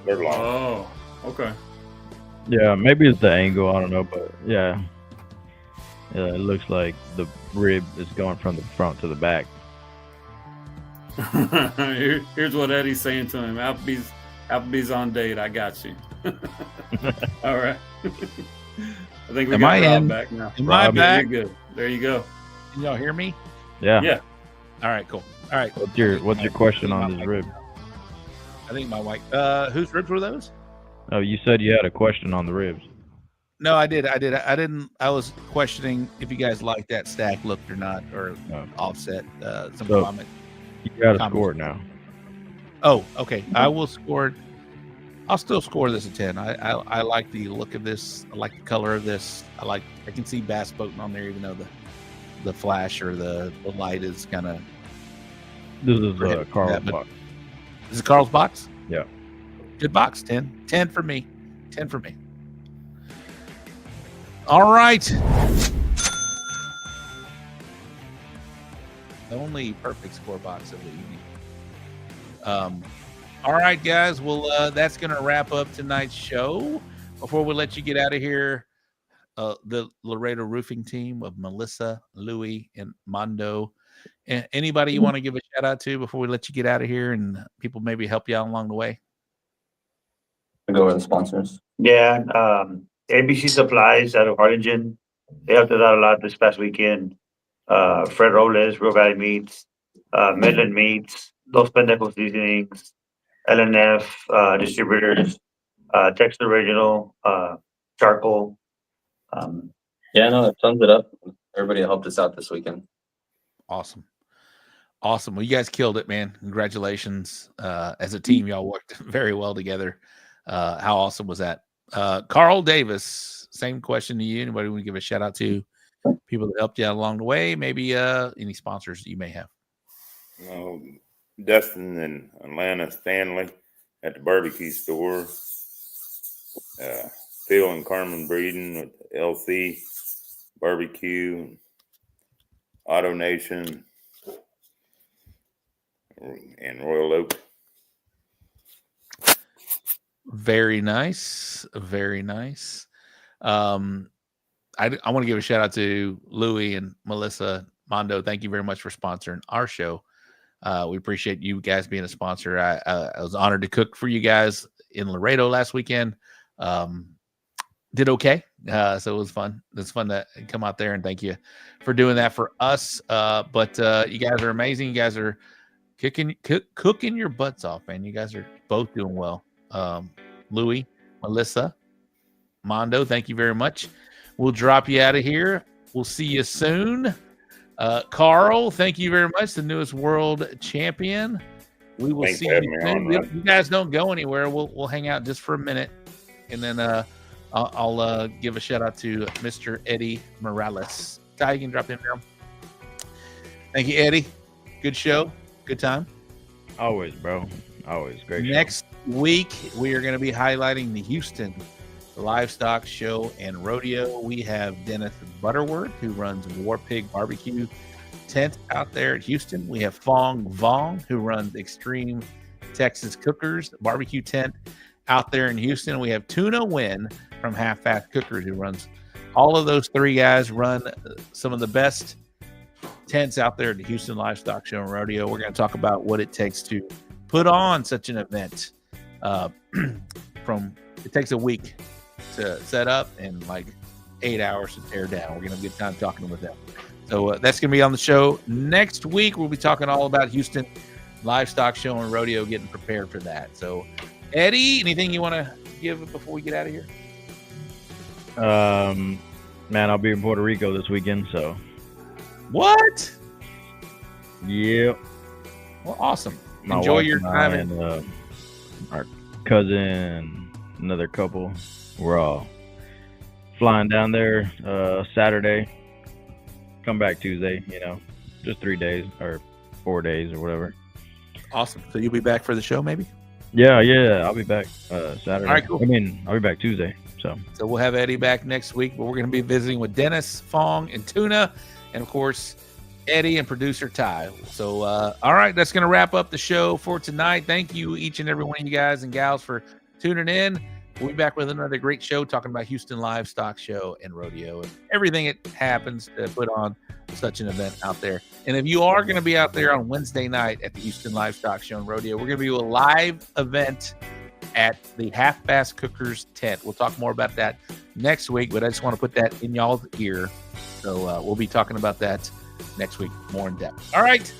They're long. Oh, okay. Yeah, maybe it's the angle. I don't know, but yeah, it looks like the rib is going from the front to the back. Here's what Eddie's saying to him: Applebee's on date. I got you. All right. I think we got Rob back now. Am I back? You're good. There you go. Can y'all hear me? Yeah. Yeah. All right, cool. All right. What's your question on this rib? I think my wife. Whose ribs were those? Oh, you said you had a question on the ribs. No, I did. I didn't. I was questioning if you guys liked that stack looked or not, or offset. Some comment. You got to score it now. Oh, okay. I will score. I'll still score this a 10. I like the look of this. I like the color of this. I can see bass boating on there, even though the flash or the light is kind of. This is Carl's box. This is Carl's box? Yeah. Good box. 10. 10 for me. 10 for me. All right. The only perfect score box of the evening. All right, guys. Well, that's going to wrap up tonight's show. Before we let you get out of here, the Laredo roofing team of Melissa, Loui, and Mando. Anybody you want to give a shout out to before we let you get out of here and people maybe help you out along the way? Go over the sponsors. Yeah. ABC Supplies out of Harlingen. They helped us out a lot this past weekend. Fred Robles, Rio Valley Meats, Midland Meats, Los Pendejos Seasonings, LNF Distributors, Texas Original, Charcoal. Yeah, no, that sums it up. Everybody helped us out this weekend. Awesome. Well, you guys killed it, man. Congratulations. As a team, y'all worked very well together. How awesome was that? Carl Davis, same question to you. Anybody want to give a shout out to people that helped you out along the way? Maybe any sponsors that you may have. Dustin and Atlanta Stanley at the barbecue store. Phil and Carmen Breeden with LC Barbecue, Auto Nation, and Royal Oak. Very nice. Very nice. I want to give a shout out to Loui and Melissa, Mando. Thank you very much for sponsoring our show. We appreciate you guys being a sponsor. I was honored to cook for you guys in Laredo last weekend. Did okay. So it was fun. It's fun to come out there, and thank you for doing that for us. But you guys are amazing. You guys are cooking your butts off, man. You guys are both doing well. Loui, Melissa, Mando, thank you very much. We'll drop you out of here. We'll see you soon. Carl, thank you very much, the newest world champion. We will see you soon. You guys don't go anywhere. We'll hang out just for a minute, and then I'll give a shout out to Mr. Eddie Morales. Ty, you can drop him down. Thank you, Eddie. Good show. Good time. Always, bro. Always great. Next week, we are going to be highlighting the Houston Livestock Show and Rodeo. We have Dennis Butterworth, who runs War Pig Barbecue Tent out there at Houston. We have Fong Vong, who runs Extreme Texas Cookers Barbecue Tent out there in Houston. We have Tuna Wynn from Half Fast Cookers, who runs. All of those three guys run some of the best tents out there at the Houston Livestock Show and Rodeo. We're going to talk about what it takes to put on such an event. It takes a week to set up and like 8 hours to tear down. We're going to have a good time talking with them. So that's going to be on the show next week. We'll be talking all about Houston Livestock Show and Rodeo, getting prepared for that. So, Eddie, anything you want to give before we get out of here? Man, I'll be in Puerto Rico this weekend. So, what? Yep. Well, awesome. Enjoy your time. And our cousin, another couple, we're all flying down there Saturday. Come back Tuesday, just 3 days or 4 days or whatever. Awesome. So you'll be back for the show, maybe? Yeah. I'll be back Saturday. All right, cool. I'll be back Tuesday. So we'll have Eddie back next week, but we're going to be visiting with Dennis, Fong, and Tuna, and of course, Eddie and producer Ty. So, all right, that's going to wrap up the show for tonight. Thank you, each and every one of you guys and gals, for tuning in. We'll be back with another great show talking about Houston Livestock Show and Rodeo and everything it happens to put on such an event out there. And if you are going to be out there on Wednesday night at the Houston Livestock Show and Rodeo, we're going to do a live event at the Half Fast Cookers tent. We'll talk more about that next week, but I just want to put that in y'all's ear. So we'll be talking about that next week more in depth. All right.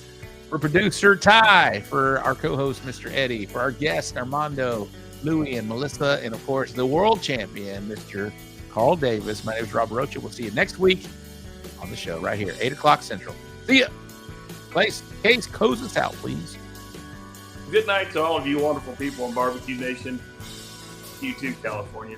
For producer Ty, for our co-host, Mr. Eddie, for our guest, Armando, Loui, and Melissa, and of course, the world champion, Mr. Carl Davis. My name is Rob Rocha. We'll see you next week on the show right here, 8 o'clock Central. See ya. Case, close us out, please. Good night to all of you wonderful people in Barbecue Nation. You too, California.